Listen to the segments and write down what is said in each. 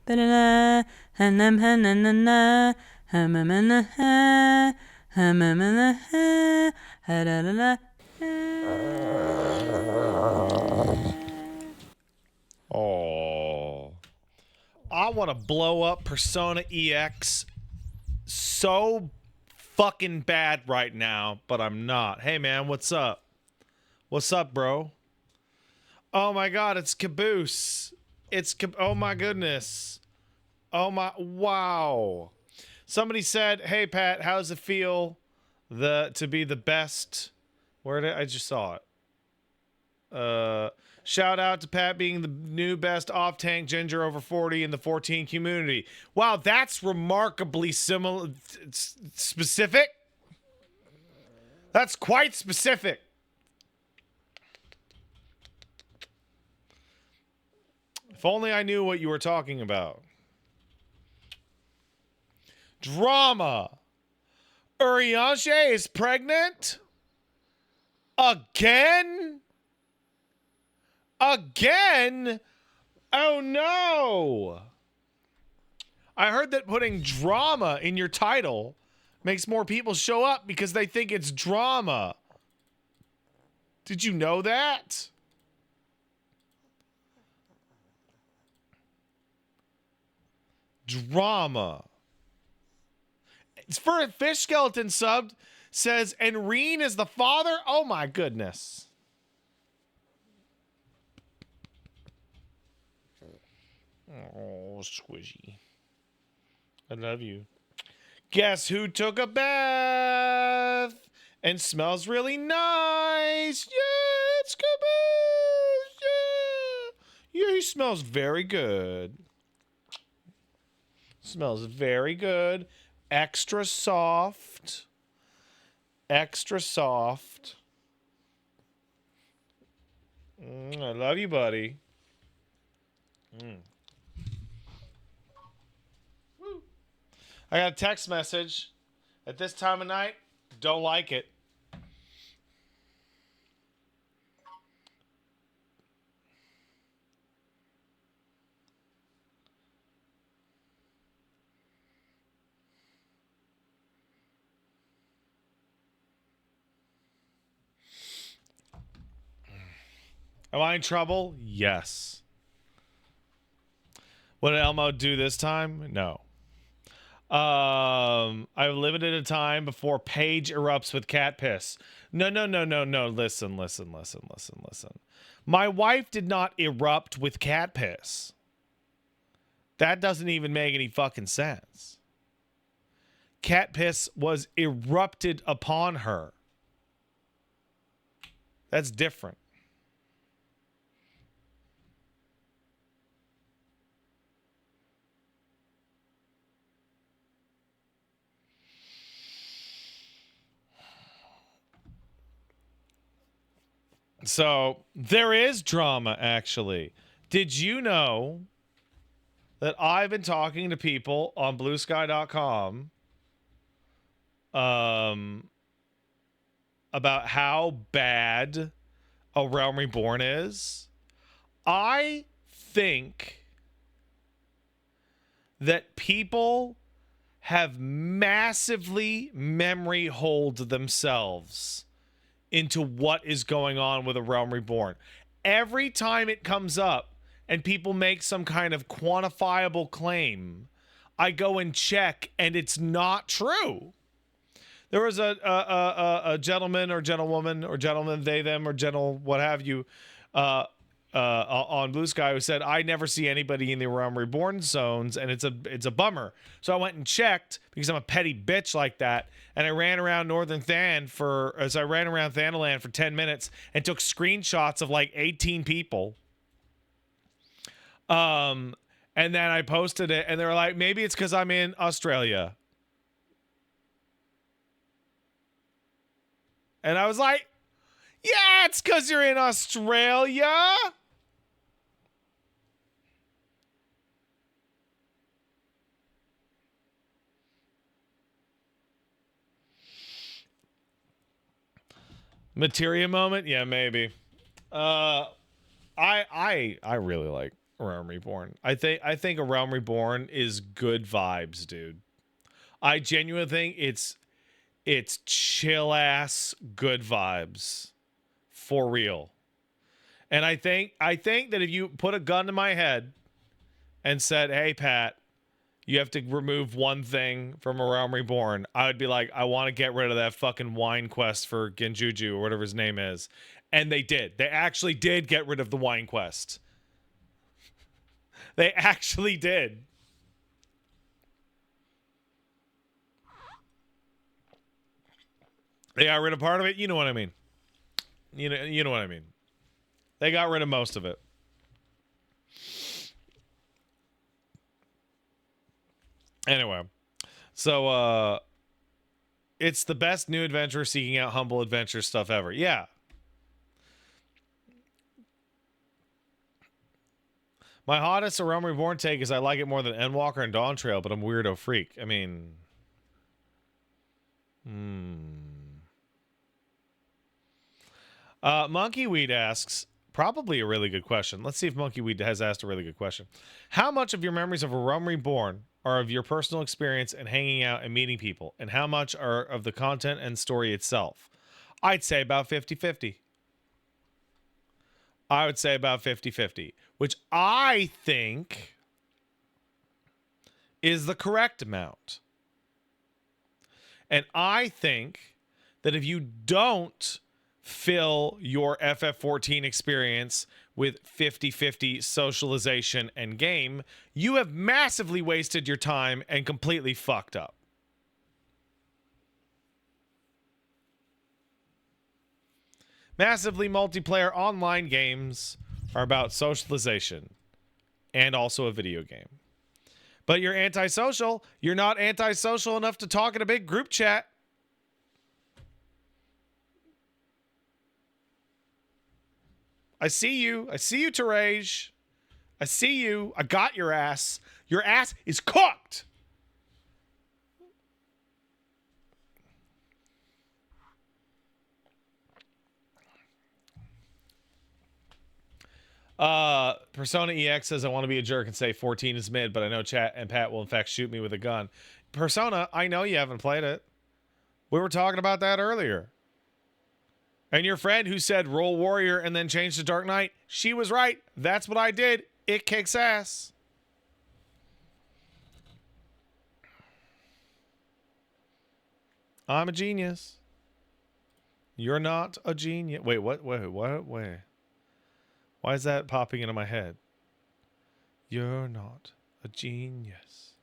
Oh, I want to blow up Persona EX so fucking bad right now, but I'm not. Hey man, what's up? What's up, bro? Oh my god, it's Caboose. Oh my goodness. Oh my, wow. Somebody said, "Hey Pat, how's it feel to be the best?" I just saw it. Shout out to Pat being the new best off-tank ginger over 40 in the 14 community. Wow, that's remarkably specific. That's quite specific. If only I knew what you were talking about. Drama. Urianger is pregnant? Again? Again? Oh no! I heard that putting drama in your title makes more people show up because they think it's drama. Did you know that? Drama. It's for a fish skeleton subbed says, and Reen is the father? Oh my goodness. Oh, squishy. I love you. Guess who took a bath and smells really nice? Yeah, it's Caboose. Yeah. Yeah, he smells very good. Smells very good. Extra soft. Extra soft. I love you, buddy. I got a text message at this time of night. Don't like it. Am I in trouble? Yes. What did Elmo do this time? No. I've limited a time before Paige erupts with cat piss. No. Listen. My wife did not erupt with cat piss. That doesn't even make any fucking sense. Cat piss was erupted upon her. That's different. So there is drama, actually. Did you know that I've been talking to people on bluesky.com about how bad A Realm Reborn is? I think that people have massively memory holed themselves into what is going on with A Realm Reborn. Every time it comes up and people make some kind of quantifiable claim, I go and check and it's not true. There was a gentleman or gentlewoman or gentleman, they, them, or gentle, what have you, on Blue Sky who said, I never see anybody in the Realm Reborn zones, and it's a bummer. So I went and checked because I'm a petty bitch like that, and I ran around Northern Than I ran around Thanaland for 10 minutes and took screenshots of like 18 people. And then I posted it, and they were like, maybe it's because I'm in Australia. And I was like, yeah, it's because you're in Australia. Materia moment? Yeah, maybe. I really like A Realm Reborn. I think A Realm Reborn is good vibes, dude. I genuinely think it's chill ass good vibes. For real. And I think that if you put a gun to my head and said, "Hey Pat, you have to remove one thing from A Realm Reborn," I would be like, I want to get rid of that fucking wine quest for Genjuju or whatever his name is. And they did. They actually did get rid of the wine quest. They actually did. They got rid of part of it. You know what I mean. You know what I mean. They got rid of most of it. Anyway, so it's the best new adventure seeking out humble adventure stuff ever. Yeah. My hottest A Realm Reborn take is I like it more than Endwalker and Dawn Trail, but I'm a weirdo freak. I mean, Monkeyweed asks, probably a really good question. Let's see if Monkeyweed has asked a really good question. How much of your memories of A Realm Reborn are of your personal experience and hanging out and meeting people, and how much are of the content and story itself? I'd say about 50-50. I would say about 50-50, which I think is the correct amount. And I think that if you don't fill your FF14 experience with 50-50 socialization and game, you have massively wasted your time and completely fucked up. Massively multiplayer online games are about socialization and also a video game. But you're antisocial. You're not antisocial enough to talk in a big group chat. I see you. I see you, Terage. I see you. I got your ass. Your ass is cooked. Persona EX says, I want to be a jerk and say 14 is mid, but I know chat and Pat will in fact shoot me with a gun. Persona, I know you haven't played it. We were talking about that earlier. And your friend who said roll warrior and then change to Dark Knight, she was right. That's what I did. It kicks ass. I'm a genius. You're not a genius. Wait, what? Wait. Why is that popping into my head? You're not a genius.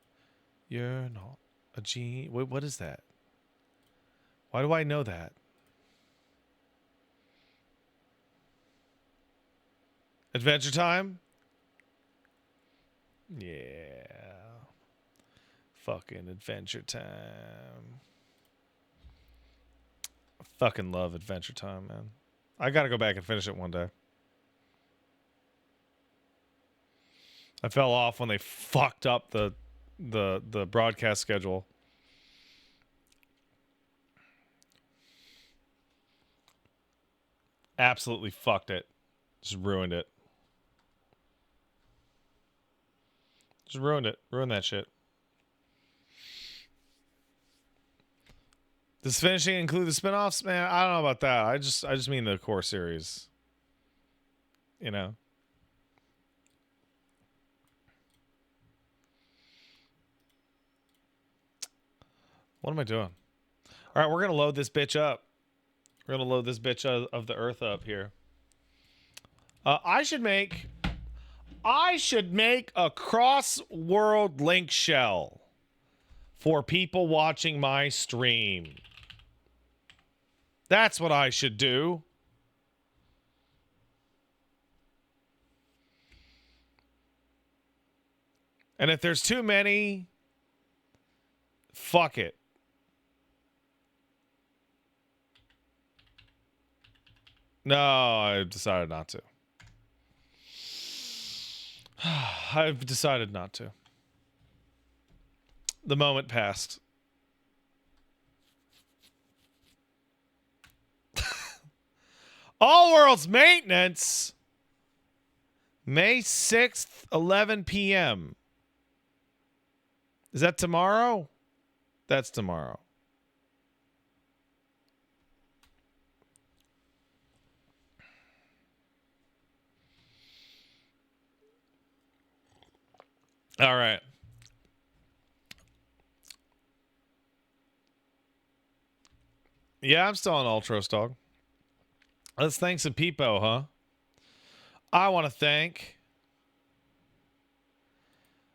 You're not a genius. Wait, what is that? Why do I know that? Adventure Time? Yeah. Fucking Adventure Time. I fucking love Adventure Time, man. I gotta go back and finish it one day. I fell off when they fucked up the broadcast schedule. Absolutely fucked it. Just ruined it. Just ruined it. Ruined that shit. Does finishing include the spinoffs? Man, I don't know about that. I just mean the core series. You know? What am I doing? All right, we're going to load this bitch up. We're going to load this bitch of the earth up here. I should make a cross-world link shell for people watching my stream. That's what I should do. And if there's too many, fuck it. No, I've decided not to. I've decided not to. The moment passed. All Worlds Maintenance? May 6th, 11 p.m. Is that tomorrow? That's tomorrow. All right. Yeah, I'm still on Ultros, dog. Let's thank some people, huh? I want to thank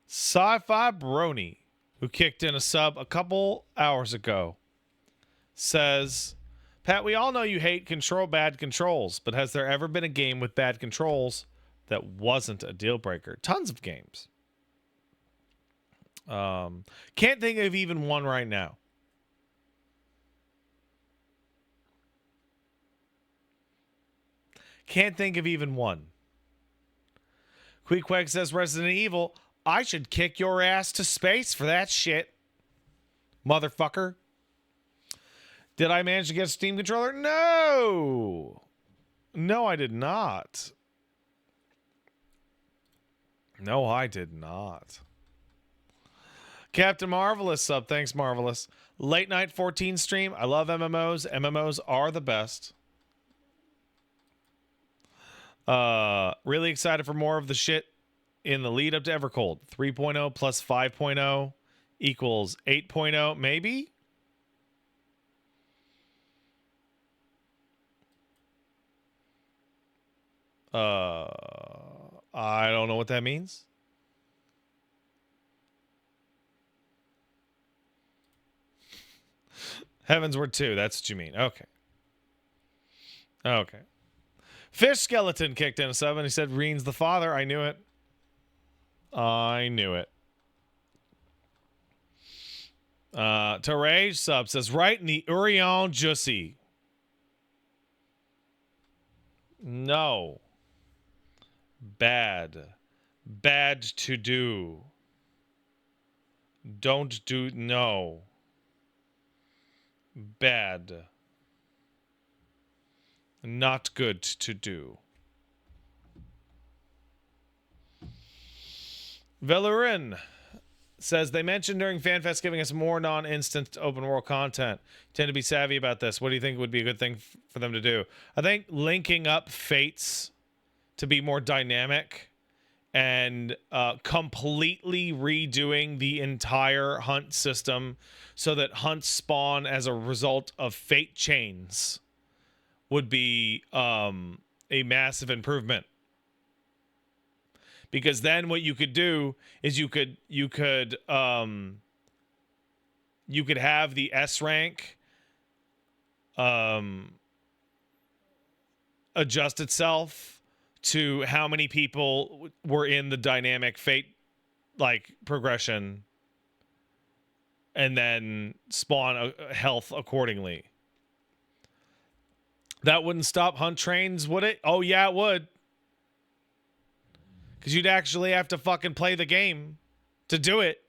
Sci-Fi Brony, who kicked in a sub a couple hours ago. Says, Pat, we all know you hate bad controls, but has there ever been a game with bad controls that wasn't a deal breaker? Tons of games. Can't think of even one right now. Can't think of even one. Queequeg says Resident Evil, I should kick your ass to space for that shit. Motherfucker. Did I manage to get a Steam controller? No. No, I did not. No, I did not. Captain Marvelous sub. Thanks, Marvelous. Late Night 14 stream. I love MMOs. MMOs are the best. Really excited for more of the shit in the lead up to Evercold. 3.0 plus 5.0 equals 8.0, maybe? I don't know what that means. Heavensward 2, that's what you mean. Okay. Okay. Fish Skeleton kicked in a sub and he said, Reen's the father. I knew it. I knew it. Terage sub says, right in the Urianger Jussy. No. Bad. Bad to do. Don't do. No. Bad. Not good to do. Velurin says, they mentioned during FanFest giving us more non-instant open world content. Tend to be savvy about this. What do you think would be a good thing for them to do? I think linking up fates to be more dynamic and completely redoing the entire hunt system so that hunts spawn as a result of fate chains would be a massive improvement. Because then what you could do is you could have the S rank adjust itself to how many people were in the dynamic fate like progression and then spawn a health accordingly. That wouldn't stop hunt trains, would it? Oh yeah, it would. Because you'd actually have to fucking play the game to do it.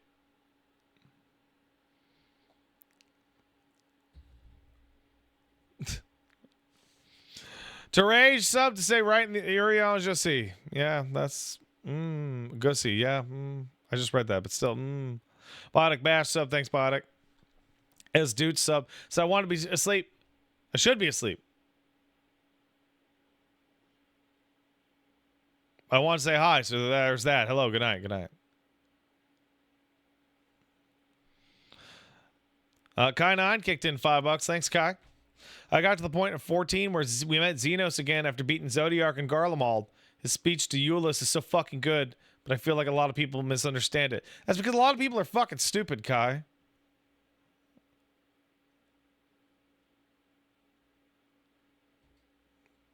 Terage sub to say right in the Urianger Jussy. Yeah, that's Gussie. Yeah, I just read that, but still. Biotic Bash sub. Thanks, Biotic. As dude sub. So I want to be asleep. I should be asleep. I want to say hi, so there's that. Hello, good night, good night. Kai9 kicked in $5. Thanks, Kai. I got to the point of 14 where we met Xenos again after beating Zodiac and Garlemald. His speech to Euless is so fucking good, but I feel like a lot of people misunderstand it. That's because a lot of people are fucking stupid, Kai.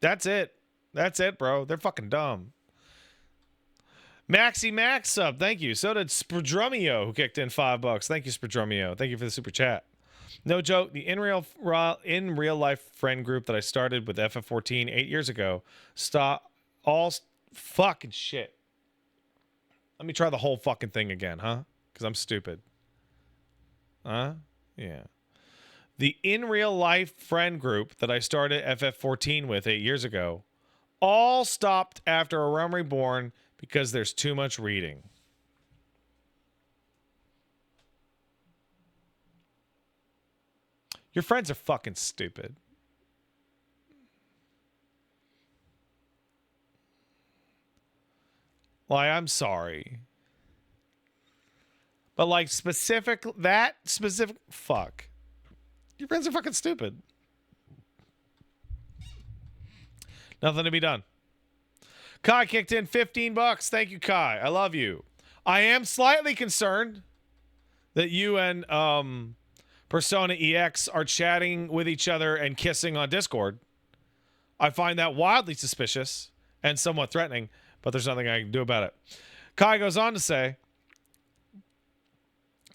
That's it. That's it, bro. They're fucking dumb. Maxi Max sub, thank you. So did Spradrumio, who kicked in $5. Thank you, Spradrumio. Thank you for the super chat. No joke, the in real life friend group that I started with FF14 8 years ago, fucking shit. Let me try the whole fucking thing again, huh? Because I'm stupid. Huh? Yeah. The in real life friend group that I started FF14 with 8 years ago All stopped after A Realm Reborn because there's too much reading. Your friends are fucking stupid. Like, I'm sorry. But like that specific, fuck. Your friends are fucking stupid. Nothing to be done. Kai kicked in 15 bucks. Thank you, Kai. I love you. I am slightly concerned that you and Persona EX are chatting with each other and kissing on Discord. I find that wildly suspicious and somewhat threatening, but there's nothing I can do about it. Kai goes on to say,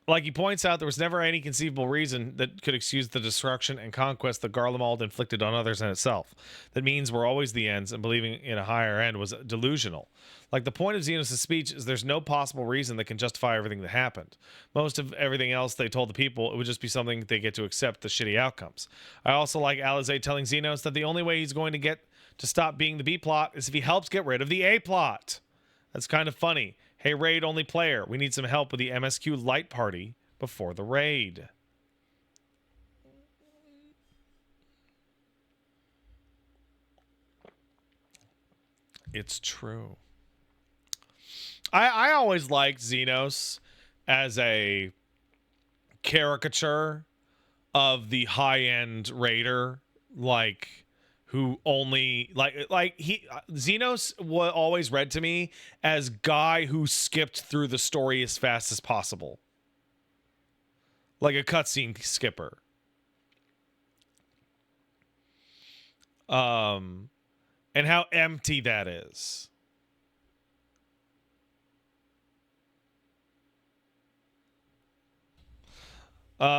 like he points out, there was never any conceivable reason that could excuse the destruction and conquest that Garlemald inflicted on others and itself. That means we're always the ends, and believing in a higher end was delusional. Like the point of Xenos' speech is there's no possible reason that can justify everything that happened. Most of everything else they told the people, it would just be something they get to accept the shitty outcomes. I also like Alizé telling Xenos that the only way he's going to get to stop being the B-plot is if he helps get rid of the A-plot. That's kind of funny. Hey, raid only player, we need some help with the MSQ light party before the raid. It's true. I always liked Xenos as a caricature of the high-end raider, like who only Xenos always read to me as guy who skipped through the story as fast as possible, like a cutscene skipper. And how empty that is.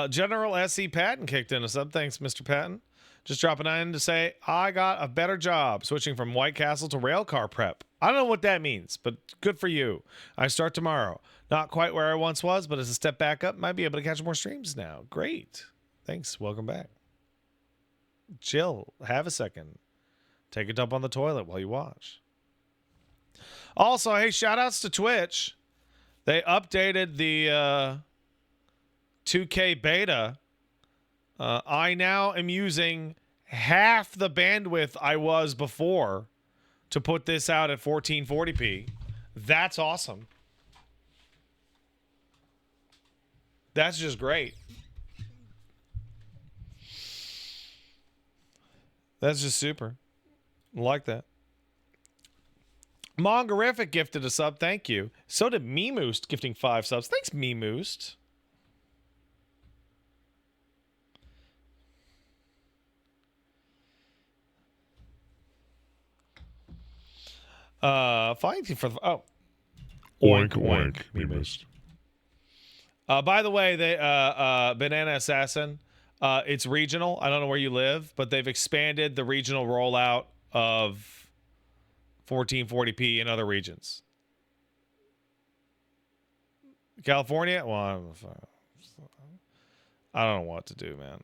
General S.E. Patton kicked in a sub. Thanks, Mr. Patton. Just dropping in to say, I got a better job switching from White Castle to railcar prep. I don't know what that means, but good for you. I start tomorrow. Not quite where I once was, but as a step back up, might be able to catch more streams now. Great. Thanks. Welcome back. Chill. Have a second. Take a dump on the toilet while you watch. Also, hey, shout outs to Twitch. They updated the 2K beta. I now am using half the bandwidth I was before to put this out at 1440p. That's awesome. That's just great. That's just super. Like that. Mongarific gifted a sub. Thank you. So did Meemoost gifting 5 subs. Thanks, Meemoost. Fighting for the Oink oink. Meemoost. By the way, they Banana Assassin, it's regional. I don't know where you live, but they've expanded the regional rollout of 1440p in other regions. California? Well, I don't know what to do, man.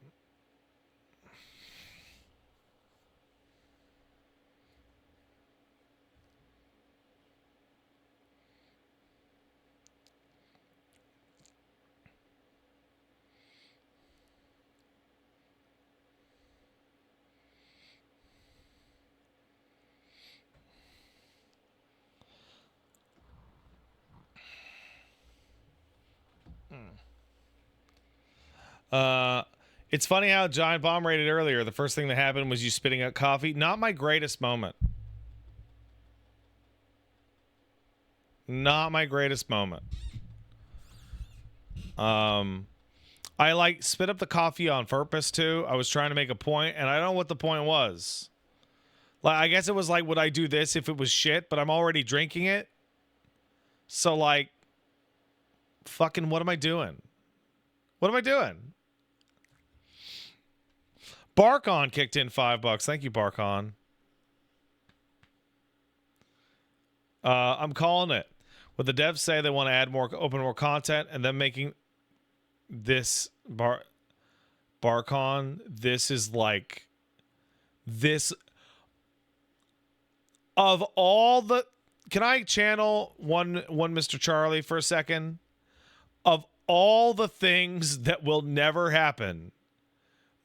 It's funny how Giant Bomb rated earlier. The first thing that happened was you spitting out coffee. Not my greatest moment. Not my greatest moment. I like spit up the coffee on purpose too. I was trying to make a point, and I don't know what the point was. Like, I guess it was like, would I do this if it was shit? But I'm already drinking it. So like, fucking, what am I doing? What am I doing? Barkon kicked in $5. Thank you, Barkon. I'm calling it. What the devs say they want to add more open world content, and then making this Barkon. This is like this. Of all the... Can I channel one Mr. Charlie for a second? Of all the things that will never happen,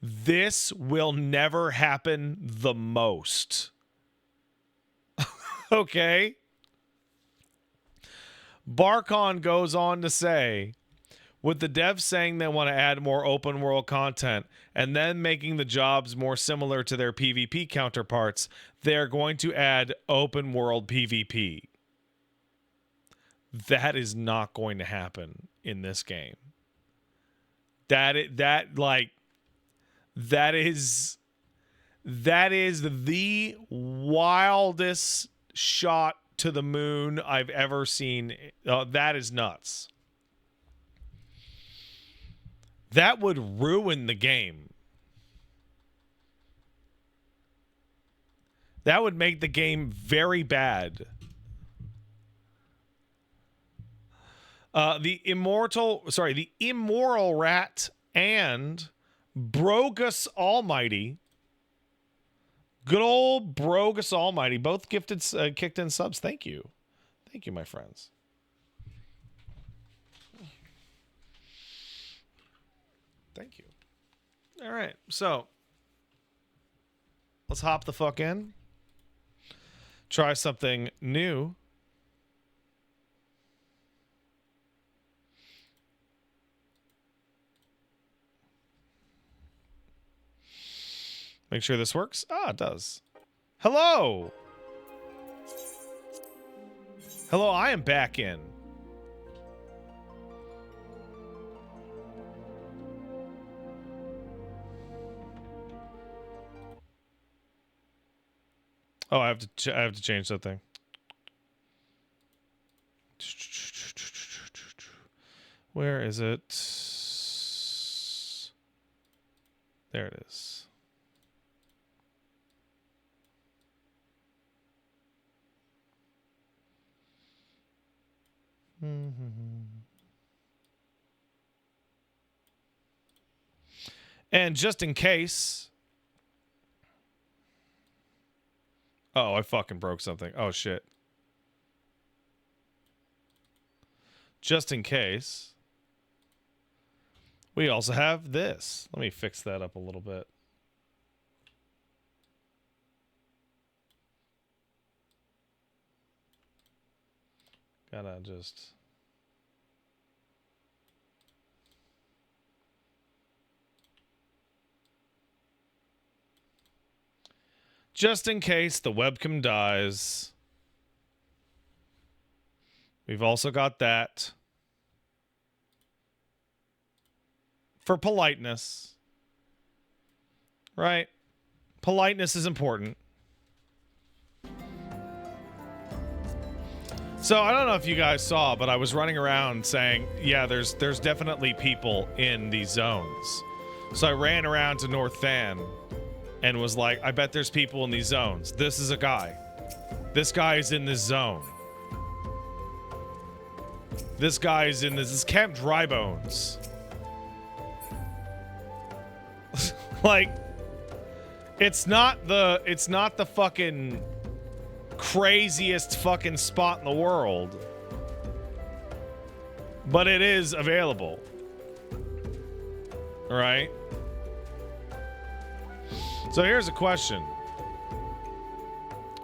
this will never happen the most. Okay? Barkon goes on to say, with the devs saying they want to add more open world content and then making the jobs more similar to their PvP counterparts, they're going to add open world PvP. That is not going to happen in this game. That is the wildest shot to the moon I've ever seen. That is nuts. That would ruin the game. That would make the game very bad. The Immoral Rat and Brogus Almighty. Good old Brogus Almighty. Both kicked in subs. Thank you. Thank you, my friends. Thank you. All right. So, let's hop the fuck in. Try something new. Make sure this works. Ah, it does. Hello. Hello, I am back in. Oh, I have to change something. Where is it? There it is. And just in case... Oh, I fucking broke something. Oh, shit. Just in case, we also have this. Let me fix that up a little bit. Gotta just... Just in case the webcam dies. We've also got that. For politeness. Right? Politeness is important. So I don't know if you guys saw, but I was running around saying, yeah, there's definitely people in these zones. So I ran around to North Than and was like, I bet there's people in these zones. This is a guy. This guy is in this zone. This guy is in this. This is Camp Drybones. Like, it's not the fucking craziest fucking spot in the world, but it is available. All right. So here's a question.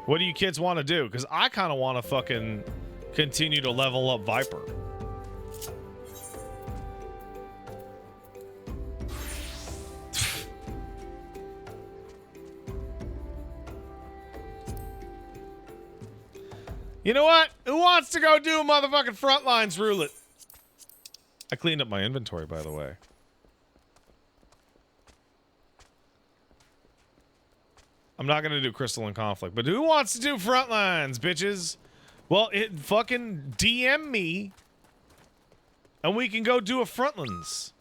What do you kids want to do? Because I kind of want to fucking continue to level up Viper. You know what? Who wants to go do a motherfucking Frontlines roulette? I cleaned up my inventory, by the way. I'm not going to do Crystalline Conflict, but who wants to do Frontlines, bitches? Well, it fucking DM me, and we can go do a Frontlines.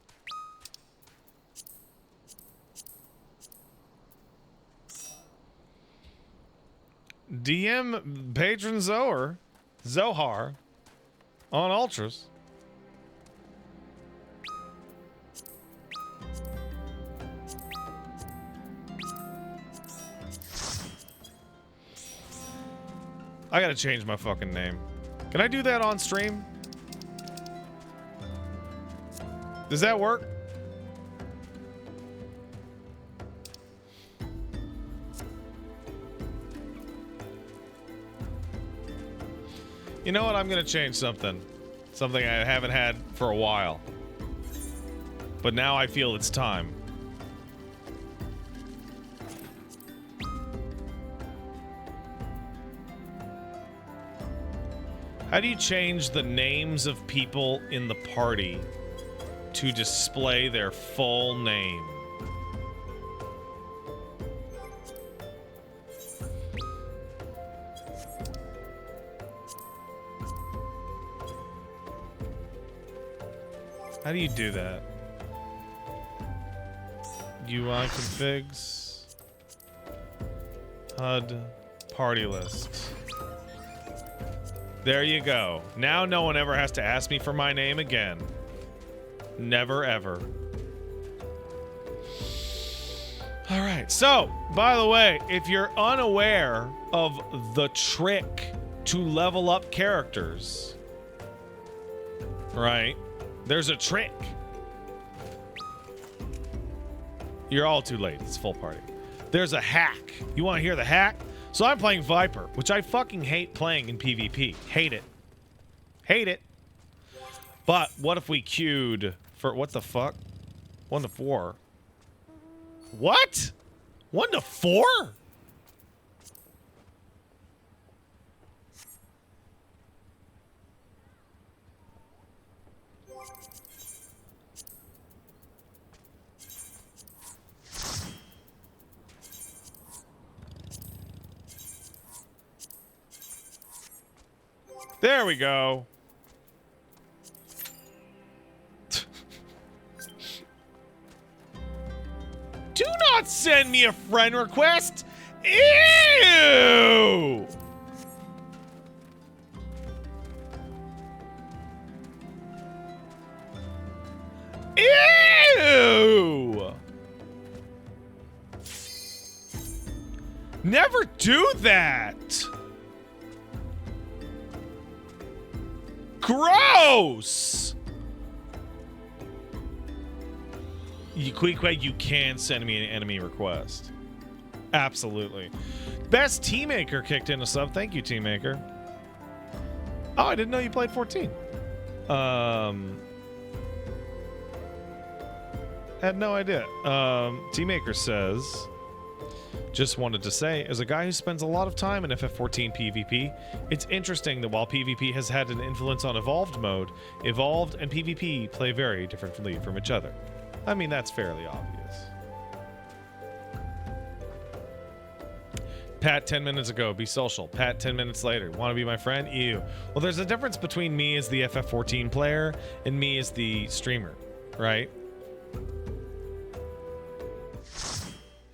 DM Patron Zohar on Ultras. I gotta change my fucking name. Can I do that on stream? Does that work? You know what? I'm gonna change something. Something I haven't had for a while. But now I feel it's time. How do you change the names of people in the party to display their full name? How do you do that? UI configs. HUD party list. There you go. Now no one ever has to ask me for my name again. Never ever. All right. So, by the way, if you're unaware of the trick to level up characters, right? There's a trick. You're all too late. It's full party. There's a hack. You want to hear the hack? So I'm playing Viper, which I fucking hate playing in PvP. Hate it. Hate it. But what if we queued for, what the fuck? 1 to 4. What? 1 to 4? There we go. Do not send me a friend request. Ew. Ew. Never do that. Gross! Queequeg, you can send me an enemy request. Absolutely. Best Teammaker kicked in a sub. Thank you, Teammaker. Oh, I didn't know you played 14. Had no idea. Teammaker says... Just wanted to say, as a guy who spends a lot of time in FF14 PvP, it's interesting that while PvP has had an influence on Evolved mode, Evolved and PvP play very differently from each other. I mean, that's fairly obvious. Pat 10 minutes ago, be social. Pat 10 minutes later, want to be my friend? Ew. Well, there's a difference between me as the FF14 player and me as the streamer, right?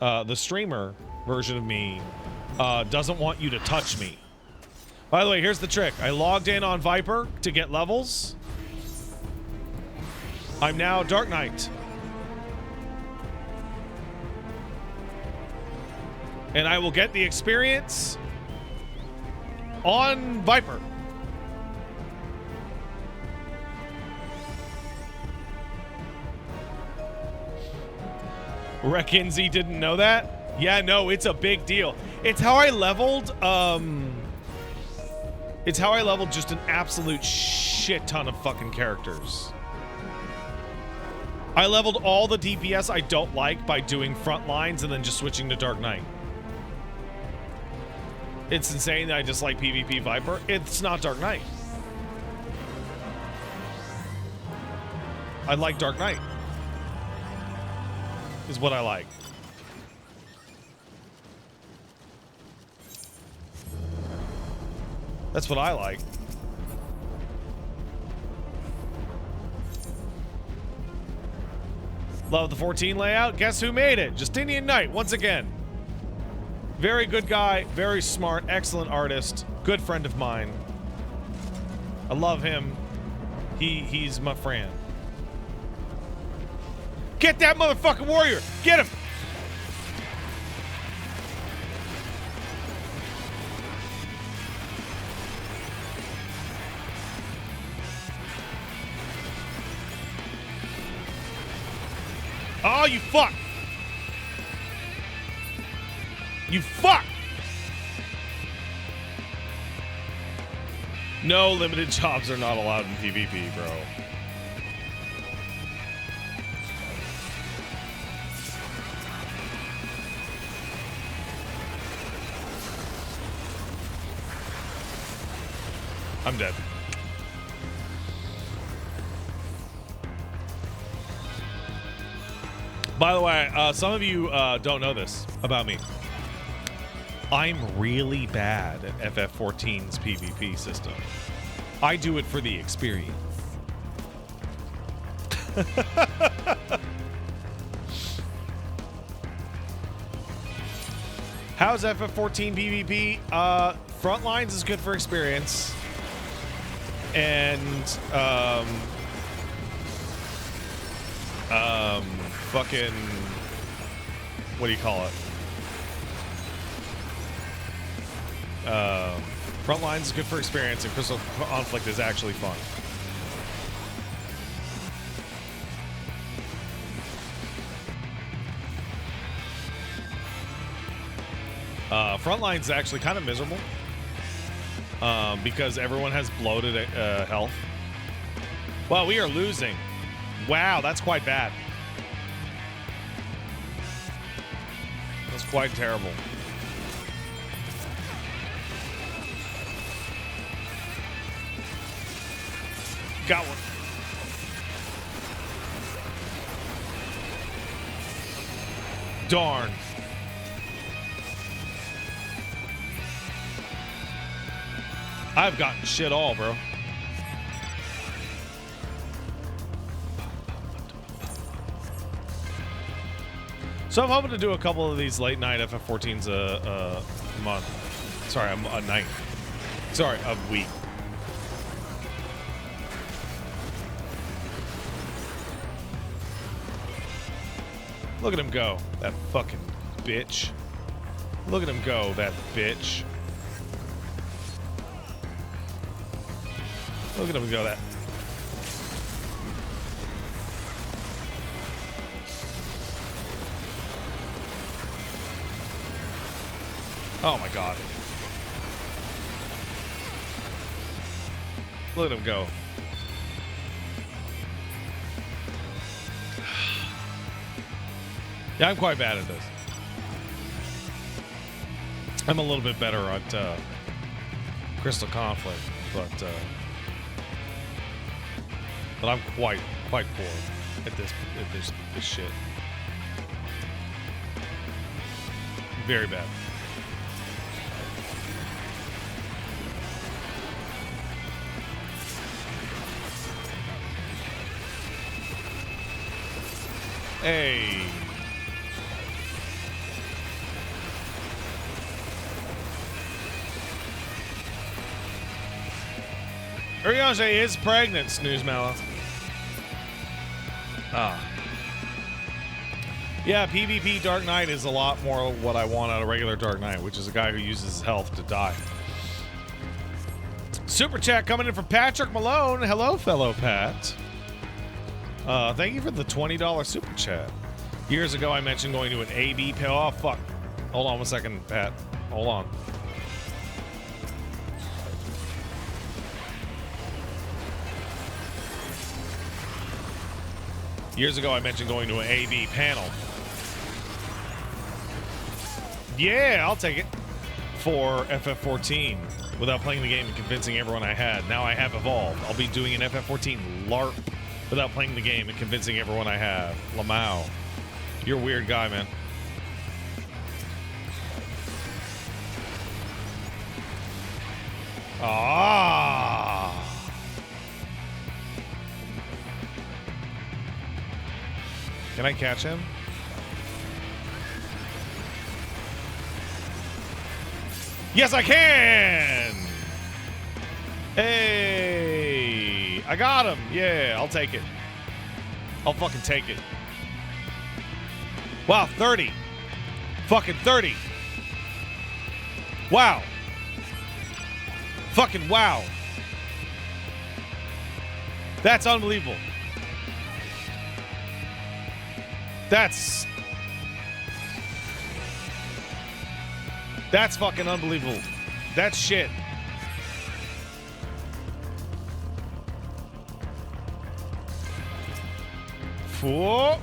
The streamer version of me doesn't want you to touch me. By the way, here's the trick. I logged in on Viper to get levels. I'm now Dark Knight. And I will get the experience on Viper. Reckenzy didn't know that? Yeah, no, it's a big deal. It's how I leveled, it's how I leveled just an absolute shit ton of fucking characters. I leveled all the DPS I don't like by doing front lines and then just switching to Dark Knight. It's insane that I dislike PvP Viper. It's not Dark Knight. I like Dark Knight. Is what I like. That's what I like. Love the 14 layout. Guess who made it? Justinian Knight, once again. Very good guy, very smart, excellent artist, good friend of mine. I love him. He's my friend. Get that motherfucking warrior! Get him! Oh, you fuck! You fuck! No limited jobs are not allowed in PvP, bro. I'm dead. By the way, some of you don't know this about me. I'm really bad at FF14's PvP system. I do it for the experience. How's FF14 PvP? Frontlines is good for experience. And, fucking, what do you call it? Frontlines is good for experience, and Crystal Conflict is actually fun. Frontlines is actually kind of miserable. Because everyone has bloated health. Well, we are losing. Wow, that's quite bad. That's quite terrible. Got one. Darn. I've gotten shit all, bro. So I'm hoping to do a couple of these late night FF14s a month. Sorry, a night. Sorry, a week. Look at him go, that fucking bitch. Look at him go, that bitch. Look at him go, that. Oh my god. Look at him go. Yeah, I'm quite bad at this. I'm a little bit better at Crystal Conflict, but I'm quite poor at this shit. Very bad. Hey. Urianger is pregnant, Snooze Mallow. Ah. Yeah, PvP Dark Knight is a lot more what I want out of regular Dark Knight, which is a guy who uses his health to die. Super chat coming in from Patrick Malone. Hello, fellow Pat. Thank you for the $20 super chat. Years ago, I mentioned going to an AB pill. Oh, fuck. Hold on 1 second, Pat. Hold on. Years ago, I mentioned going to an AB panel. Yeah, I'll take it. For FF14. Without playing the game and convincing everyone I had. Now I have evolved. I'll be doing an FF14 LARP without playing the game and convincing everyone I have. Lamau. You're a weird guy, man. Ah. Can I catch him? Yes, I can! Hey! I got him! Yeah, I'll take it. I'll fucking take it. Wow, 30. Fucking 30. Wow. Fucking wow. That's unbelievable. That's fucking unbelievable. That's shit. Whoa.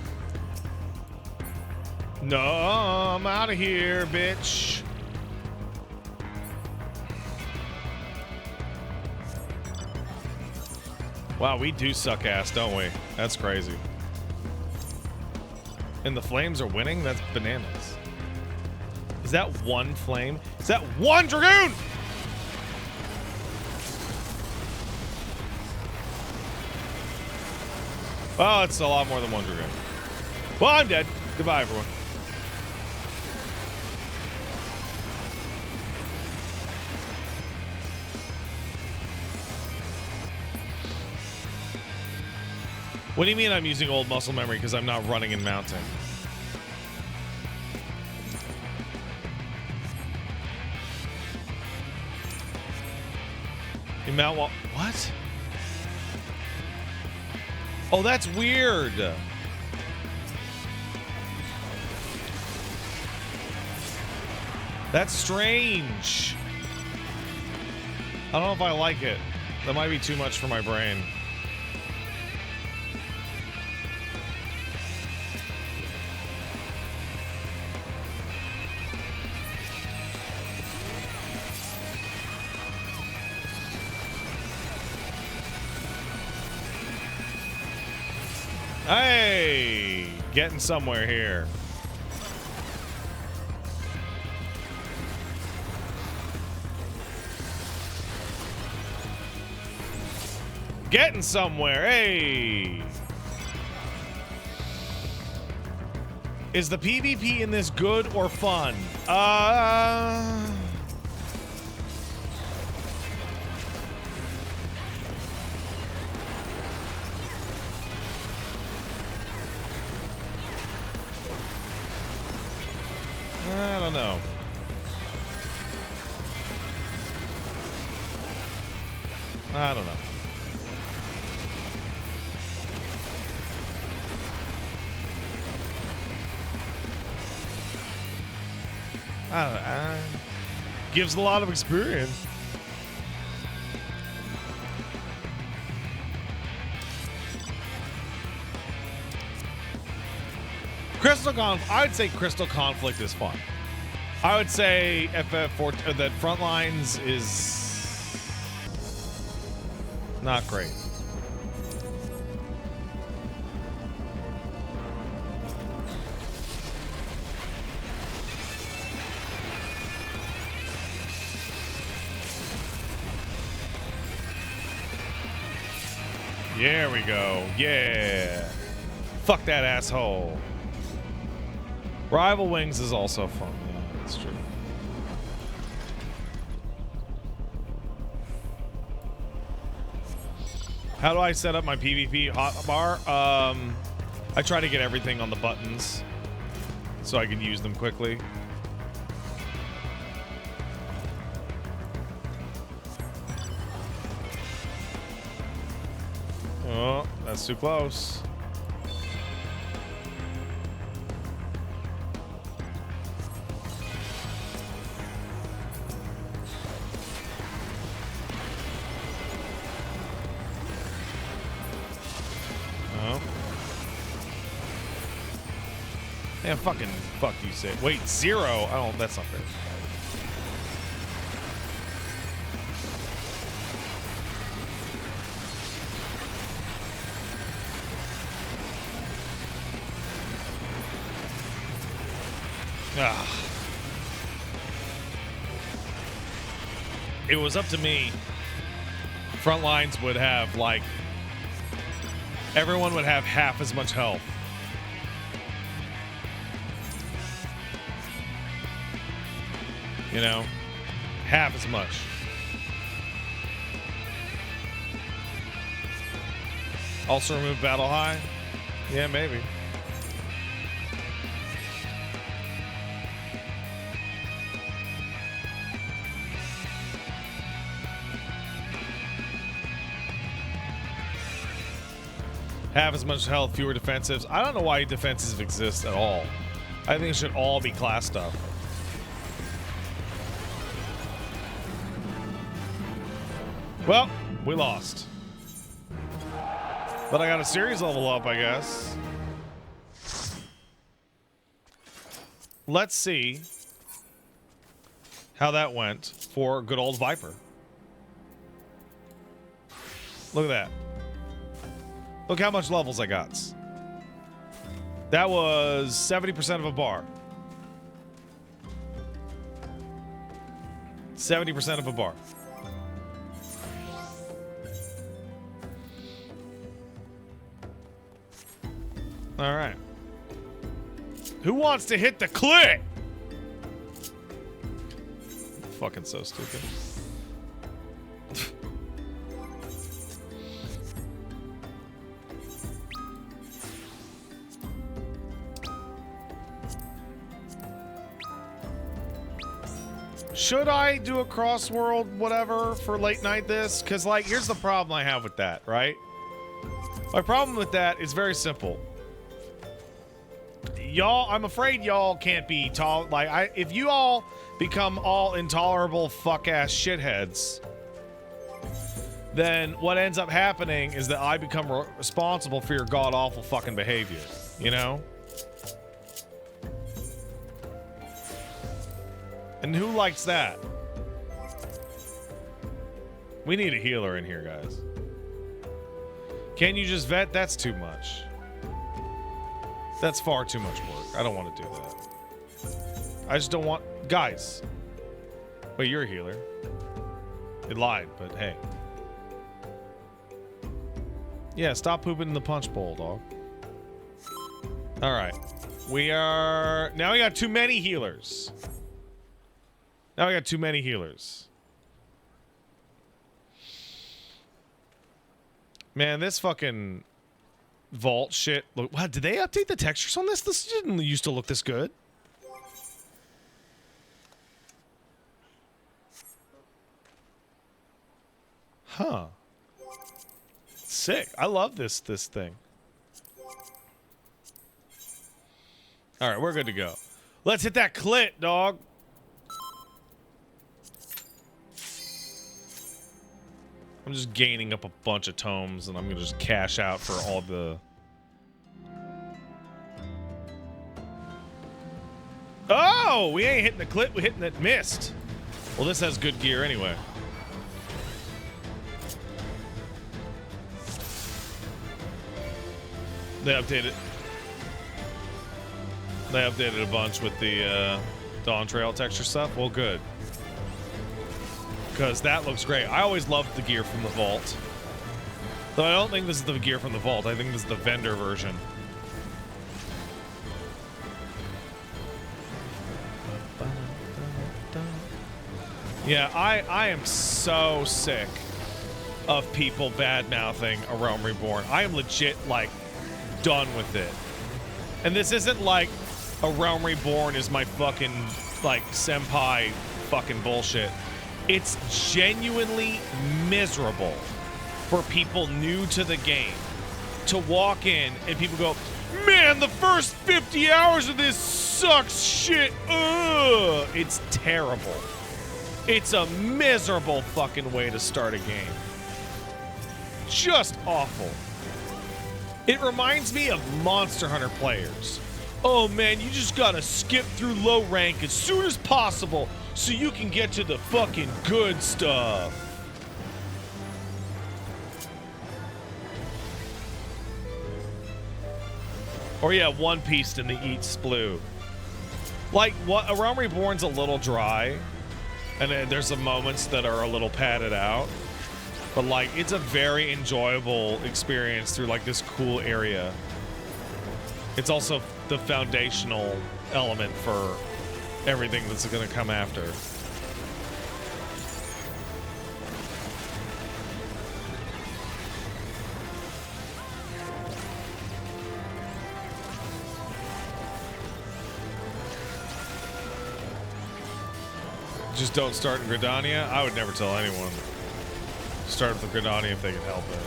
No, I'm out of here, bitch. Wow, we do suck ass, don't we? That's crazy. And the flames are winning? That's bananas. Is that one flame? Is that one dragoon? Oh, it's a lot more than one dragoon. Well, I'm dead. Goodbye, everyone. What do you mean I'm using old muscle memory because I'm not running and mounting? You mount what? Oh, that's weird. That's strange. I don't know if I like it. That might be too much for my brain. Hey, getting somewhere here. Getting somewhere, hey. Is the PvP in this good or fun? I don't know. I don't know. I don't know. Gives a lot of experience. I would say Crystal Conflict is fun. I would say FF14 that Frontlines is not great. There we go. Yeah. Fuck that asshole. Rival Wings is also fun. Yeah, that's true. How do I set up my PvP hotbar? I try to get everything on the buttons so I can use them quickly. Oh, that's too close. Oh. Man, fucking fuck you say. Wait, 0? Oh, that's not fair. Ah. It was up to me. Frontlines would have, like, everyone would have half as much health. You know? Half as much. Also remove Battle High? Yeah, maybe. Half as much health, fewer defensives. I don't know why defensives exist at all. I think it should all be class stuff. Well, we lost. But I got a series level up, I guess. Let's see how that went for good old Viper. Look at that. Look how much levels I got. That was 70% of a bar. 70% of a bar. All right. Who wants to hit the clit? Fucking so stupid. Should I do a crossworld whatever for late night this? Because, like, here's the problem I have with that, right? My problem with that is very simple. Y'all, I'm afraid y'all can't be tall. Like, if you all become all intolerable fuck-ass shitheads, then what ends up happening is that I become responsible for your god-awful fucking behavior, you know? And who likes that? We need a healer in here, guys. Can you just vet? That's too much. That's far too much work. I don't want to do that. I just don't want... Guys. Wait, you're a healer. It lied, but hey. Yeah, stop pooping in the punch bowl, dog. Alright. We are... Now we got too many healers. Now we got too many healers. Man, this fucking vault shit. Look, wow, did they update the textures on this? This didn't used to look this good. Huh. Sick. I love this thing. All right, we're good to go. Let's hit that clit, dog. I'm just gaining up a bunch of tomes, and I'm gonna just cash out for all the... Oh! We ain't hitting the clit, we're hitting that mist. Well, this has good gear anyway. They updated a bunch with the Dawn Trail texture stuff. Well, good. Because that looks great. I always loved the gear from the vault. Though I don't think this is the gear from the vault. I think this is the vendor version. Yeah, I am so sick of people bad-mouthing A Realm Reborn. I am legit, like, done with it. And this isn't like A Realm Reborn is my fucking, like, senpai fucking bullshit. It's genuinely miserable for people new to the game to walk in and people go, man, the first 50 hours of this sucks shit. Ugh. It's terrible. It's a miserable fucking way to start a game. Just awful. It reminds me of Monster Hunter players. Oh man, you just gotta skip through low rank as soon as possible so you can get to the fucking good stuff. Or yeah, One Piece and the Eat Sploo. Like, what? A Realm Reborn's a little dry, and there's some moments that are a little padded out. But like, it's a very enjoyable experience through like this cool area. It's also the foundational element for everything that's going to come after. Just don't start in Gridania. I would never tell anyone. Start with Gridania if they can help it.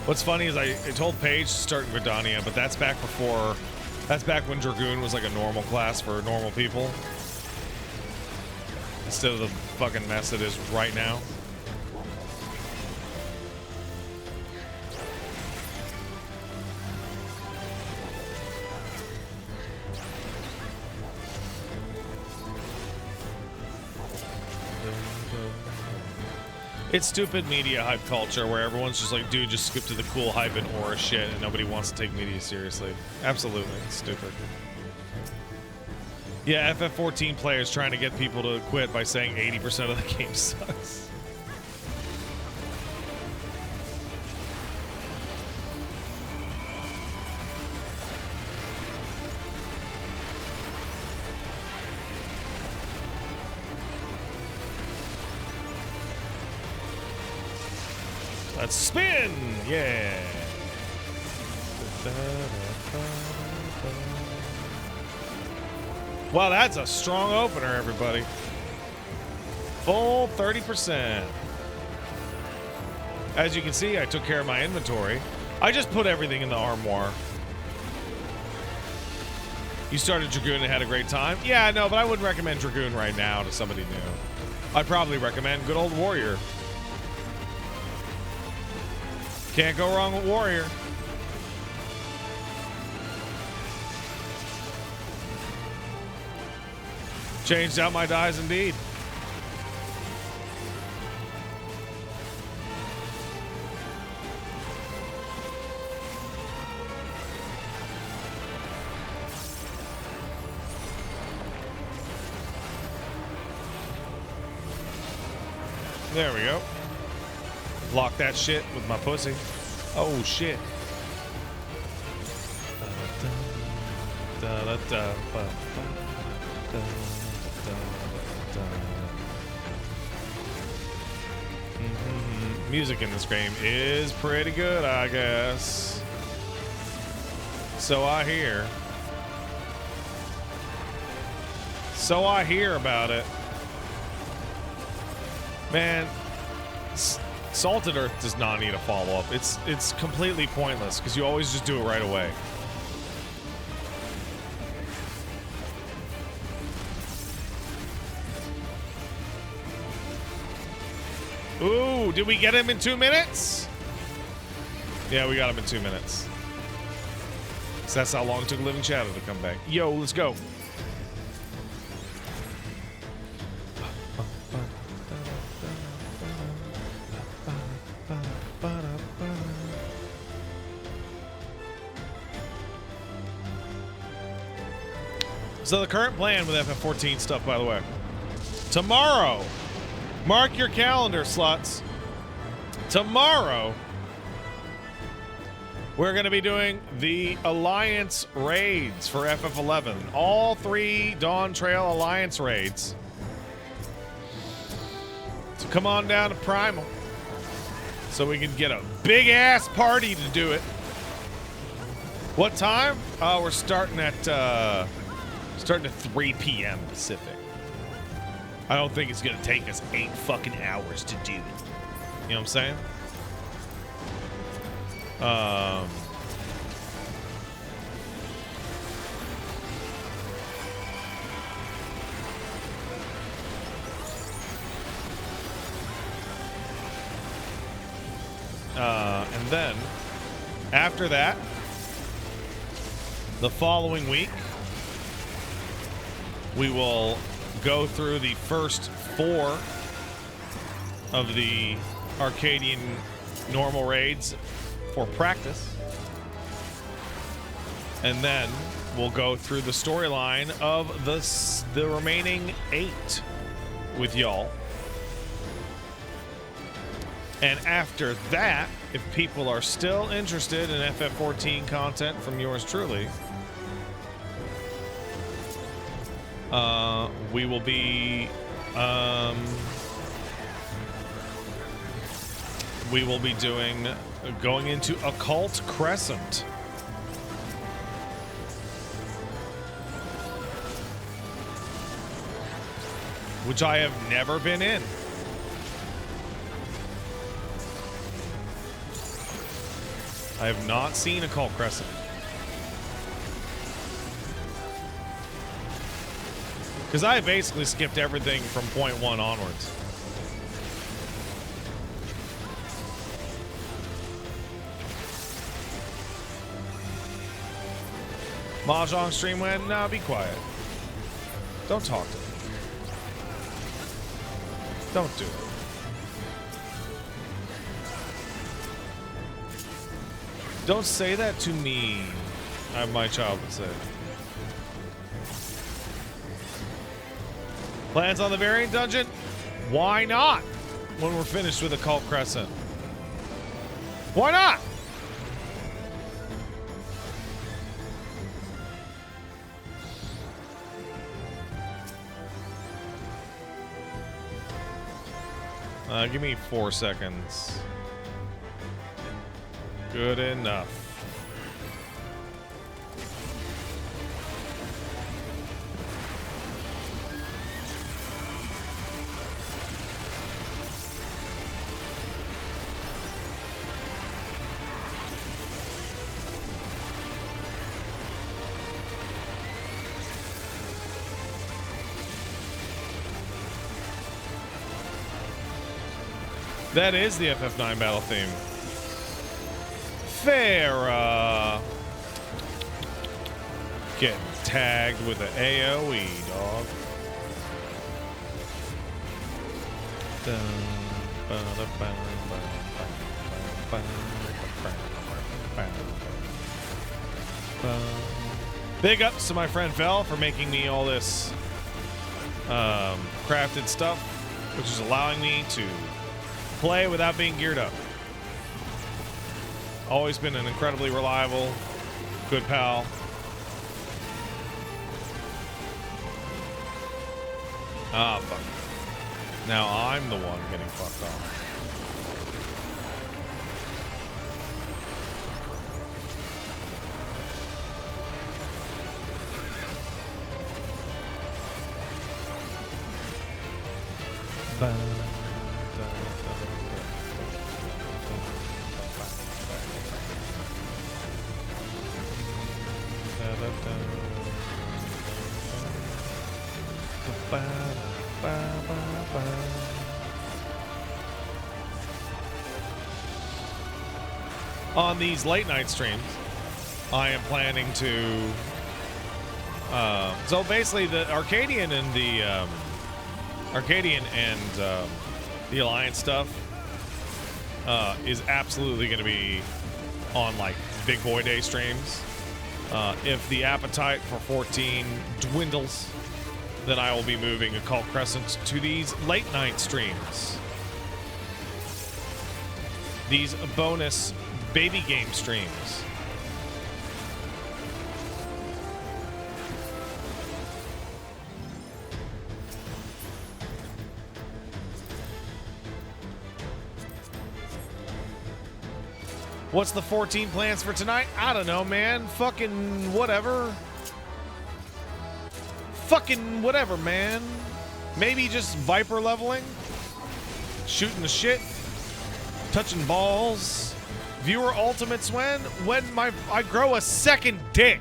What's funny is I told Paige to start in Gridania, but that's back before. That's back when Dragoon was like a normal class for normal people. Instead of the fucking mess it is right now. It's stupid media hype culture where everyone's just like, dude, just skip to the cool hype and aura shit, and nobody wants to take media seriously. Absolutely. It's stupid. Yeah, FF14 players trying to get people to quit by saying 80% of the game sucks. Let's spin! Yeah! Wow, that's a strong opener, everybody. Full 30%. As you can see, I took care of my inventory. I just put everything in the armoire. You started Dragoon and had a great time? Yeah, I know, but I wouldn't recommend Dragoon right now to somebody new. I'd probably recommend good old Warrior. Can't go wrong with Warrior. Changed out my dies indeed. There we go. Block that shit with my pussy. Oh shit. Music in this game is pretty good, I guess. So I hear. So I hear about it. Man, Salted Earth does not need a follow-up. It's completely pointless because you always just do it right away. Ooh, did we get him in 2 minutes? Yeah, we got him in 2 minutes. So that's how long it took Living Shadow to come back. Yo, let's go. So the current plan with FF14 stuff, by the way. Tomorrow, mark your calendar, sluts. Tomorrow, we're going to be doing the Alliance raids for FF11. All 3 Dawn Trail Alliance raids. So come on down to Primal so we can get a big-ass party to do it. What time? We're starting at 3 p.m. Pacific. I don't think it's gonna take us 8 fucking hours to do it. You know what I'm saying? And then after that, the following week, we will go through the first 4 of the Arcadian normal raids for practice. And then we'll go through the storyline of the remaining 8 with y'all. And after that, if people are still interested in FF14 content from yours truly, we will be going into Occult Crescent, which I have never been in. I have not seen a Cult Crescent. Because I basically skipped everything from point 1 onwards. Mahjong stream went? Nah, be quiet. Don't talk to me. Don't do it. Don't say that to me, my child would say. Plans on the variant dungeon? Why not? When we're finished with the Cult Crescent. Why not? Give me 4 seconds. Good enough. That is the FF9 battle theme. Farah. Getting tagged with an AoE, dog. Big ups to my friend Vel for making me all this crafted stuff, which is allowing me to play without being geared up. Always been an incredibly reliable, good pal. Ah, fuck. Now I'm the one getting fucked off. On these late night streams, I am planning to. So basically, the Arcadian and the the Alliance stuff is absolutely going to be on like Big Boy Day streams. If the appetite for 14 dwindles, then I will be moving Occult Crescent to these late night streams. These bonus baby game streams. What's the 14 plans for tonight? I don't know, man. Fucking whatever. Fucking whatever, man. Maybe just Viper leveling. Shooting the shit. Touching balls. Viewer ultimates when I grow a second dick.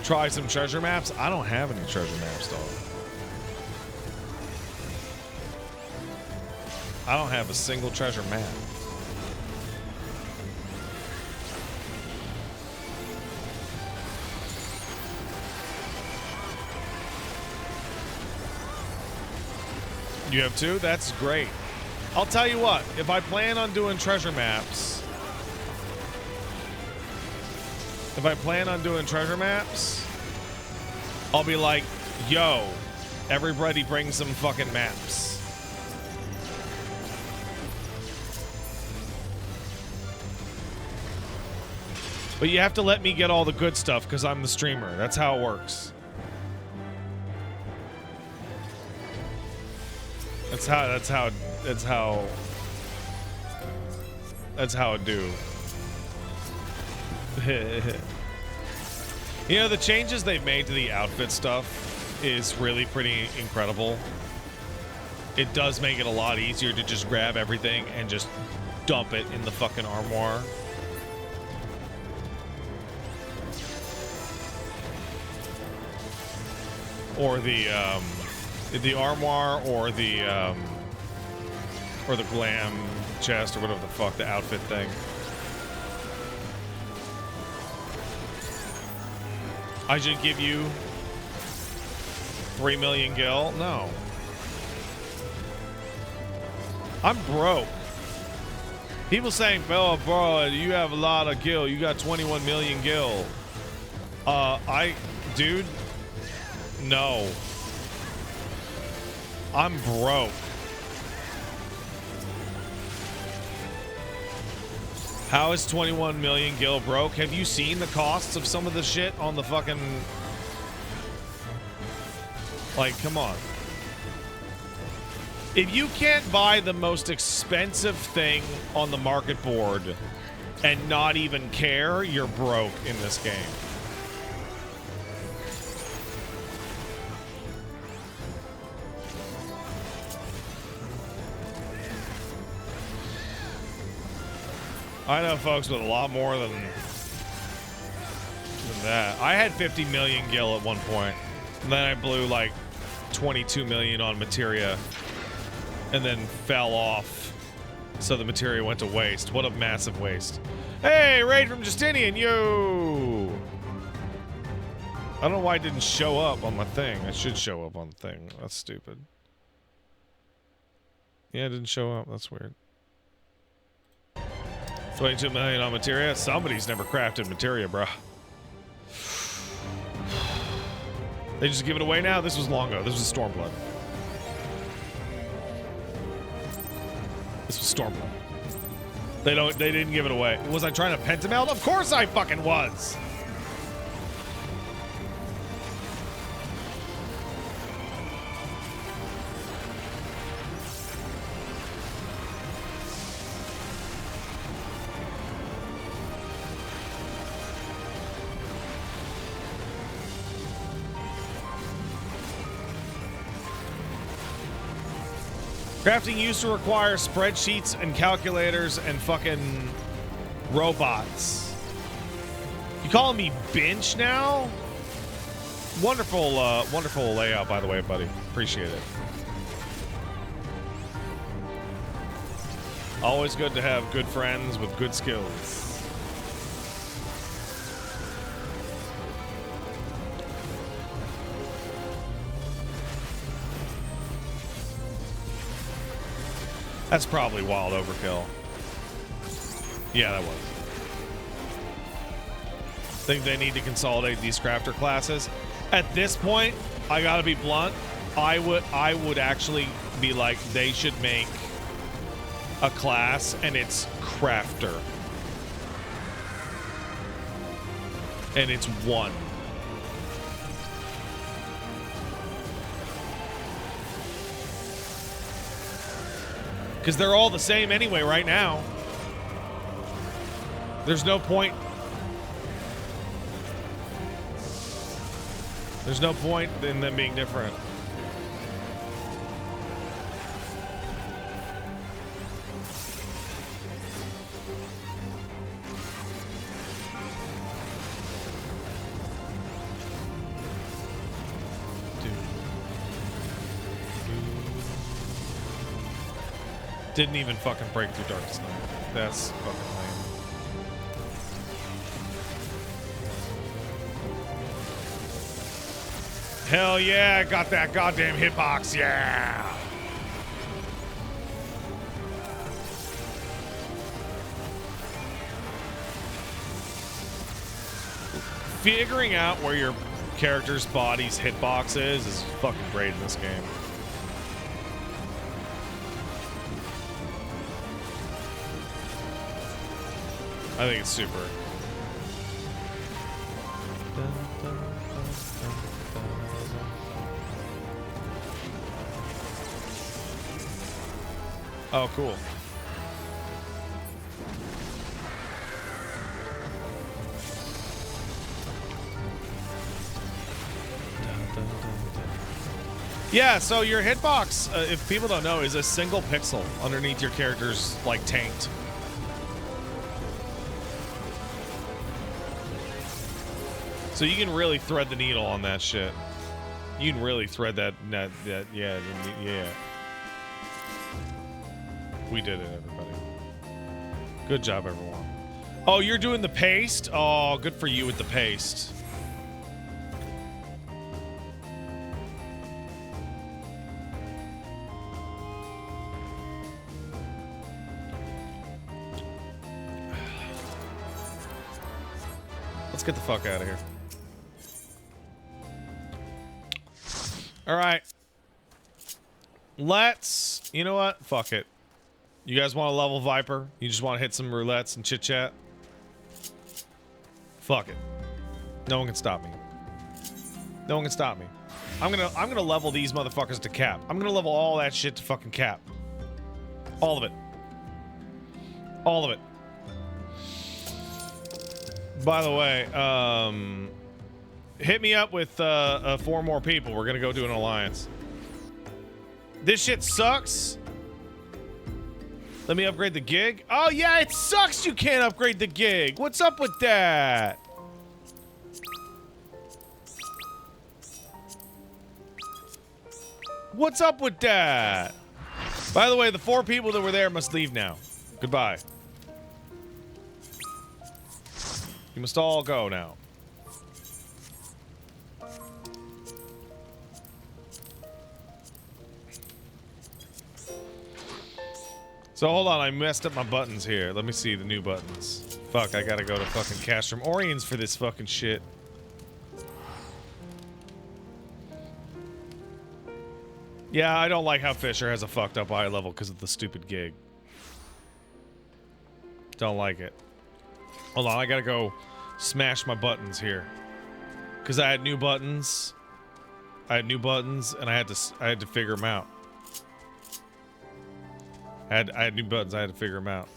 Try some treasure maps. I don't have any treasure maps, dog. I don't have a single treasure map. You have 2? That's great. I'll tell you what, if I plan on doing treasure maps, I'll be like, yo, everybody bring some fucking maps. But you have to let me get all the good stuff because I'm the streamer. That's how it works. That's how it do. You know, the changes they've made to the outfit stuff is really pretty incredible. it does make it a lot easier to just grab everything and just dump it in the fucking armoire. Or the armoire, or the glam chest, or whatever the fuck, the outfit thing. I should give you 3 million gil? No. I'm broke. People saying, "Oh, bro, you have a lot of gil. You got 21 million gil." Dude, no. I'm broke. How is 21 million gil broke? Have you seen the costs of some of the shit on the fucking... Like, come on. If you can't buy the most expensive thing on the market board and not even care, you're broke in this game. I know folks with a lot more than that. I had 50 million gil at one point, and then I blew like 22 million on materia, and then fell off, so the materia went to waste. What a massive waste. Hey, raid from Justinian, yo! I don't know why it didn't show up on my thing. I should show up on the thing. That's stupid. Yeah, it didn't show up. That's weird. 22 million on materia. Somebody's never crafted materia, bruh. They just give it away now? This was long ago. This was Stormblood. This was Stormblood. They didn't give it away. Was I trying to pentameld? Of course I fucking was! Crafting used to require spreadsheets and calculators and fucking robots. You calling me bench now? Wonderful, wonderful layout, by the way, buddy. Appreciate it. Always good to have good friends with good skills. That's probably wild overkill. Yeah, that was. Think they need to consolidate these crafter classes. At this point, I gotta be blunt. I would actually be like, they should make a class and it's crafter. And it's one. Because they're all the same anyway right now. There's no point. There's no point in them being different. Didn't even fucking break through Darkest Night. That's fucking lame. Hell yeah, got that goddamn hitbox, yeah! Figuring out where your character's body's hitbox is fucking great in this game. I think it's super. Oh, cool. Yeah, so your hitbox, if people don't know, is a single pixel underneath your character's, like, tanked. So you can really thread the needle on that shit. You can really thread that yeah. We did it, everybody. Good job, everyone. Oh, you're doing the paste? Oh, good for you with the paste. Let's get the fuck out of here. All right. Let's... You know what? Fuck it. You guys want to level Viper? You just want to hit some roulettes and chit-chat? Fuck it. No one can stop me. No one can stop me. I'm gonna level these motherfuckers to cap. I'm gonna level all that shit to fucking cap. All of it. All of it. By the way, hit me up with 4 more people. We're gonna go do an alliance. This shit sucks. Let me upgrade the gig. Oh yeah, it sucks you can't upgrade the gig. What's up with that? What's up with that? By the way, the 4 people that were there must leave now. Goodbye. You must all go now. So hold on, I messed up my buttons here. Let me see the new buttons. Fuck, I gotta go to fucking Castrum Oriens for this fucking shit. Yeah, I don't like how Fisher has a fucked up eye level because of the stupid gig. Don't like it. Hold on, I gotta go smash my buttons here. Because I had new buttons. I had new buttons, and I had to figure them out. I had new buttons, I had to figure them out.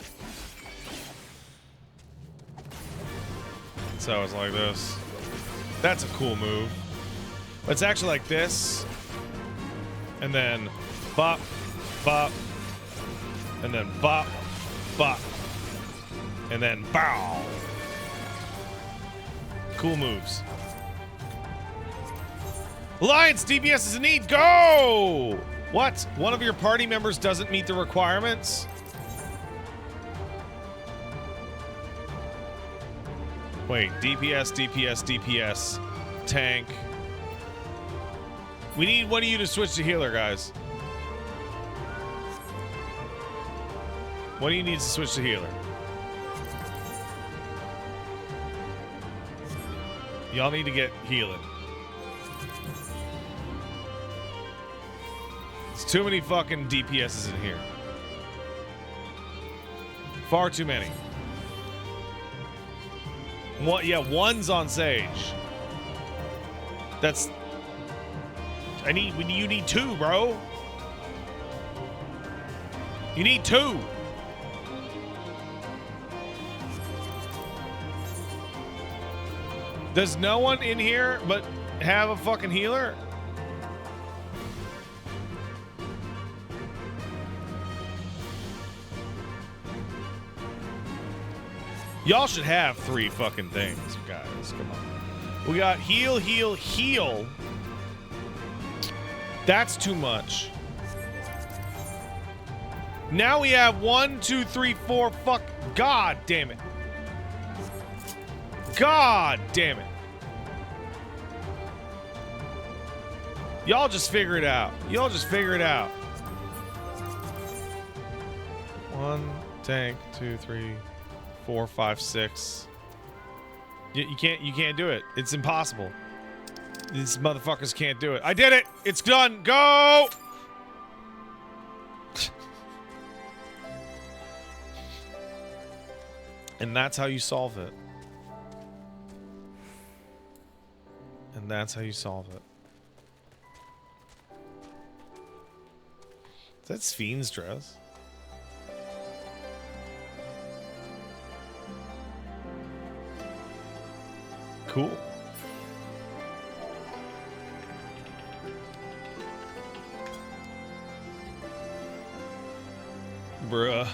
So it's like this. That's a cool move. But it's actually like this. And then bop, bop. And then bop, bop. And then bow. Cool moves. Alliance, DPS is in need. Go! What? One of your party members doesn't meet the requirements? Wait, DPS, DPS, DPS. Tank. We need one of you to switch to healer, guys. One of you needs to switch to healer. Y'all need to get healing. There's too many fucking DPSs in here. Far too many. What? Yeah, one's on Sage. That's... you need 2, bro. You need 2. Does no one in here but have a fucking healer? Y'all should have 3 fucking things, guys. Come on. We got heal, heal, heal. That's too much. Now we have 1, 2, 3, 4. Fuck. God damn it. God damn it. Y'all just figure it out. Y'all just figure it out. 1 tank, 2, 3, 4, 5, 6. You can't do it. It's impossible. These motherfuckers can't do it. I did it! It's done! Go! And that's how you solve it. And that's how you solve it. Is that Spheen's dress? Cool. bruh.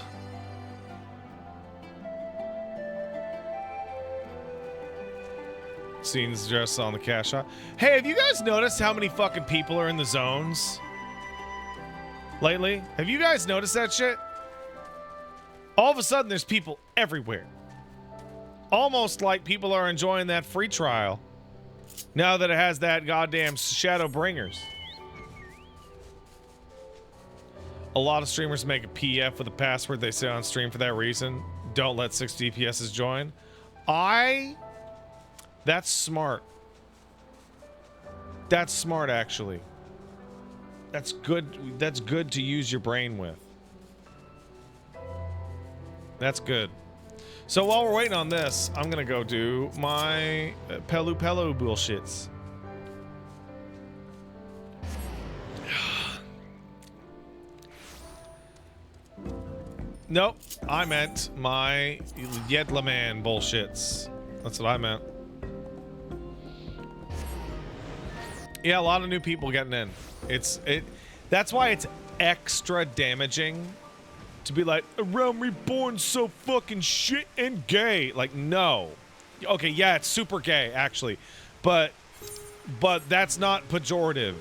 Scenes just on the cash shot. Hey, have you guys noticed how many fucking people are in the zones lately? Have you guys noticed that shit? All of a sudden, there's people everywhere. Almost like people are enjoying that free trial now that it has that goddamn Shadow Bringers. A lot of streamers make a PF with a password they say on stream for that reason. Don't let 60 DPSs join. That's smart. That's smart, actually. That's good. That's good to use your brain with. That's good. So while we're waiting on this, I'm gonna go do my Pelu bullshits. Nope, I meant my Yedlaman bullshits. That's what I meant. Yeah, a lot of new people getting in. That's why it's extra damaging to be like, A Realm Reborn so fucking shit and gay. Like, no. Okay, yeah, it's super gay, actually. But that's not pejorative.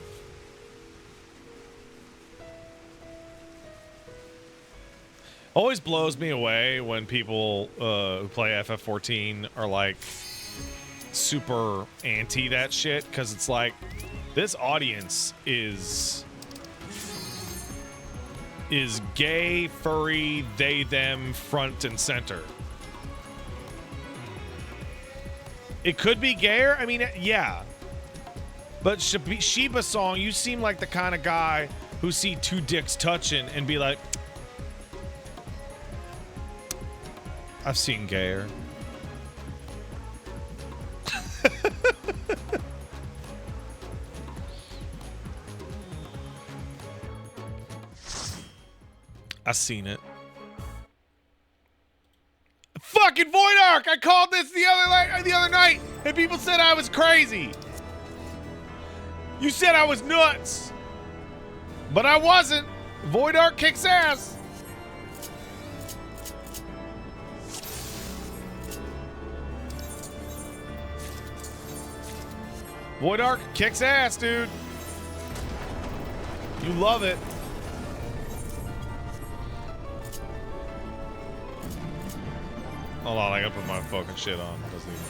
Always blows me away when people who play FF14 are like super anti that shit, because it's like, this audience is gay, furry, they, them, front and center. It could be gayer. I mean, yeah. But Shiba Song, you seem like the kind of guy who see two dicks touching and be like, I've seen gayer. I seen it. Fucking Void Arc! I called this the other night, and people said I was crazy. You said I was nuts, but I wasn't. Void Arc kicks ass. Void Arc kicks ass, dude. You love it. Hold on, I gotta put my fucking shit on. It doesn't even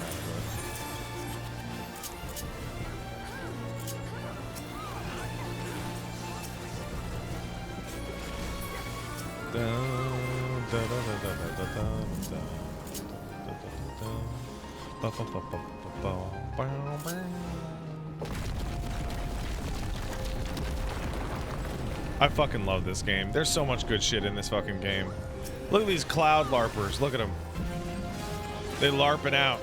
I fucking love this game. There's so much good shit in this fucking game. Look at these cloud larpers. Look at them. They larping out.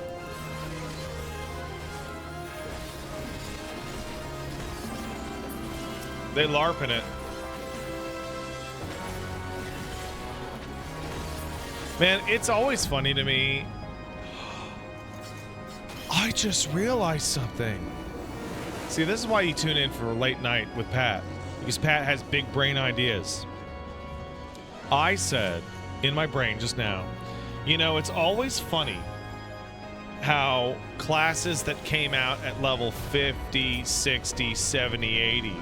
They larping it. Man, it's always funny to me. I just realized something. See, this is why you tune in for late night with Pat. Because Pat has big brain ideas. I said in my brain just now, you know, it's always funny how classes that came out at level 50, 60, 70, 80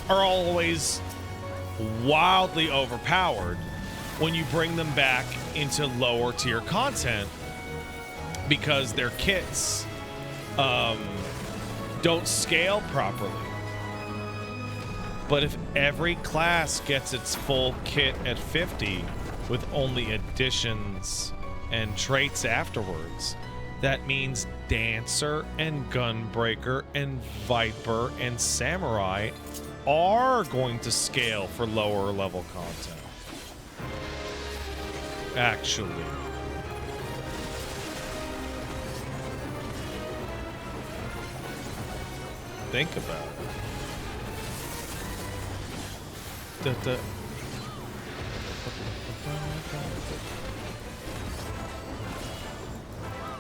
are always wildly overpowered when you bring them back into lower tier content because their kits don't scale properly. But if every class gets its full kit at 50 with only additions and traits afterwards, that means Dancer and Gunbreaker and Viper and Samurai are going to scale for lower level content. Actually. Think about it.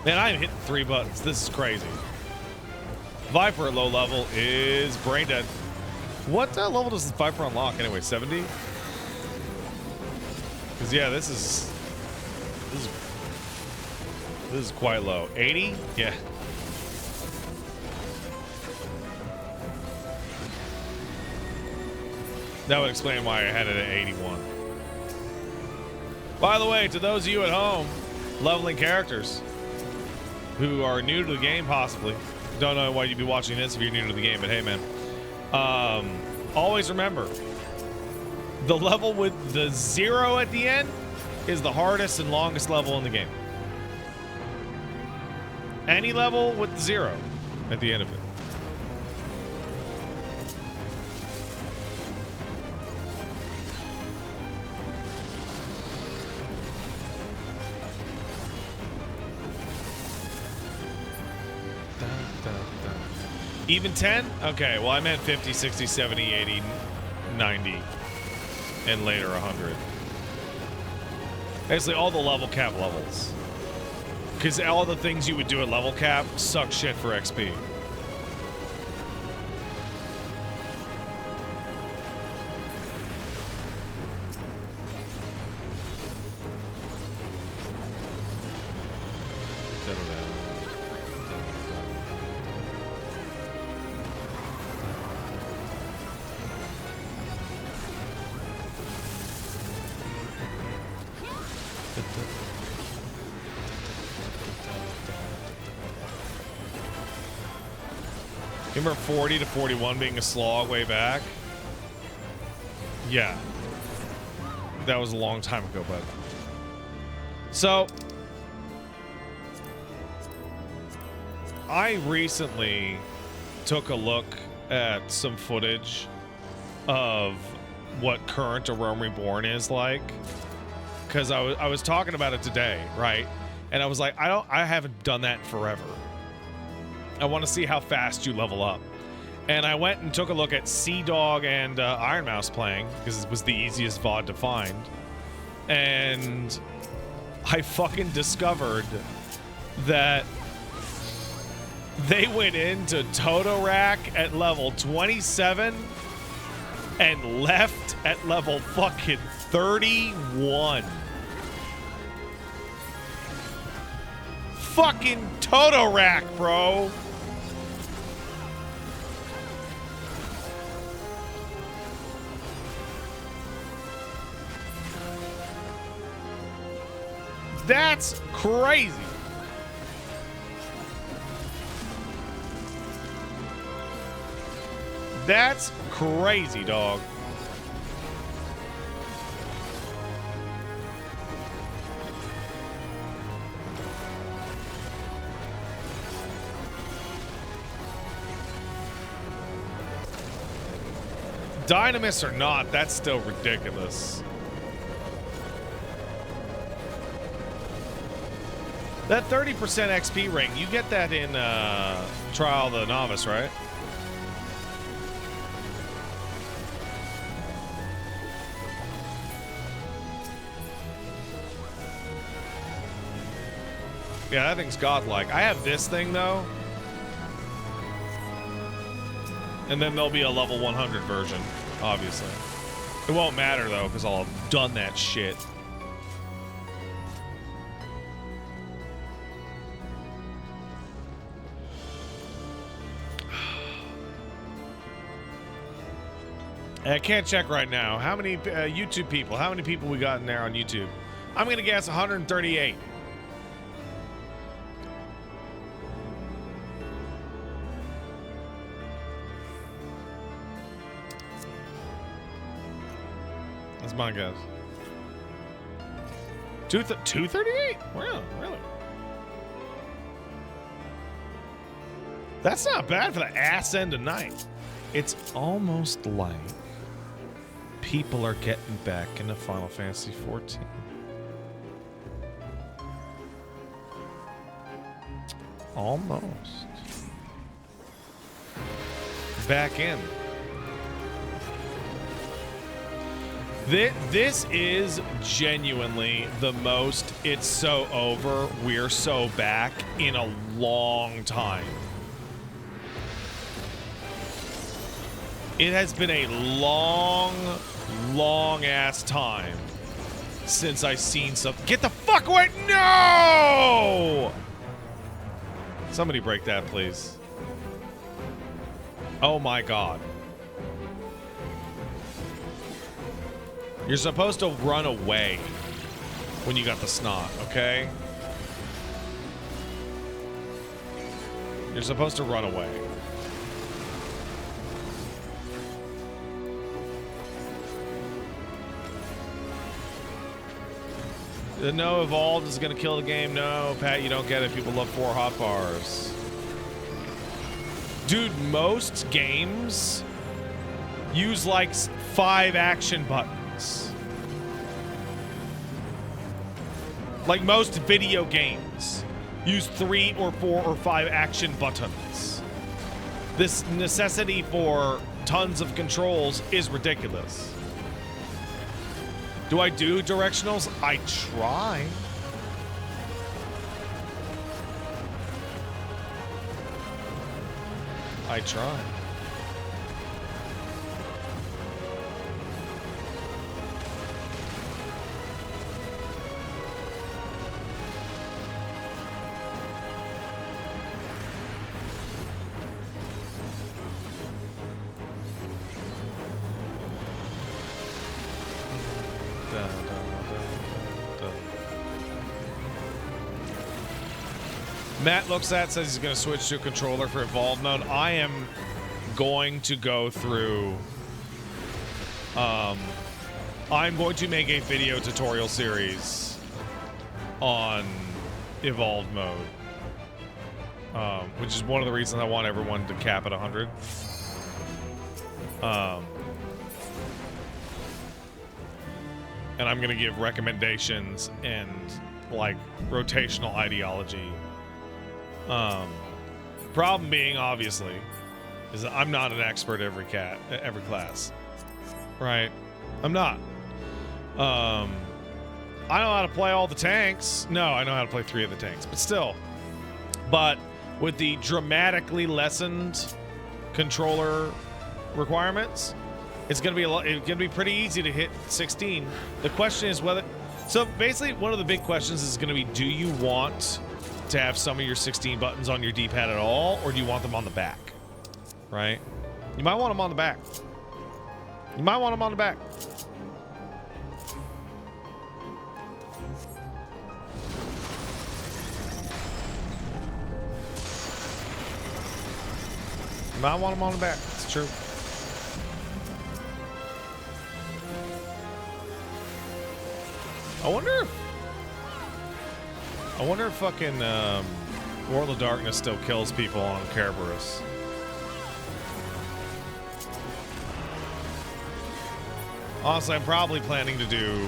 Man, I'm hitting 3 buttons. This is crazy. Viper at low level is brain dead. What level does this Viper unlock anyway? 70? Cause yeah, this is quite low. 80? Yeah. That would explain why I had it at 81. By the way, to those of you at home, leveling characters who are new to the game, possibly. Don't know why you'd be watching this if you're new to the game, but hey, man. Always remember, the level with the 0 at the end is the hardest and longest level in the game. Any level with 0 at the end of it. Even 10? Okay, well I meant 50, 60, 70, 80, 90, and later 100. Basically all the level cap levels. Because all the things you would do at level cap suck shit for XP. Remember 40 to 41 being a slog way back? Yeah. That was a long time ago, but... So... I recently took a look at some footage of what current A Realm Reborn is like. Because I was talking about it today, right? And I was like, I haven't done that in forever. I want to see how fast you level up. And I went and took a look at Sea Dog and Iron Mouse playing, because it was the easiest VOD to find. And I fucking discovered that they went into Totorak at level 27 and left at level fucking 31. Fucking Totorak, bro. That's crazy. That's crazy, dog. Dynamis or not, that's still ridiculous. That 30% XP ring, you get that in Trial of the Novice, right? Yeah, that thing's godlike. I have this thing, though. And then there'll be a level 100 version, obviously. It won't matter, though, because I'll have done that shit. I can't check right now. How many YouTube people? How many people we got in there on YouTube? I'm going to guess 138. That's my guess. 238? Wow, really? That's not bad for the ass end of night. It's almost like people are getting back into Final Fantasy 14. Almost. Back in. This is genuinely the most it's so over, we're so back in a long time. It has been a long, long ass time since I seen something. Get the fuck away! No! Somebody break that, please. Oh my god. You're supposed to run away when you got the snot, okay? You're supposed to run away. No, Evolved is going to kill the game. No, Pat, you don't get it. People love 4 hot bars. Dude, most games use like 5 action buttons. Like most video games use 3 or 4 or 5 action buttons. This necessity for tons of controls is ridiculous. Do I do directionals? I try. I try. Matt looks at, says he's going to switch to a controller for Evolved mode. I am going to go through... I'm going to make a video tutorial series on Evolved mode. Which is one of the reasons I want everyone to cap at 100. And I'm going to give recommendations and, like, rotational ideology. Problem being, obviously, is that I'm not an expert every class, right? I'm not. I know how to play all the tanks. No, I know how to play 3 of the tanks, but still. But with the dramatically lessened controller requirements, it's gonna be pretty easy to hit 16. The question is whether. So basically, one of the big questions is gonna be: do you want to have some of your 16 buttons on your D-pad at all, or do you want them on the back? Right? You might want them on the back. You might want them on the back. You might want them on the back. It's true. I wonder if fucking World of Darkness still kills people on Kerberos. Honestly, I'm probably planning to do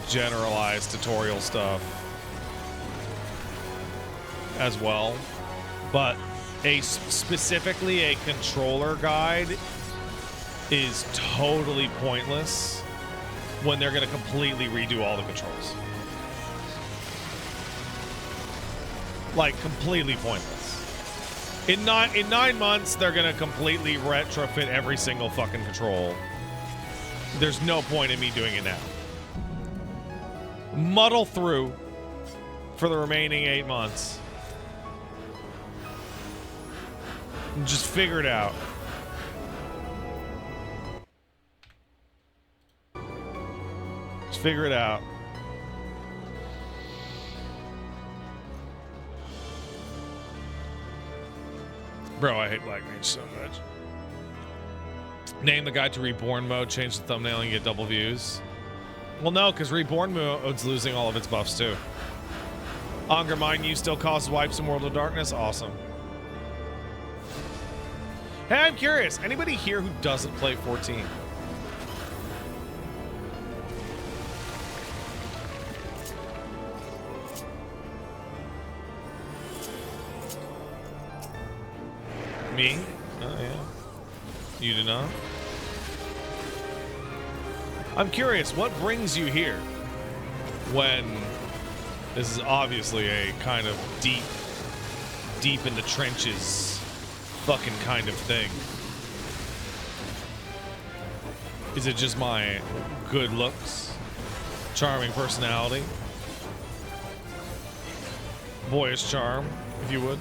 generalized tutorial stuff as well, but specifically a controller guide is totally pointless when they're going to completely redo all the controls. Like, completely pointless. In 9 months, they're going to completely retrofit every single fucking control. There's no point in me doing it now. Muddle through for the remaining 8 months. And just figure it out. Just figure it out. Bro, I hate Black Mage so much. Name the guide to Reborn mode, change the thumbnail, and get double views. Well, no, because Reborn mode's losing all of its buffs, too. Onger, mine you still causes wipes in World of Darkness? Awesome. Hey, I'm curious. Anybody here who doesn't play 14? Me? Oh, yeah. You do not? I'm curious, what brings you here when this is obviously a kind of deep in the trenches fucking kind of thing? Is it just my good looks? Charming personality. Boyish charm, if you would.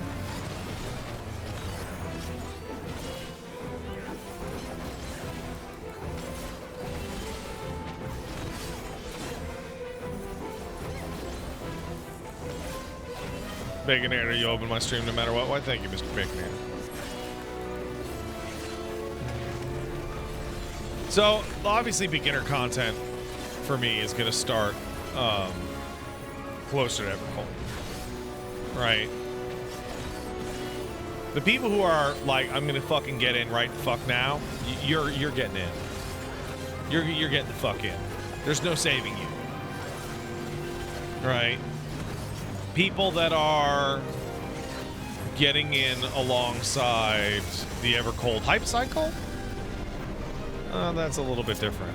Baconator, you open my stream no matter what. Why, thank you, Mr. Baconator. So, obviously, beginner content for me is going to start closer to Evercold. Right? The people who are like, I'm going to fucking get in right the fuck now, you're getting in. You're getting the fuck in. There's no saving you. Right? People that are getting in alongside the Evercold hype cycle, that's a little bit different.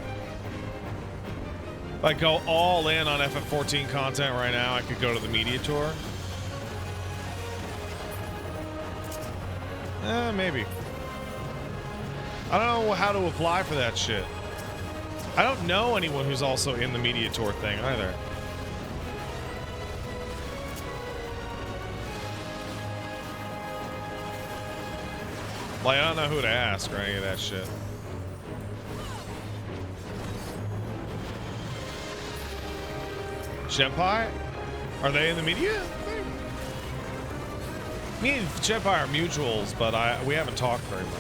If I go all in on FF14 content right now, I could go to the media tour. Maybe. I don't know how to apply for that shit. I don't know anyone who's also in the media tour thing either. Like, I don't know who to ask or any of that shit. Shenpai? Are they in the media? Me and Shenpai are mutuals, but we haven't talked very much.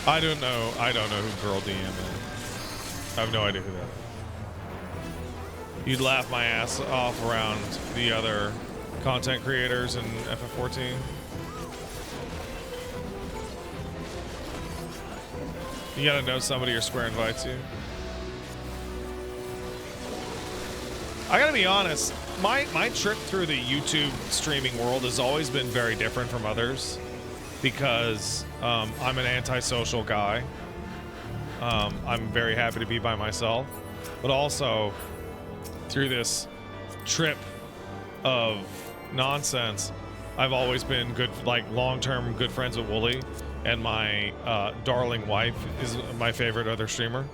I don't know who Girl DM is. I have no idea who that is. You'd laugh my ass off around the other content creators in FF14. You gotta know somebody or Square invites you. I gotta be honest, my trip through the YouTube streaming world has always been very different from others because I'm an antisocial guy. I'm very happy to be by myself, but also through this trip of nonsense, I've always been good, like long-term good friends with Wooly, and my darling wife is my favorite other streamer.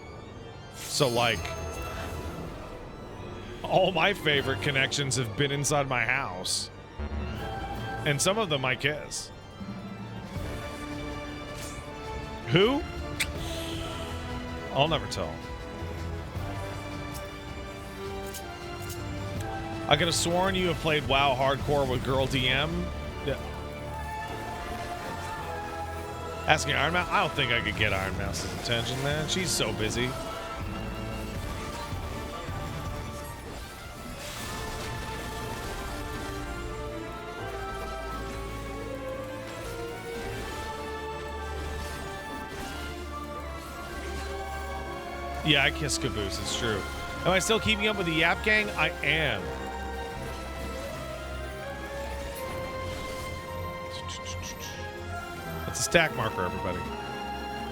So like, all my favorite connections have been inside my house, and some of them I kiss. Who? I'll never tell. I could have sworn you have played WoW hardcore with Girl DM. Yeah. Asking Iron Mouse? I don't think I could get Iron Mouse's attention, man. She's so busy. Yeah, I kiss Caboose, it's true. Am I still keeping up with the Yap Gang? I am. That's a stack marker, everybody.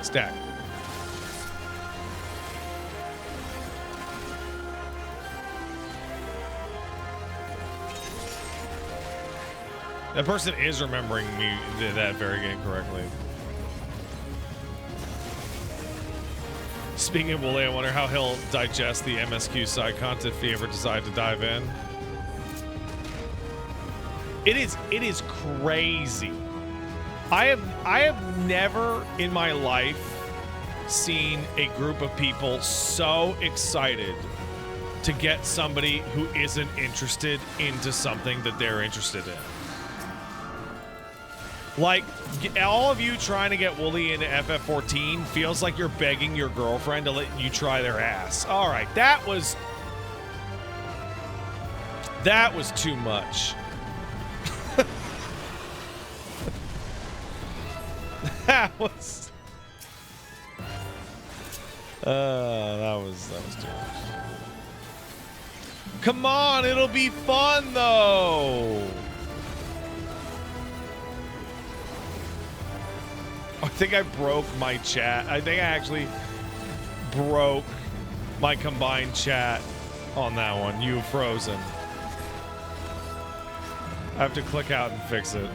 Stack. That person is remembering me that very game correctly. Speaking of Wooly, I wonder how he'll digest the MSQ side content if he ever decide to dive in. It is crazy. I have never in my life seen a group of people so excited to get somebody who isn't interested into something that they're interested in. Like, all of you trying to get Wooly into FF14 feels like you're begging your girlfriend to let you try their ass. All right, that was too much. that was too much. Come on, it'll be fun though. I think I broke my chat. I think I actually broke my combined chat on that one. You frozen. I have to click out and fix it.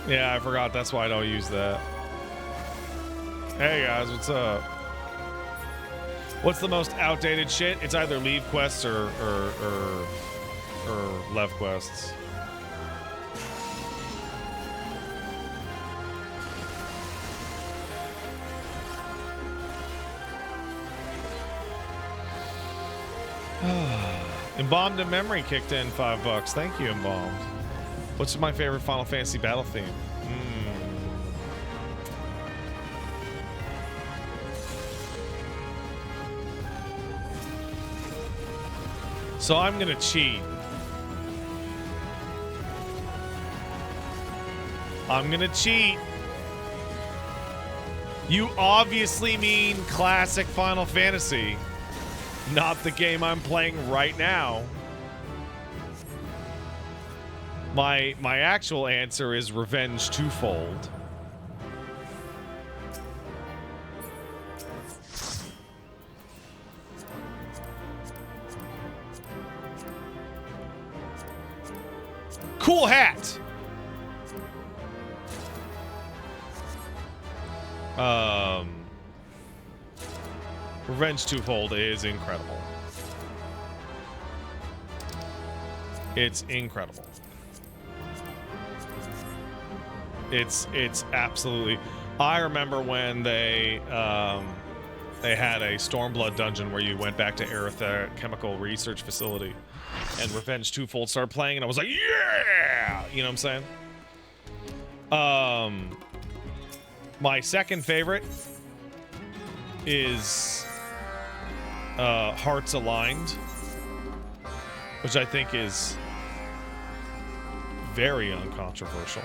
Yeah, I forgot. That's why I don't use that. Hey guys, what's up? What's the most outdated shit? It's either leave quests or left quests. Embalmed in Memory kicked in $5. Thank you, Embalmed. What's my favorite Final Fantasy battle theme? So I'm gonna cheat. I'm gonna cheat. You obviously mean classic Final Fantasy, not the game I'm playing right now. My actual answer is Revenge Twofold. Cool hat. Revenge Twofold is incredible. It's incredible. It's absolutely. I remember when they had a Stormblood dungeon where you went back to Aerith Chemical Research Facility, and Revenge Twofold started playing, and I was like, yeah, you know what I'm saying? My second favorite is Hearts Aligned, which I think is very uncontroversial.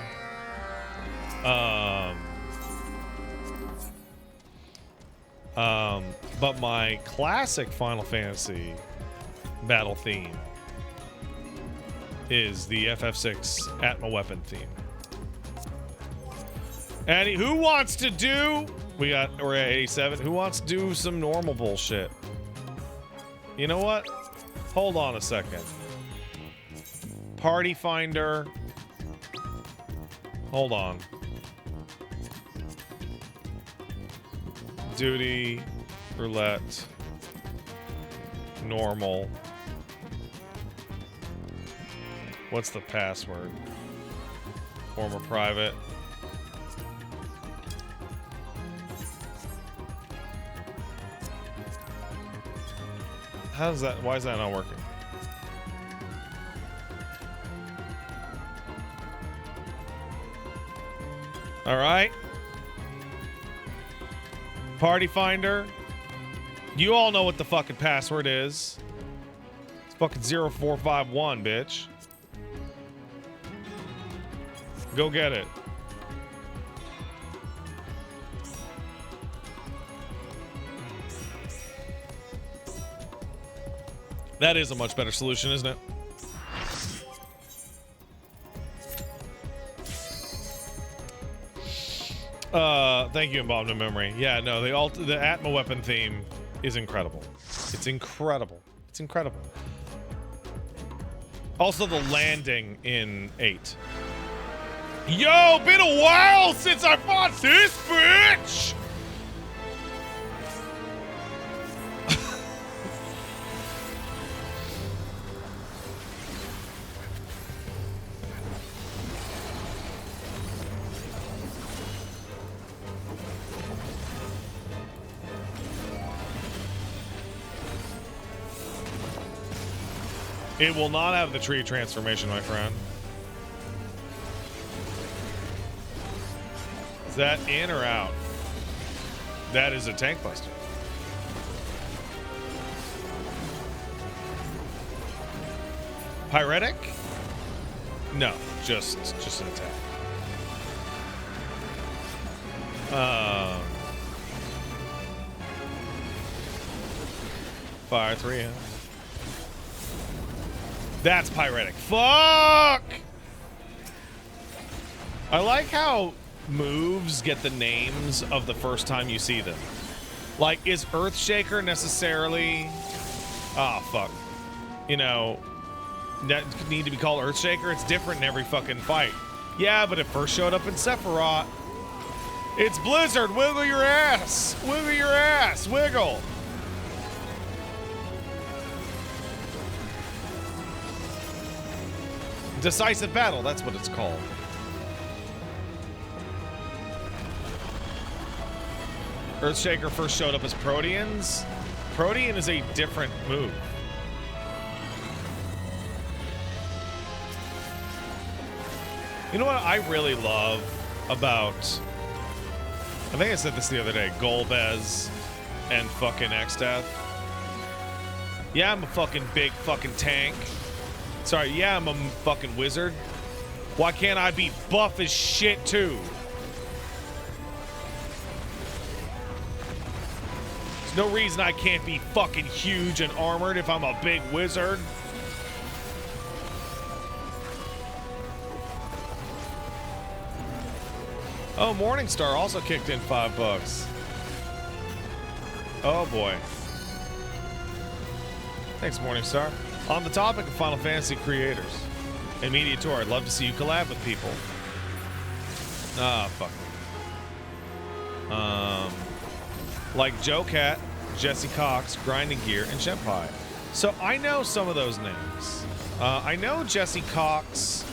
But my classic Final Fantasy battle theme is the FF6 Atma weapon theme. And who wants to do? We're at 87. Who wants to do some normal bullshit? You know what? Hold on a second. Party Finder. Hold on. Duty, roulette, normal. What's the password? Former private. How's that? Why is that not working? All right. Party Finder. You all know what the fucking password is. It's fucking 0451, bitch. Go get it. That is a much better solution, isn't it? Thank you, Embalmed in Memory. Yeah, no, the Atma weapon theme is incredible. It's incredible. It's incredible. Also, the landing in 8. Yo, been a while since I fought this bitch! It will not have the tree transformation, my friend. Is that in or out? That is a tank buster. Pyretic? No, just an attack. Fire 3, huh? That's Pyretic. Fuck! I like how moves get the names of the first time you see them. Like, is Earthshaker necessarily... Ah, fuck. You know, that need to be called Earthshaker? It's different in every fucking fight. Yeah, but it first showed up in Sephiroth. It's Blizzard! Wiggle your ass! Wiggle your ass! Wiggle! Decisive Battle, that's what it's called. Earthshaker first showed up as Proteans. Protean is a different move. You know what I really love about... I think I said this the other day. Golbez and fucking X-Death. Yeah, I'm a fucking big fucking tank. Sorry, yeah, I'm a fucking wizard. Why can't I be buff as shit too? There's no reason I can't be fucking huge and armored if I'm a big wizard. Oh, Morningstar also kicked in $5. Oh boy. Thanks, Morningstar. On the topic of Final Fantasy creators and Media Tour, I'd love to see you collab with people. Ah, fuck. Like Joe Cat, Jesse Cox, Grinding Gear, and Shenpai. So I know some of those names. I know Jesse Cox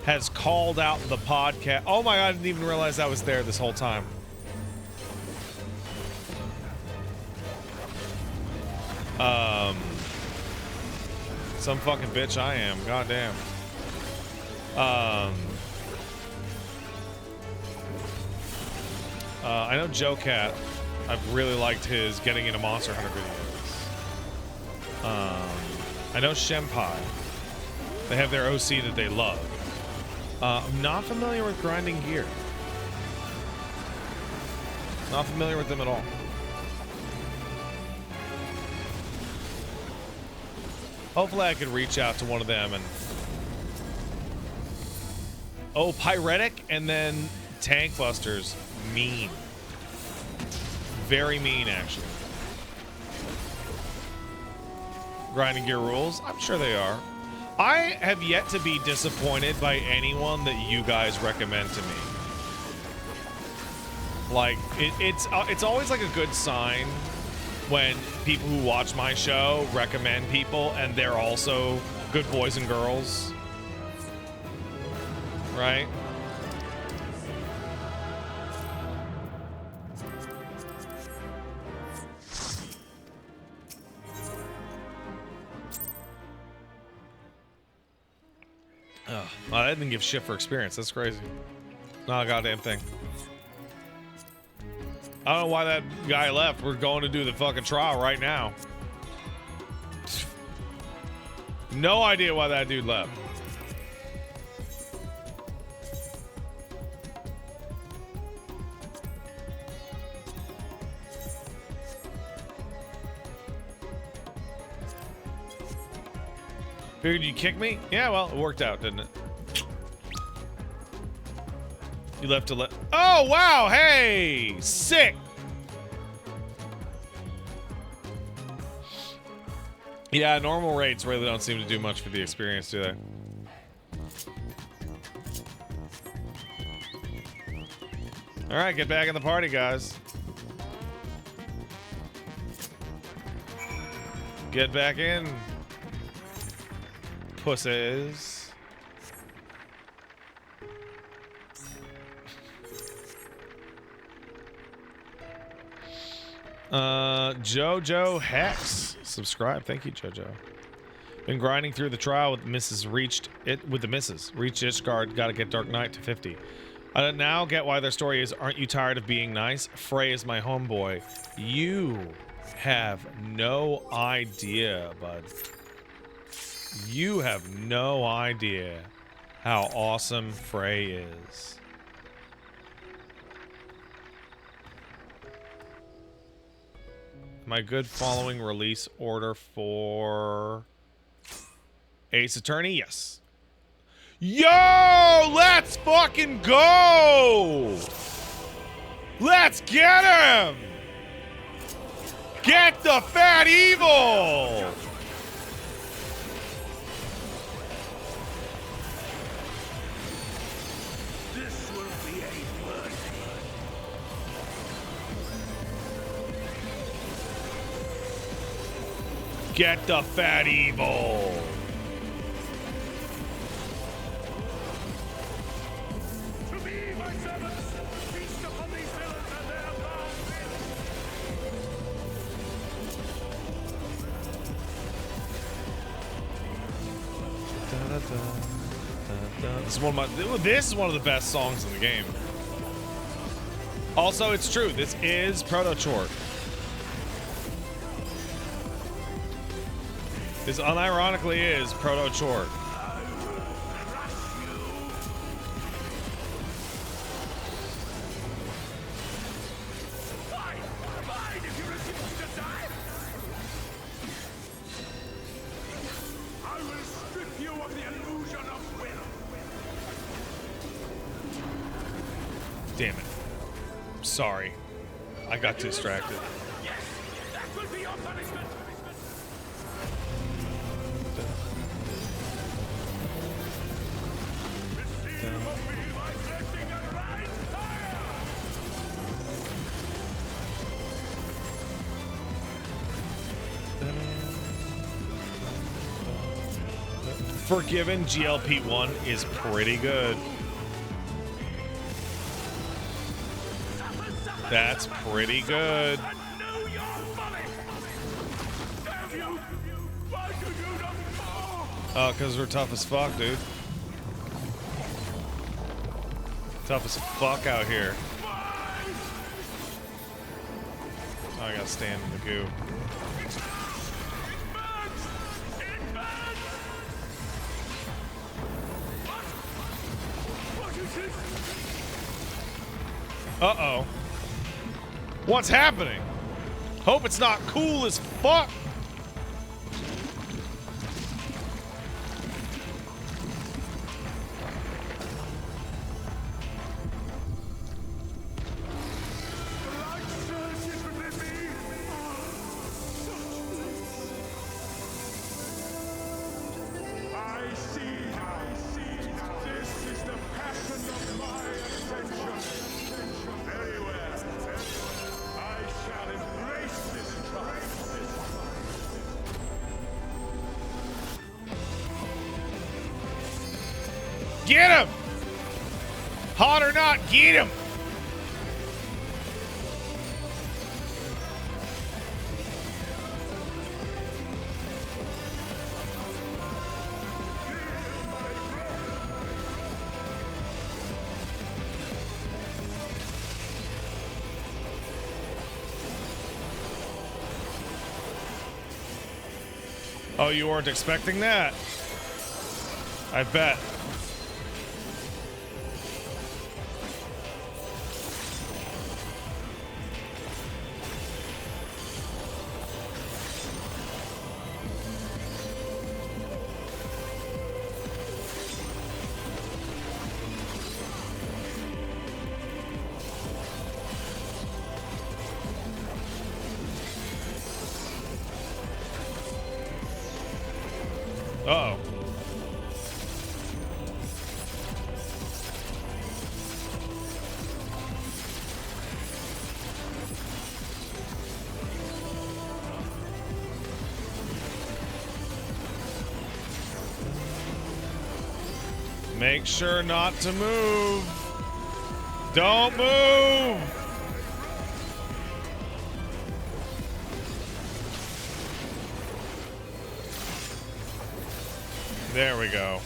has called out the podcast. Oh my god, I didn't even realize I was there this whole time. Some fucking bitch I am. Goddamn. I know Joe Cat. I've really liked his Getting into Monster Hunter videos. I know Shenpai. They have their OC that they love. I'm not familiar with Grinding Gear. Not familiar with them at all. Hopefully I could reach out to one of them and... Oh, Pyretic and then Tank Busters. Mean. Very mean, actually. Grinding Gear rules? I'm sure they are. I have yet to be disappointed by anyone that you guys recommend to me. Like, it's always like a good sign when people who watch my show recommend people and they're also good boys and girls. Right? Oh, well, that didn't give shit for experience. That's crazy. Not a goddamn thing. I don't know why that guy left. We're going to do the fucking trial right now. No idea why that dude left. Figured you'd kick me? Yeah, well, it worked out, didn't it? You left to let... Oh, wow! Hey! Sick! Yeah, normal rates really don't seem to do much for the experience, do they? Alright, get back in the party, guys. Get back in. Pussies. Jojo Hex. Subscribe. Thank you, Jojo. Been grinding through the trial with misses. Reached it with the misses. Reached Ishgard. Gotta get Dark Knight to 50. I now get why their story is, aren't you tired of being nice? Frey is my homeboy. You have no idea, bud. You have no idea how awesome Frey is. Am I good following release order for Ace Attorney? Yes. Yo, let's Let's fucking go! Let's get him! Get the fat evil! This will be a birthday. Get the fat evil! To me, my servants, feast upon these villains and their This is one of the best songs in the game. Also, it's true. This is Proto Chort. This unironically is Proto Chort. Fine if you refuse to die. I will strip you of the illusion of will. Damn it. Sorry. I got distracted. Yes, that will be your punishment. Receive of me my blessing and rise higher. Forgiven GLP-1 is pretty good. That's pretty good. And know your folly. Damn you! Why do you not fall? Oh, because we're tough as fuck, dude. Tough as fuck out here. Oh, I gotta stand in the goo. What is this? Uh-oh. What's happening? Hope it's not cool as fuck. Light surges within me. I see. This is the passion of my ascension. Very well. I shall embrace this triumph. Get him! Hot or not, get him! Oh, you weren't expecting that? I bet. Uh-oh. Make sure not to move. Don't move. There we go.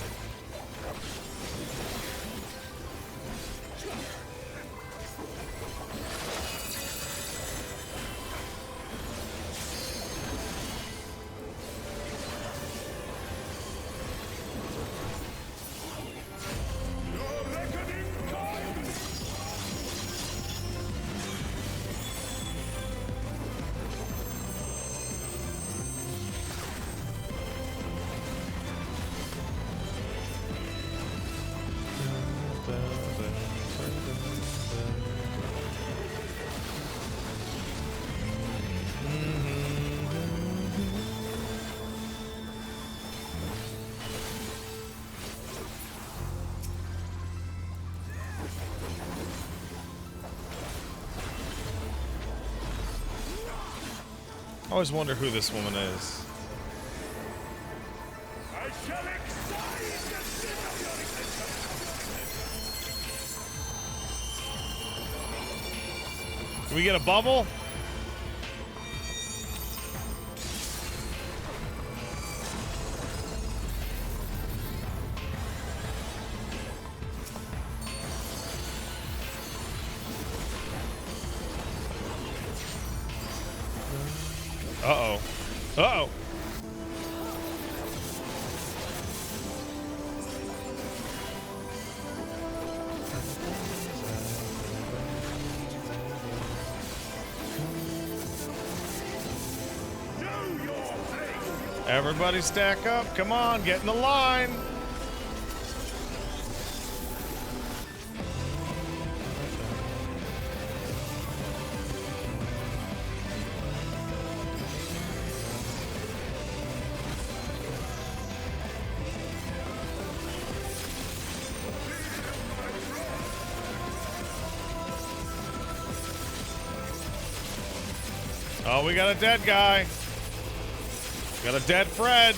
always wonder who this woman is. I shall excite the sin of your existence. Do we get a bubble? Uh-oh. Uh-oh. Everybody stack up. Come on, get in the line. Oh, we got a dead guy. Got a dead Fred.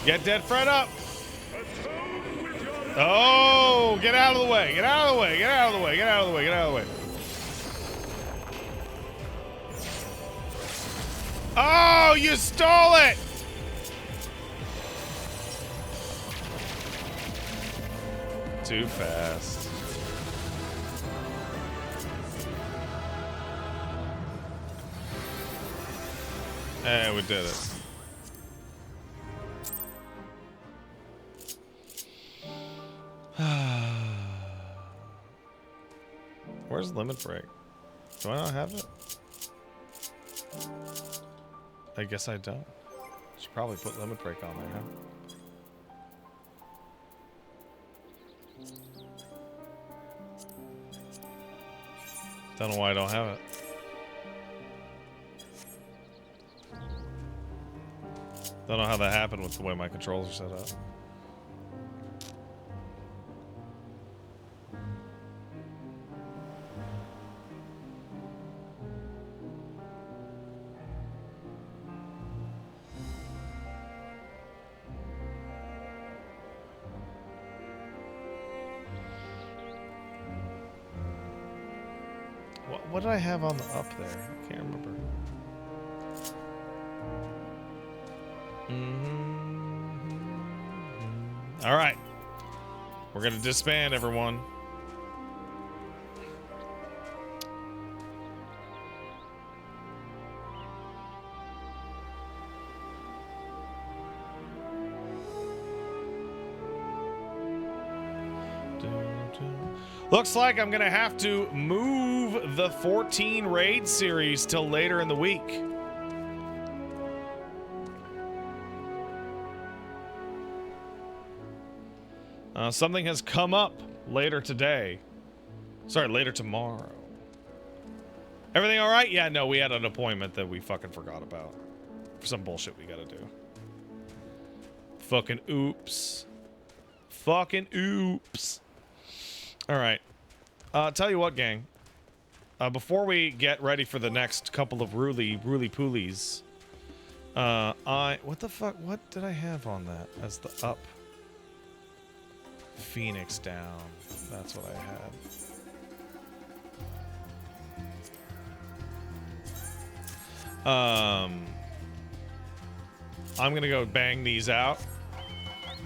Get dead Fred up. Oh, get out of the way. Get out of the way. Get out of the way. Get out of the way. Get out of the way. Oh, you stole it. Too fast. And we did it. Where's limit break? Do I not have it? I guess I don't. Should probably put limit break on there, huh? Don't know why I don't have it. Don't know how that happened with the way my controls are set up. What did I have on the up there? I can't remember. All right, we're gonna disband everyone. Looks like I'm gonna have to move the 14 raid series till later in the week. Something has come up later today. Sorry, later tomorrow. Everything all right? Yeah, no, we had an appointment that we fucking forgot about. For some bullshit we gotta do. Fucking oops. Fucking oops. All right. Tell you what, gang. Before we get ready for the next couple of roly-poolies, what the fuck? What did I have on that as the up? Phoenix down. That's what I had. I'm gonna go bang these out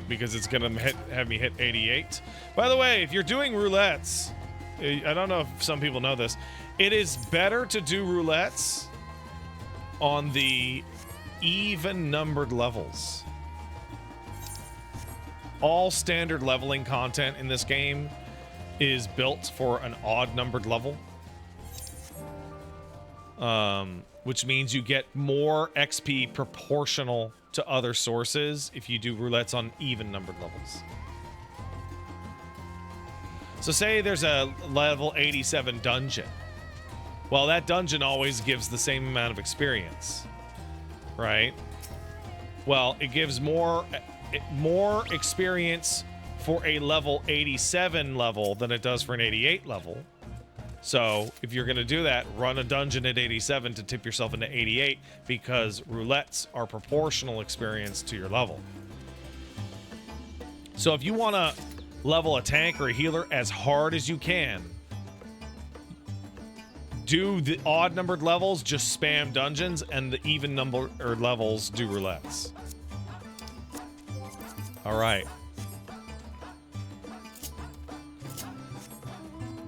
because it's gonna have me hit 88. By the way, if you're doing roulettes, I don't know if some people know this, it is better to do roulettes on the even numbered levels. All standard leveling content in this game is built for an odd numbered level. Which means you get more XP proportional to other sources if you do roulettes on even numbered levels. So say there's a level 87 dungeon. Well, that dungeon always gives the same amount of experience, right? Well, it gives more experience for a level 87 level than it does for an 88 level. So if you're going to do that, run a dungeon at 87 to tip yourself into 88 because roulettes are proportional experience to your level. So if you want to level a tank or a healer as hard as you can, do the odd numbered levels, just spam dungeons, and the even number or levels do roulettes. All right.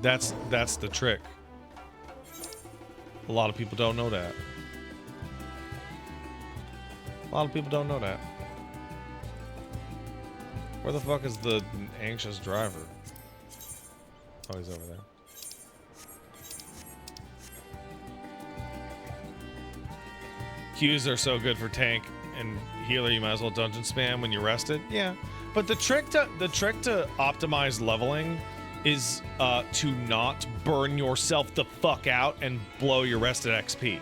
That's the trick. A lot of people don't know that. A lot of people don't know that. Where the fuck is the anxious driver? Oh, he's over there. Qs are so good for tank and healer. You might as well dungeon spam when you're rested. Yeah, but the trick to optimize leveling is to not burn yourself the fuck out and blow your rested XP.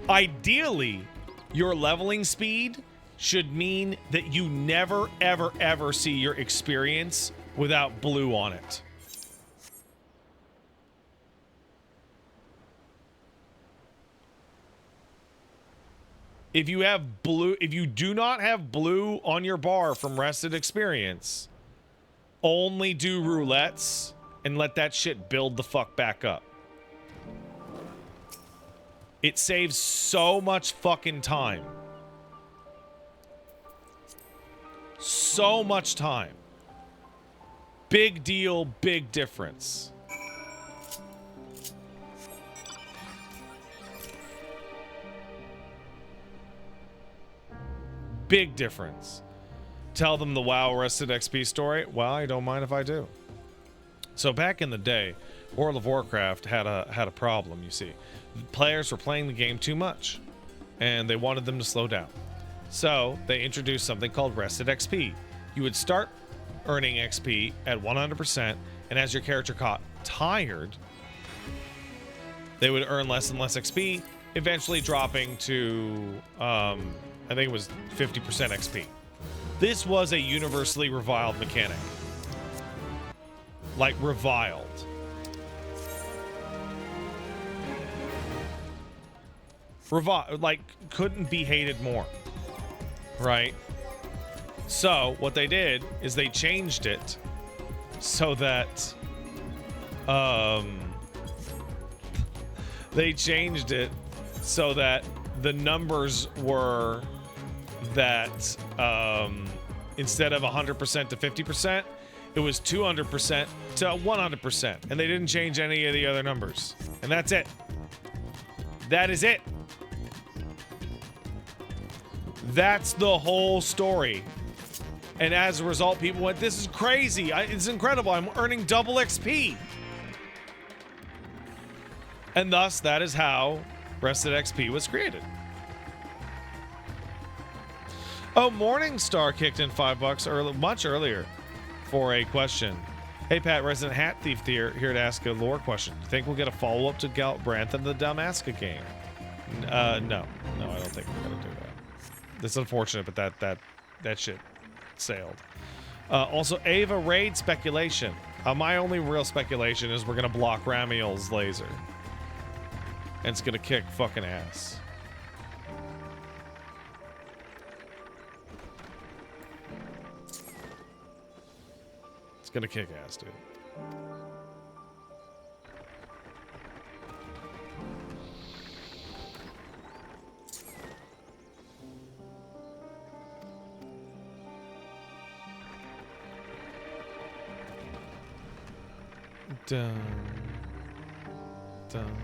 Ideally, your leveling speed should mean that you never, ever, ever see your experience without blue on it. If you have blue, if you do not have blue on your bar from rested experience, only do roulettes and let that shit build the fuck back up. It saves so much fucking time. So much time. Big deal, big difference. Big difference. Tell them the WoW Rested XP story. Well, I don't mind if I do. So back in the day, World of Warcraft had a problem, you see. Players were playing the game too much, and they wanted them to slow down. So they introduced something called Rested XP. You would start earning XP at 100%, and as your character got tired, they would earn less and less XP, eventually dropping to, I think it was 50% XP. This was a universally reviled mechanic. Like, reviled. Like, couldn't be hated more. Right? So, what they did is they changed it so that, they changed it so that the numbers were that, instead of 100% to 50%, it was 200% to 100%. And they didn't change any of the other numbers. And that's it. That is it. That's the whole story. And as a result, people went, this is crazy. It's incredible. I'm earning double XP. And thus, that is how Rested XP was created. Oh, Morningstar kicked in $5 much earlier for a question. Hey, Pat, Resident Hat Thief here to ask a lore question. You think we'll get a follow-up to Galbranth the Damaska game? No, I don't think we're gonna do that. It's unfortunate, but that shit sailed. Also, Ava raid speculation. My only real speculation is we're gonna block Ramiel's laser, and it's gonna kick fucking ass. It's gonna kick ass, dude. Dun, dun,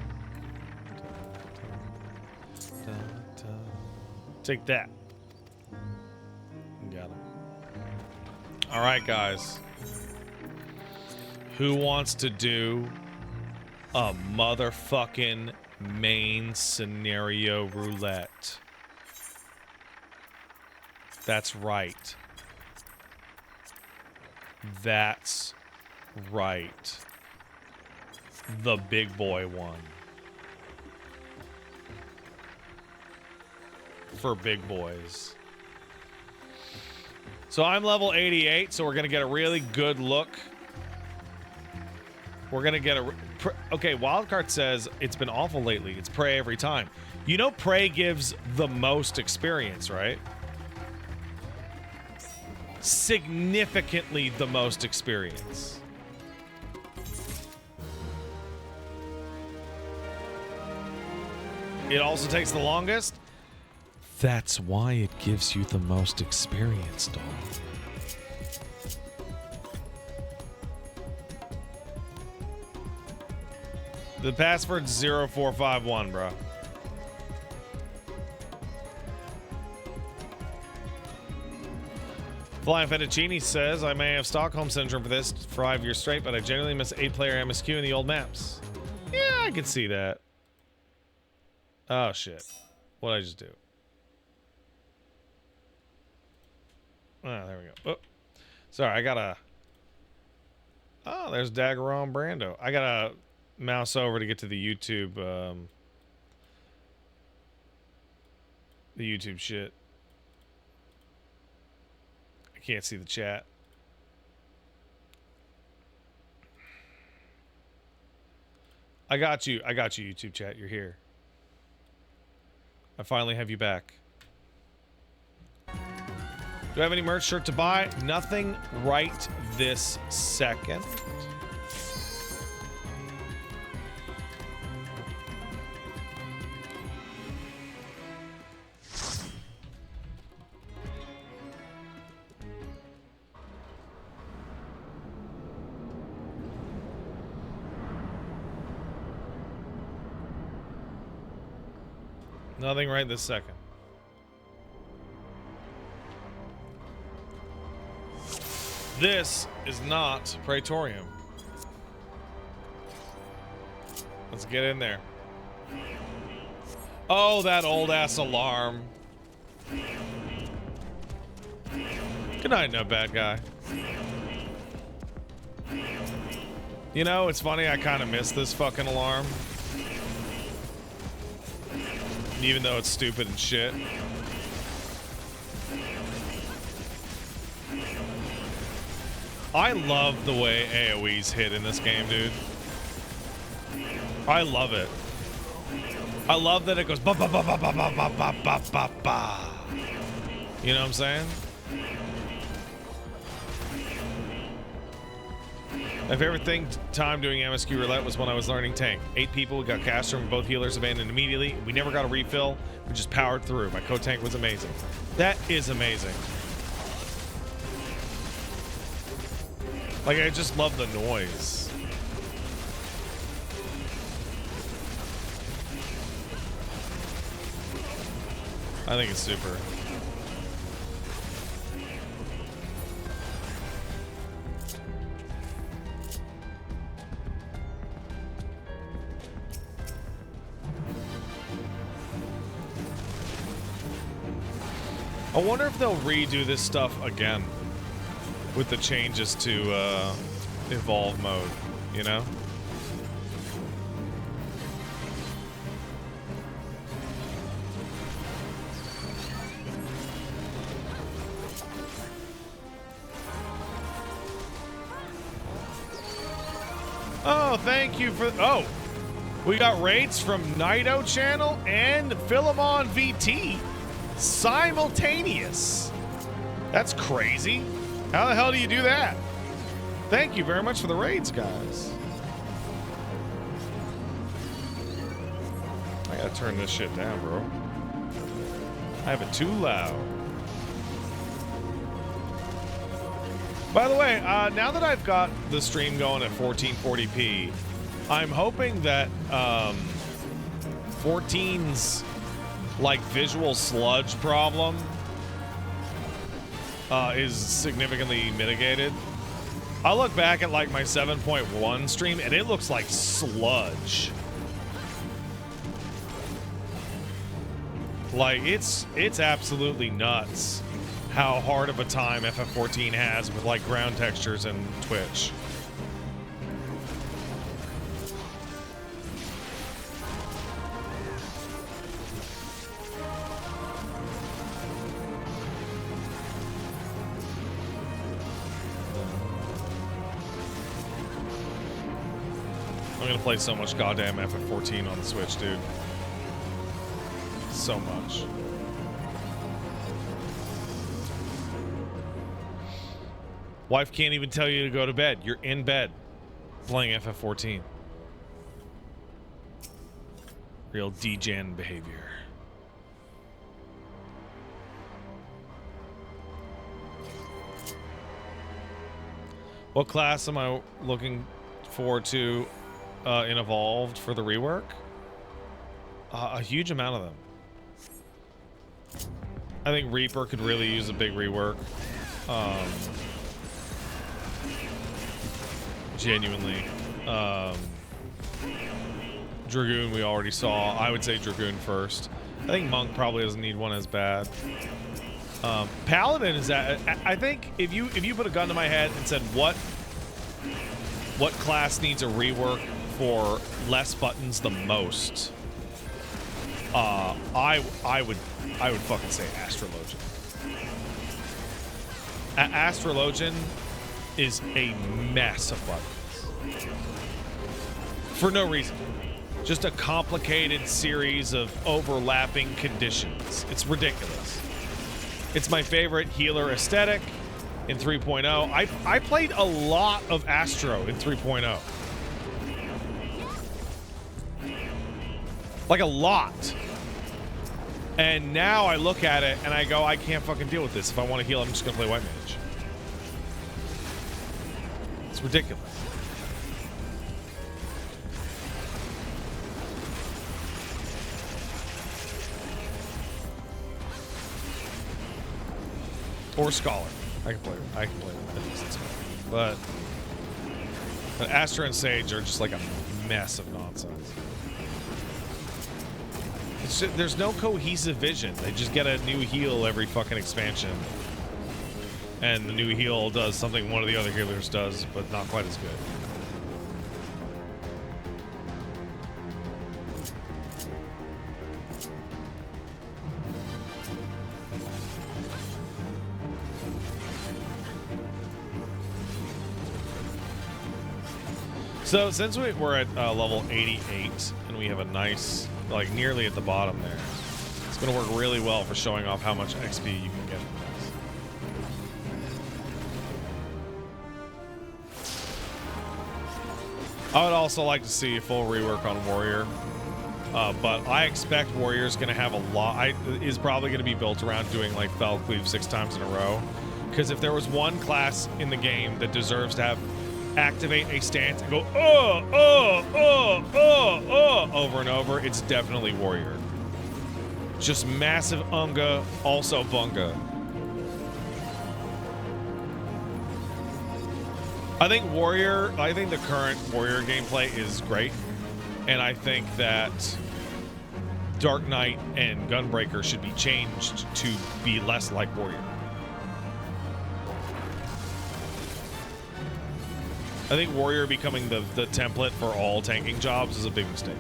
dun, dun, dun. Take that. Got him. All right, guys. Who wants to do a motherfucking main scenario roulette? That's right. That's right. The big boy one. For big boys. So I'm level 88, so we're going to get a really good look. We're gonna get a... Okay, Wildcard says it's been awful lately. It's Prey every time. You know Prey gives the most experience, right? Significantly the most experience. It also takes the longest. That's why it gives you the most experience, dog. The password's 0451, bro. Flying Fettuccine says, I may have Stockholm Syndrome for this for 5 years straight, but I generally miss 8-player MSQ in the old maps. Yeah, I could see that. Oh, shit. What did I just do? Oh, there we go. Oh. Sorry, I gotta... Oh, there's Daggeron Brando. I gotta mouse over to get to the YouTube, the YouTube shit. I can't see the chat. I got you, YouTube chat. You're here. I finally have you back. Do I have any merch shirt to buy? Nothing right this second. Nothing right this second. This is not Praetorium. Let's get in there. Oh, that old ass alarm. Good night, no bad guy. You know, it's funny, I kind of miss this fucking alarm. Even though it's stupid and shit. I love the way AoEs hit in this game, dude. I love it. I love that it goes ba ba ba ba ba ba ba ba ba ba ba. You know what I'm saying? My favorite time doing MSQ roulette was when I was learning tank. 8 people, we got cast from both healers abandoned immediately. We never got a refill. We just powered through. My co-tank was amazing. That is amazing. Like, I just love the noise. I think it's super. I wonder if they'll redo this stuff again with the changes to evolve mode, you know? Oh, thank you for... Oh, we got raids from Nido Channel and Philemon VT. Simultaneous. That's crazy. How the hell do you do that? Thank you very much for the raids, guys. I gotta turn this shit down, bro. I have it too loud. By the way, now that I've got the stream going at 1440p, I'm hoping that 14's like visual sludge problem is significantly mitigated. I look back at like my 7.1 stream and it looks like sludge. Like it's absolutely nuts how hard of a time FF14 has with like ground textures and Twitch. I'm gonna play so much goddamn FF14 on the Switch, dude. So much. Wife can't even tell you to go to bed. You're in bed playing FF14. Real degen behavior. What class am I looking forward to in Evolved for the rework? A huge amount of them. I think Reaper could really use a big rework. Genuinely. Dragoon we already saw. I would say Dragoon first. I think Monk probably doesn't need one as bad. Paladin is that. I think if you put a gun to my head and said what class needs a rework for less buttons the most, I would fucking say Astrologian. Astrologian is a mess of buttons for no reason. Just a complicated series of overlapping conditions. It's ridiculous. It's my favorite healer aesthetic in 3.0. I played a lot of Astro in 3.0. Like a lot. And now I look at it and I go, I can't fucking deal with this. If I want to heal, I'm just gonna play White Mage. It's ridiculous. Or Scholar. I can play with decent Scholar. But Astra and Sage are just like a mess of nonsense. It's just, there's no cohesive vision. They just get a new heal every fucking expansion. And the new heal does something one of the other healers does, but not quite as good. So since we're at level 88 and we have a nice, like nearly at the bottom there, it's going to work really well for showing off how much XP you can get from this. I would also like to see a full rework on Warrior, but I expect Warrior is going to have a lot. Is probably going to be built around doing like Fell Cleave 6 times in a row, because if there was one class in the game that deserves to have activate a stance and go over and over, it's definitely Warrior. Just massive unga, also bunga. I think the current Warrior gameplay is great, and I think that Dark Knight and Gunbreaker should be changed to be less like Warrior. I think Warrior becoming the template for all tanking jobs is a big mistake.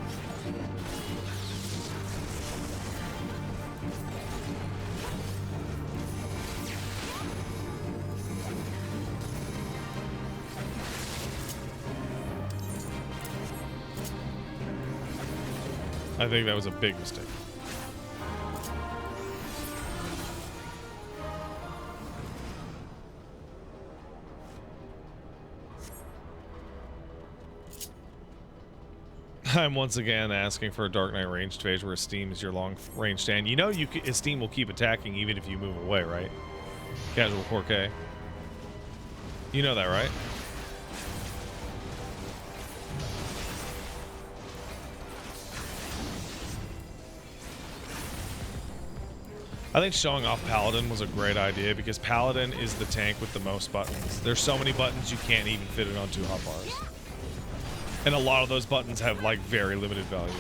I think that was a big mistake. I'm once again asking for a Dark Knight ranged phase where Esteem is your long range stand. You know Esteem will keep attacking even if you move away, right? Casual 4K. You know that, right? I think showing off Paladin was a great idea because Paladin is the tank with the most buttons. There's so many buttons you can't even fit it on 2 hotbars. And a lot of those buttons have like very limited value.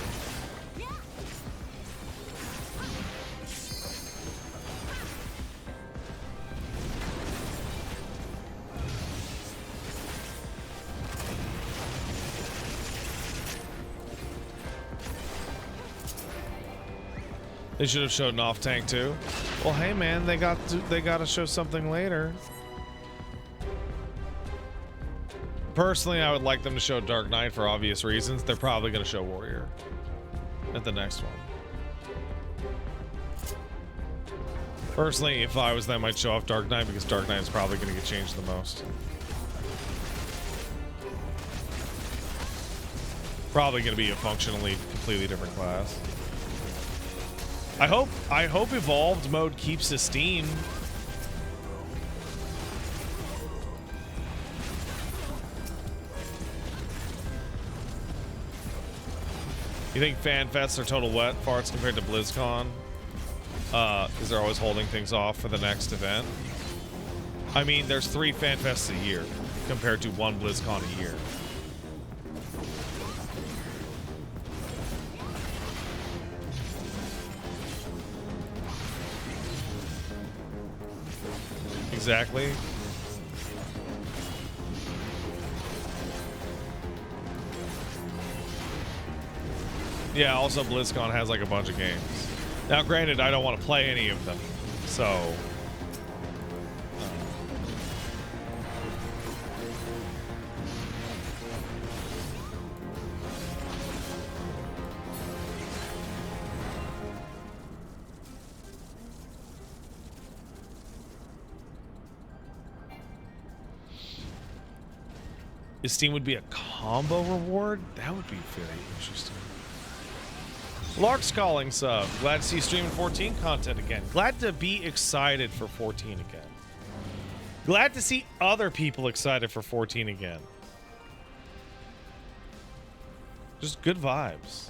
They should have showed an off tank too. Well, hey man, they got to show something later. Personally, I would like them to show Dark Knight for obvious reasons. They're probably going to show Warrior at the next one. Personally, if I was them, I'd show off Dark Knight because Dark Knight is probably going to get changed the most. Probably going to be a functionally completely different class. I hope Evolved mode keeps his steam. You think fan fests are total wet farts compared to BlizzCon? Because they're always holding things off for the next event. I mean, there's 3 fan fests a year compared to 1 BlizzCon a year. Exactly. Yeah, also BlizzCon has like a bunch of games. Now, granted, I don't want to play any of them, so... His Steam would be a combo reward? That would be very interesting. Lark's calling sub. Glad to see you streaming 14 content again. Glad to be excited for 14 again. Glad to see other people excited for 14 again. Just good vibes.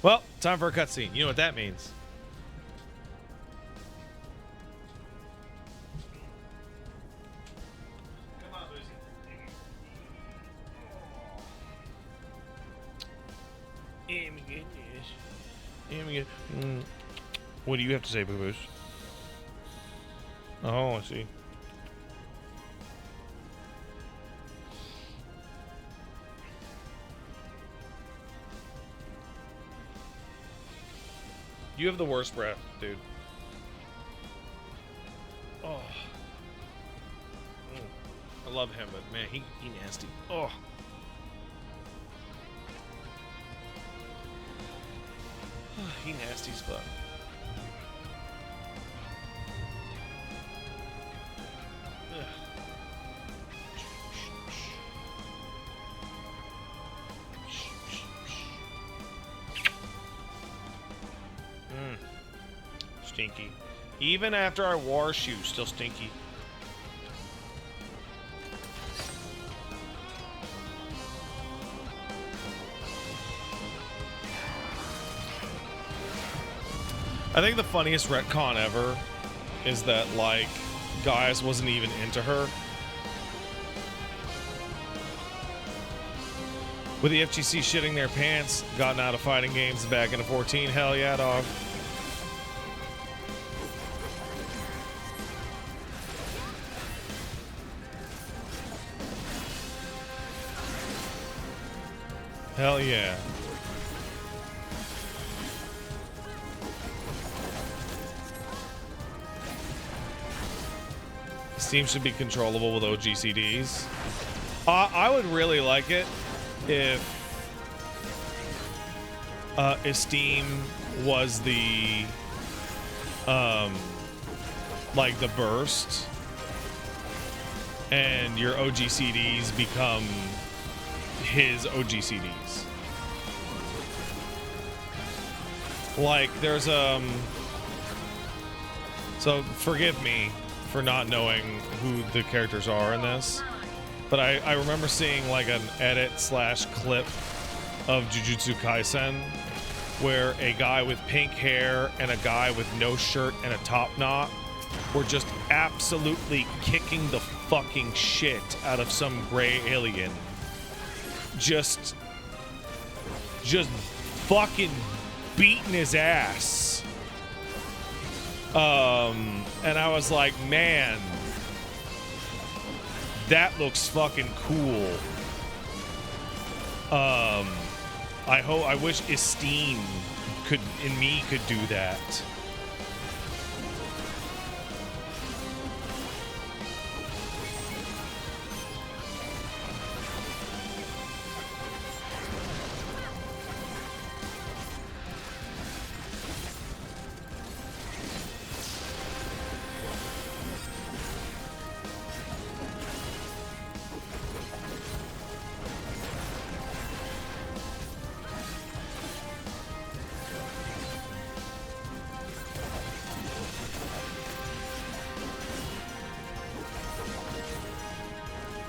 Well, time for a cutscene. You know what that means. What do you have to say, Boo-Boos? Oh, I see. You have the worst breath, dude. Oh. I love him, but man, he nasty. Oh. He nasty as fuck. Stinky. Even after I wore shoes, still stinky. I think the funniest retcon ever is that, like, Gaius wasn't even into her. With the FGC shitting their pants, gotten out of fighting games back into 14. Hell yeah, dog. Hell yeah. Steam should be controllable with OGCDs. I would really like it if Steam was the like the burst, and your OGCDs become his OGCDs. Like there's so forgive me for not knowing who the characters are in this, but I remember seeing like an edit/clip of Jujutsu Kaisen where a guy with pink hair and a guy with no shirt and a top knot were just absolutely kicking the fucking shit out of some gray alien. Just fucking beating his ass. And I was like, man, that looks fucking cool. I wish Esteem could do that.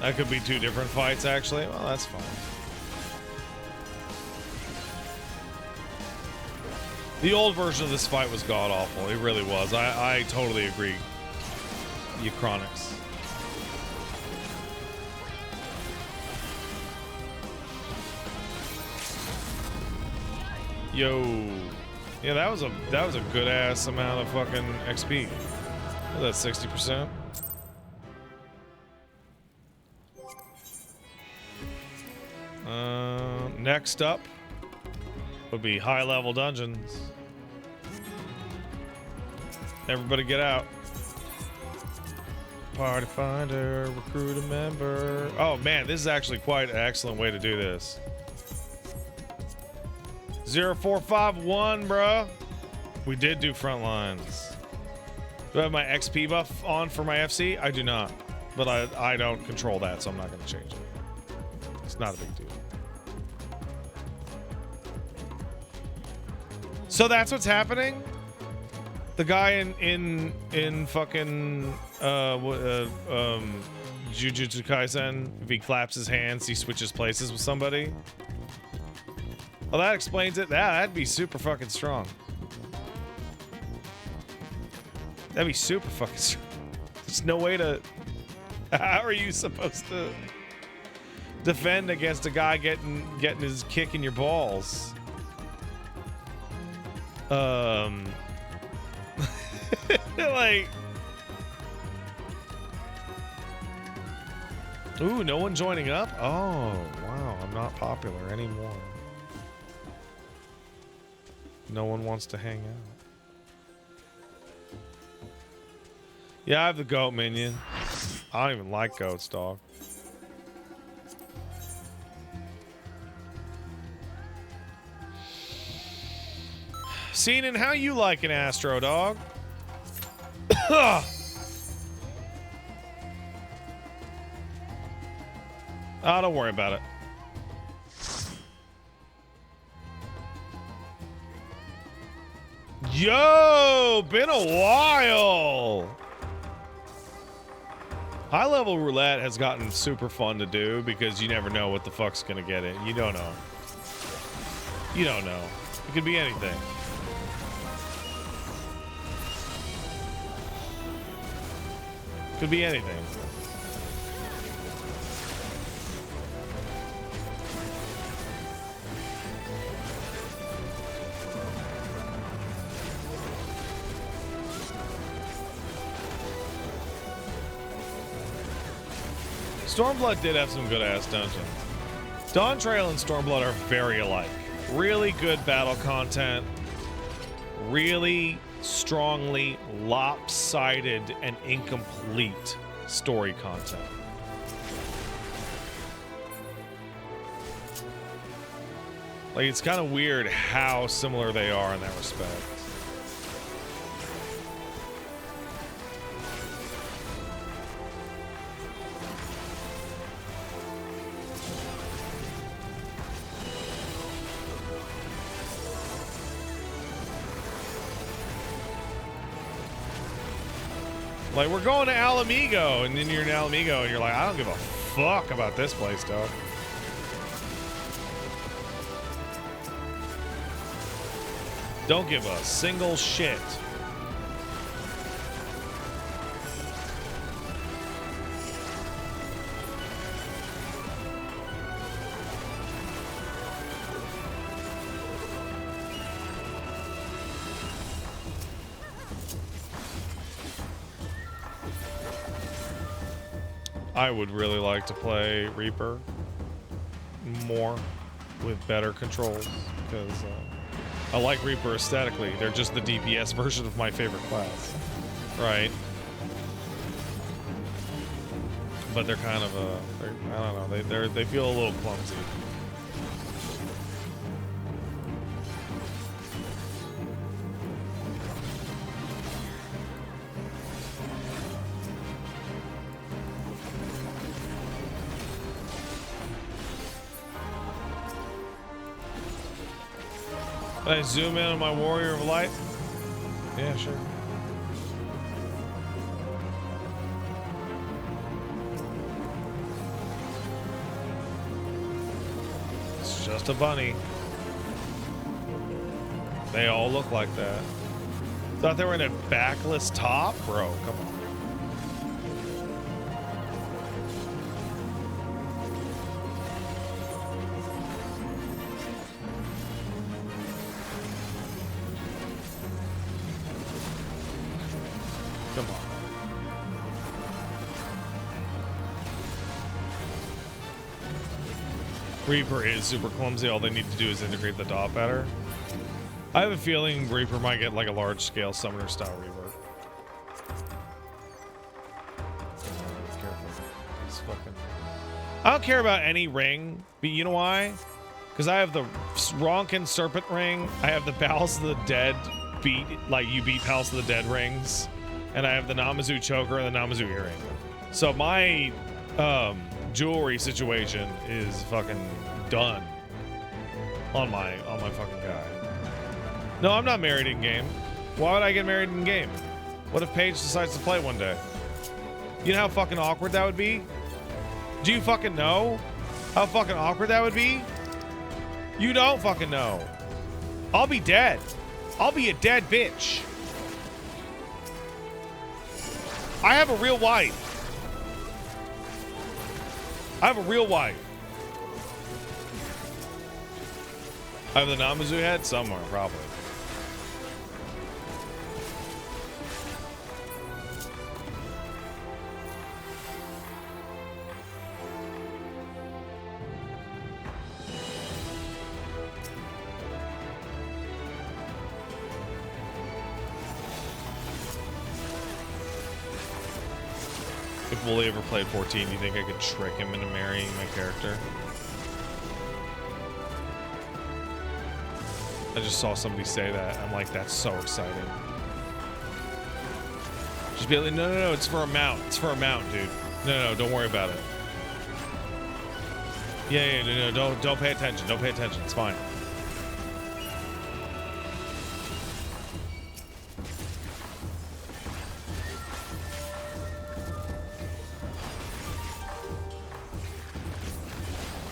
That could be two different fights, actually. Well, that's fine. The old version of this fight was god-awful. It really was. I totally agree. You Chronics. Yo. Yeah, that was a good ass amount of fucking XP. That's 60%. Next up would be high level dungeons. Everybody get out. Party finder, recruit a member. Oh man, this is actually quite an excellent way to do this. 0451, bruh. We did do front lines. Do I have my XP buff on for my FC? I do not. But I don't control that, so I'm not going to change it. It's not a big deal. So that's what's happening? The guy in fucking Jujutsu Kaisen, if he claps his hands, he switches places with somebody. Well, that explains it. That'd be super fucking strong. That'd be super fucking strong. There's no way to... How are you supposed to defend against a guy getting his kick in your balls? Like... Ooh, no one joining up? Oh, wow. I'm not popular anymore. No one wants to hang out. Yeah, I have the goat minion. I don't even like goats, dog. Seenan, how you liking Astro, dog? Oh, don't worry about it. Yo, been a while. High level roulette has gotten super fun to do because you never know what the fuck's gonna get in. You don't know. You don't know. It could be anything. Could be anything. Stormblood did have some good ass dungeons. Dawn Trail and Stormblood are very alike. Really good battle content. Really strongly lopsided and incomplete story content. Like, it's kind of weird how similar they are in that respect. Like, we're going to Alamigo, and then you're in Alamigo, and you're like, I don't give a fuck about this place, dog. Don't give a single shit. I would really like to play Reaper more with better controls because I like Reaper aesthetically. They're just the DPS version of my favorite class, right? But they're kind of I don't know. They feel a little clumsy. Can I zoom in on my Warrior of Light? Yeah, sure. just a bunny. They all look like that. Thought they were in a backless top? Bro, come on. Come on. Reaper is super clumsy. All they need to do is integrate the dot better. I have a feeling Reaper might get like a large scale summoner style rework. Careful. It's fucking... I don't care about any ring, but you know why? Because I have the Ronkin Serpent ring. I have the Palace of the Dead beat, like you beat Palace of the Dead rings. And I have the Namazu choker and the Namazu earring. So my jewelry situation is fucking done on my fucking guy. No, I'm not married in game. Why would I get married in game? What if Paige decides to play one day? You know how fucking awkward that would be? Do you fucking know how fucking awkward that would be? You don't fucking know. I'll be dead. I'll be a dead bitch. I have a real wife. I have a real wife. I have the Namazu head somewhere, probably. If Wooly ever played 14, do you think I could trick him into marrying my character? I just saw somebody say that. I'm like, that's so exciting. Just be like, no, it's for a mount. It's for a mount, dude. No, don't worry about it. Yeah, no, don't pay attention. Don't pay attention. It's fine.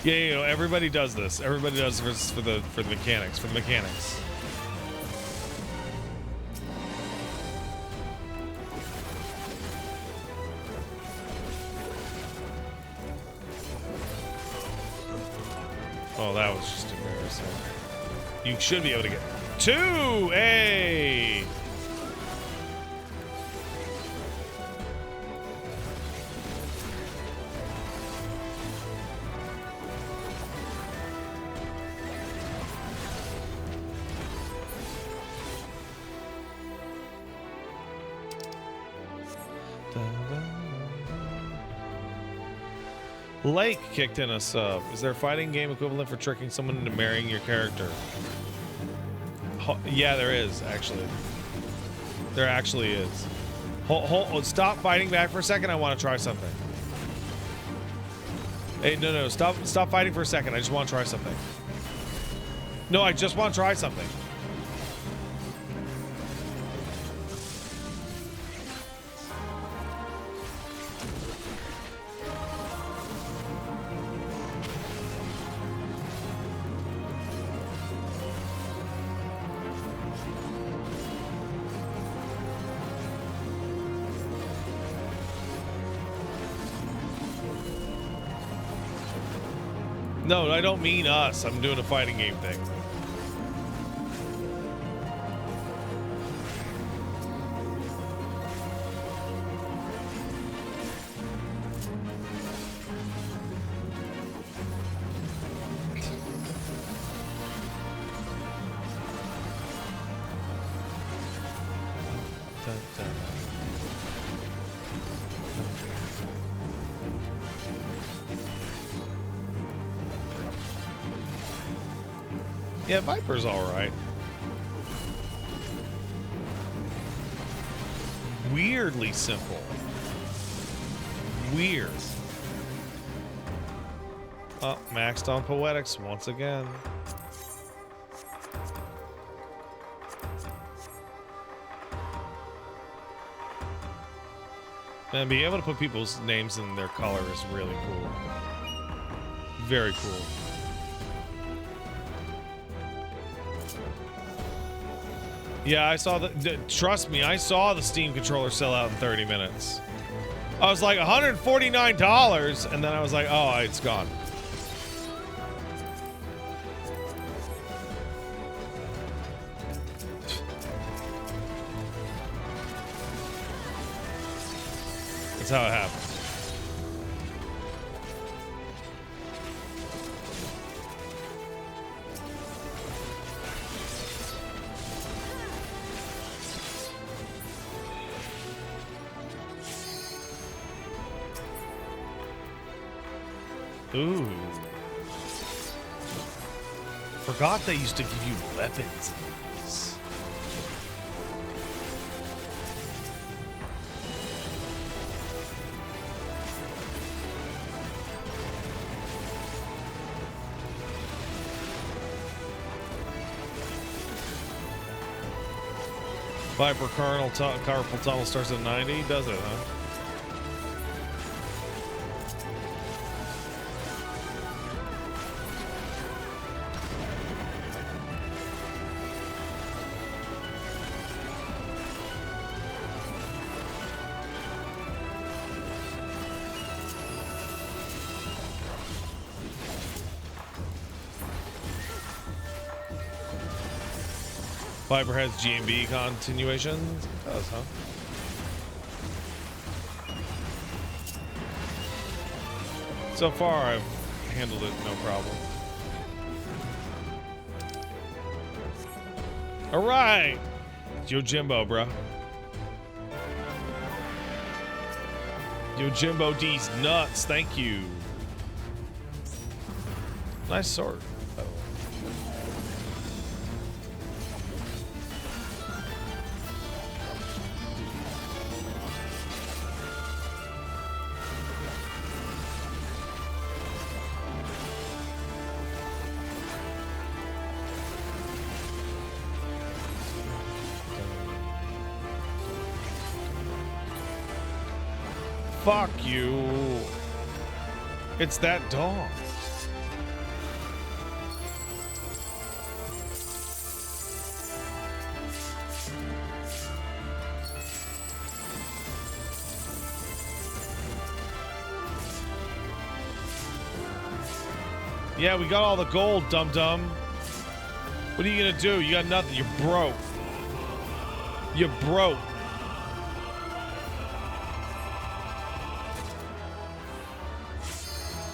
Yeah, everybody does this. Everybody does this for the mechanics. For the mechanics. Oh, that was just embarrassing. You should be able to get 2. Hey. Lake kicked in a sub. Is there a fighting game equivalent for tricking someone into marrying your character? Yeah, there is, actually. There actually is. Stop fighting back for a second. I want to try something. Hey, no. Stop fighting for a second. I just want to try something. No, I just want to try something. No, I don't mean us. I'm doing a fighting game thing. Yeah, Viper's alright. Weirdly simple. Weird. Oh, maxed on Poetics once again. Man, being able to put people's names in their color is really cool. Very cool. Yeah, I saw trust me, I saw the Steam controller sell out in 30 minutes. I was like, $149, and then I was like, oh, it's gone. That's how it happened. Ooh. Forgot they used to give you weapons in these. Viper carpal tunnel starts at 90, does it, huh? Viper has GMB continuations? It does, huh? So far, I've handled it no problem. Alright! Yojimbo, bruh. Yojimbo D's nuts, thank you. Nice sword. Fuck you. It's that dog. Yeah, we got all the gold, dum-dum. What are you gonna do? You got nothing. You're broke. You're broke.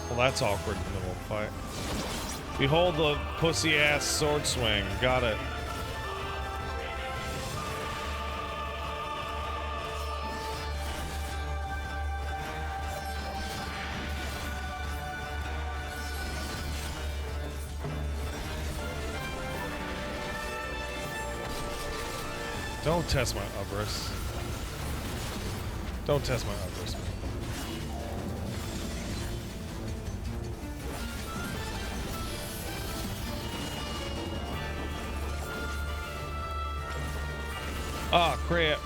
Well, that's awkward in the middle of a fight. Behold the pussy-ass sword swing. Got it. Don't test my avarice. Don't test my avarice. Ah, crap.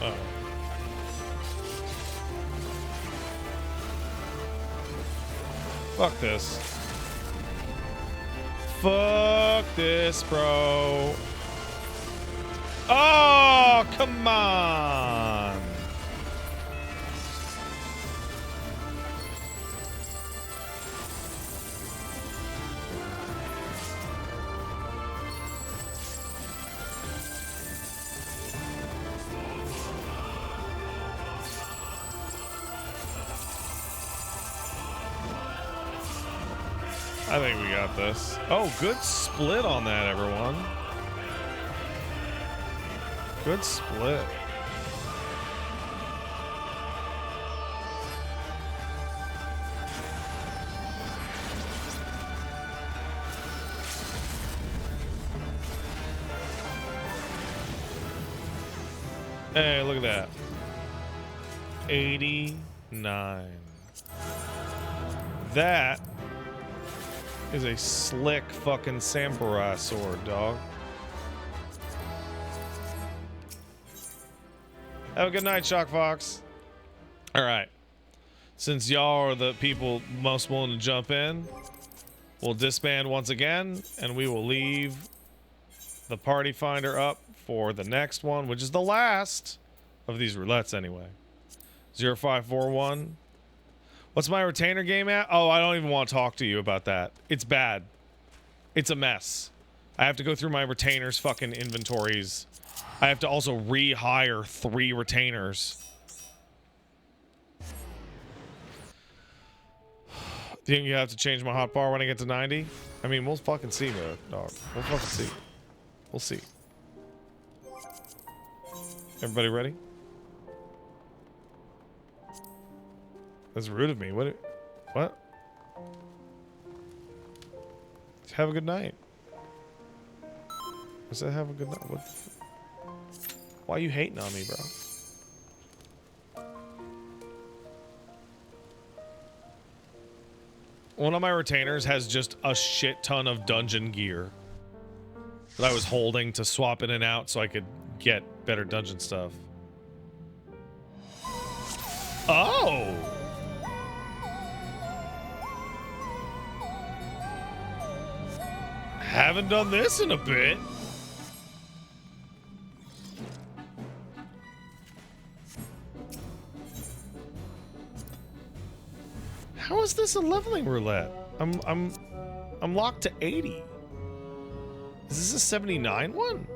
Uh-oh. Fuck this. Fuck this, bro. Oh, come on. I think we got this. Oh, good split on that, everyone. Good split. Hey, look at that. 89. That is a slick fucking samurai sword, dog. Have a good night, Shock Fox. All right. Since y'all are the people most willing to jump in, we'll disband once again, and we will leave the party finder up for the next one, which is the last of these roulettes anyway. 0541. What's my retainer game at? Oh, I don't even want to talk to you about that. It's bad. It's a mess. I have to go through my retainers fucking inventories. I have to also rehire 3 retainers. Do you think you have to change my hotbar when I get to 90? I mean, we'll fucking see, bro, dog. We'll fucking see. We'll see. Everybody ready? That's rude of me. What? Have a good night. I said have a good night. What? Why are you hating on me, bro? One of my retainers has just a shit ton of dungeon gear that I was holding to swap in and out so I could get better dungeon stuff. Oh! Haven't done this in a bit. How is this a leveling roulette? I'm locked to 80. Is this a 79 one?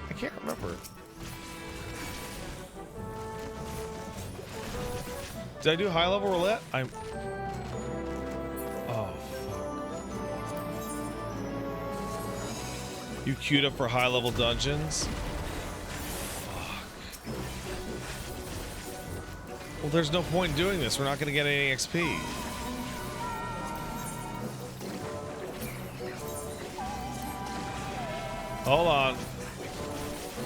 I can't remember. Did I do high level roulette? Oh, fuck. You queued up for high level dungeons? Fuck. Well, there's no point in doing this. We're not going to get any XP. Hold on.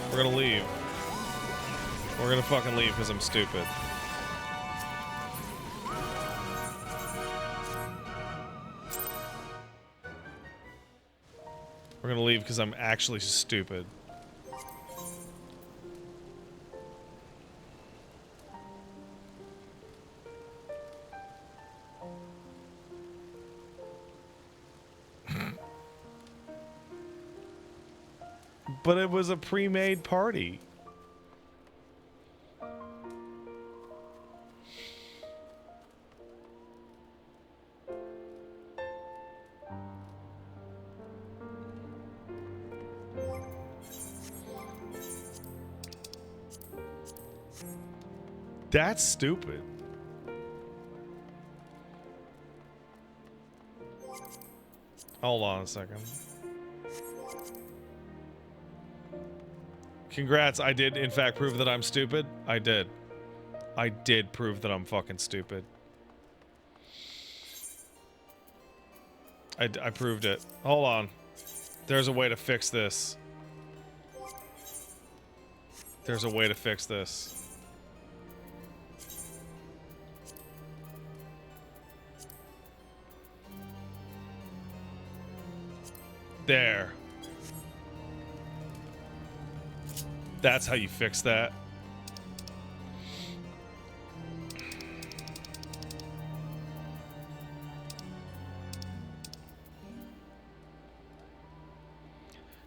We're going to leave. We're going to fucking leave because I'm stupid. We're gonna leave because I'm actually stupid. But it was a pre-made party. That's stupid. Hold on a second. Congrats, I did in fact prove that I'm stupid. I did. I did prove that I'm fucking stupid. I proved it. Hold on. There's a way to fix this. There's a way to fix this. There. That's how you fix that.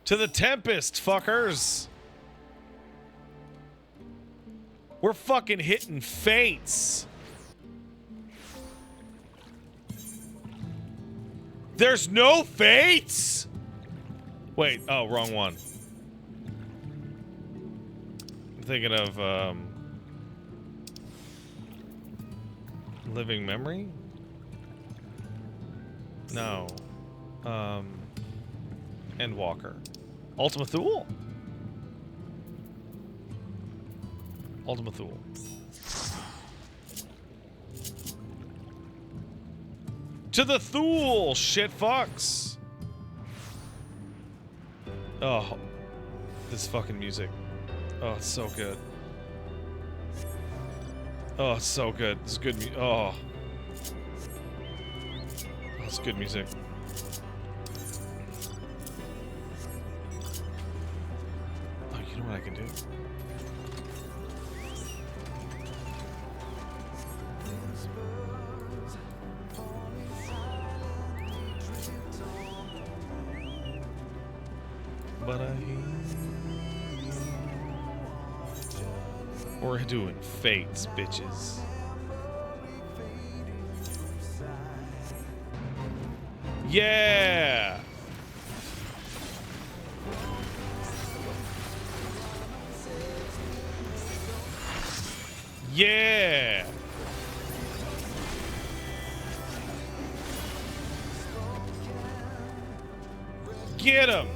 To the Tempest, fuckers. We're fucking hitting fates. There's no fates? Wait, oh, wrong one. I'm thinking of, Living Memory? No. Endwalker. Ultima Thule? Ultima Thule. To the Thule, shit fucks. Oh, this fucking music. Oh, it's so good. Oh, it's so good. This is good music. Oh. It's good music. know what I can do. But I hear we're doing fates, bitches. Yeah. Yeah. Get him.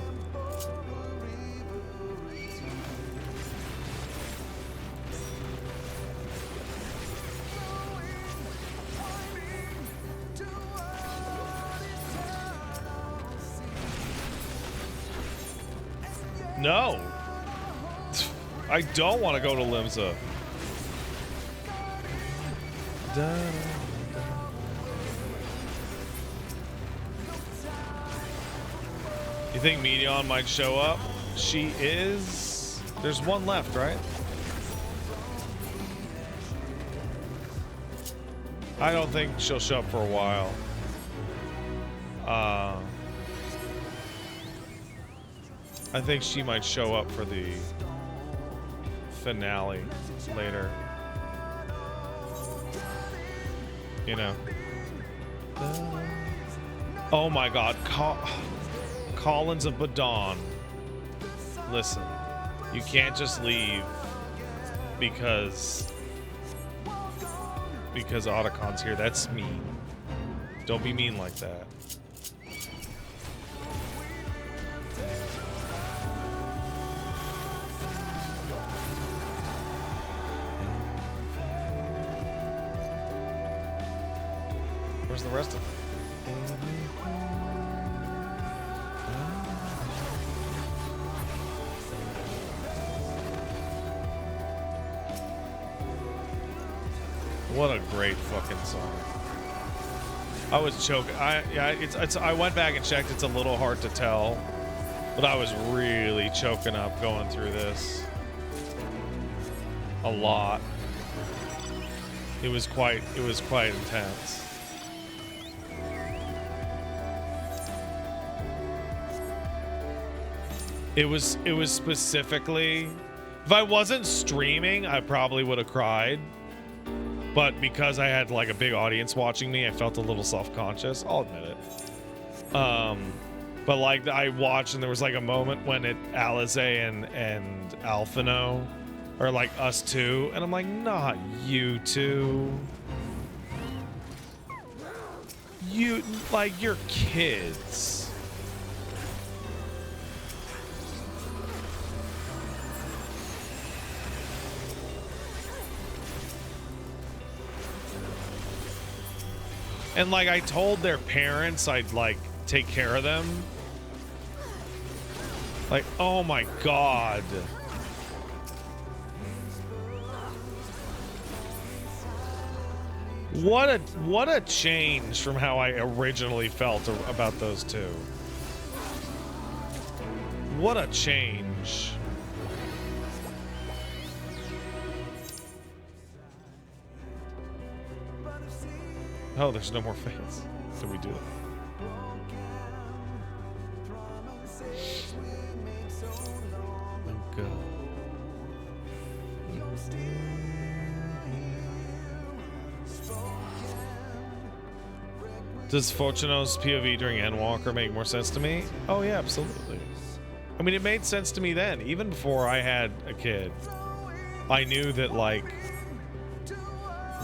No. I don't want to go to Limsa. You think Medion might show up? She is... There's one left, right? I don't think she'll show up for a while. I think she might show up for the finale later. You know. Oh my God, Collins of Badon. Listen, you can't just leave because Otacon's here. That's mean. Don't be mean like that. Where's the rest of them? What a great fucking song. I was choking. I went back and checked. It's a little hard to tell, but I was really choking up going through this. A lot. It was quite intense. It was specifically, if I wasn't streaming, I probably would have cried. But because I had like a big audience watching me, I felt a little self-conscious. I'll admit it. But like I watched and there was like a moment when Alize and Alphino are like us two, and I'm like, not you two. You, like, you're kids. And like I told their parents I'd like take care of them. Like, oh my God. What a change from how I originally felt about those two. What a change. Oh, there's no more fans. Did we do it? Oh, God. Does Fortuno's POV during Endwalker make more sense to me? Oh, yeah, absolutely. I mean, it made sense to me then. Even before I had a kid, I knew that, like,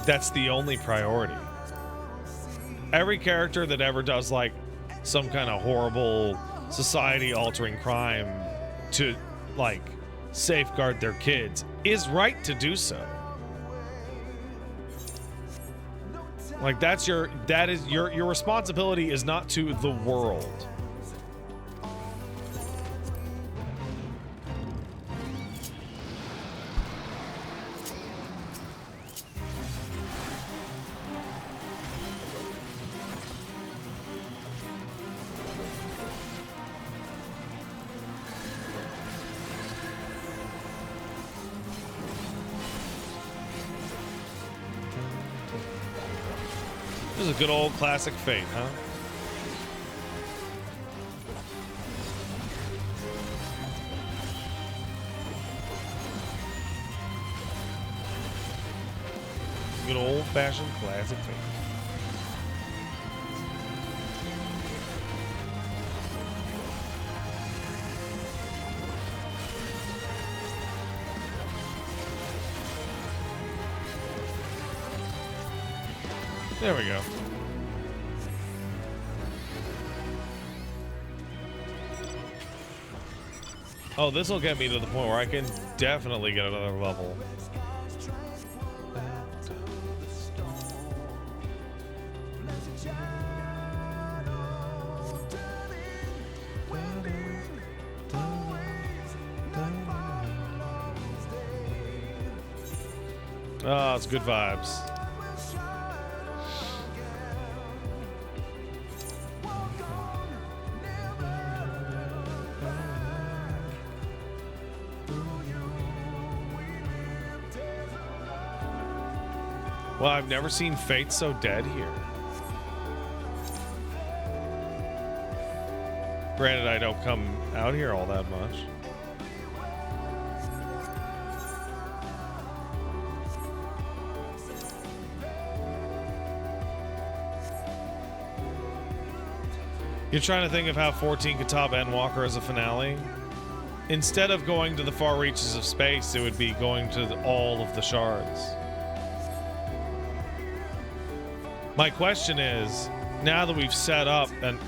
that's the only priority. Every character that ever does like some kind of horrible society-altering crime to like safeguard their kids is right to do so. Like that is your responsibility is not to the world. This is a good old classic Fate, huh? Good old-fashioned classic Fate. There we go. Oh, this will get me to the point where I can definitely get another level. Oh, it's good vibes. Well, I've never seen Fate so dead here. Granted, I don't come out here all that much. You're trying to think of how 14 could top Endwalker as a finale? Instead of going to the far reaches of space, it would be going to all of the shards. My question is, now that we've set up an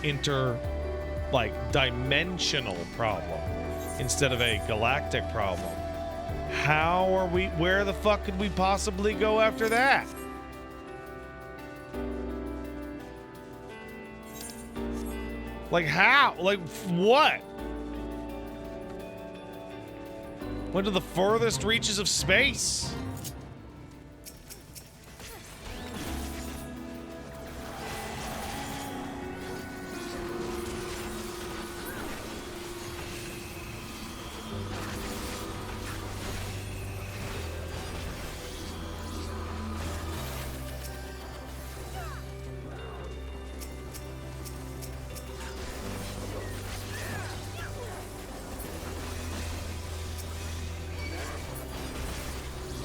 dimensional problem instead of a galactic problem, where the fuck could we possibly go after that? Like how? Like what? Went to the furthest reaches of space.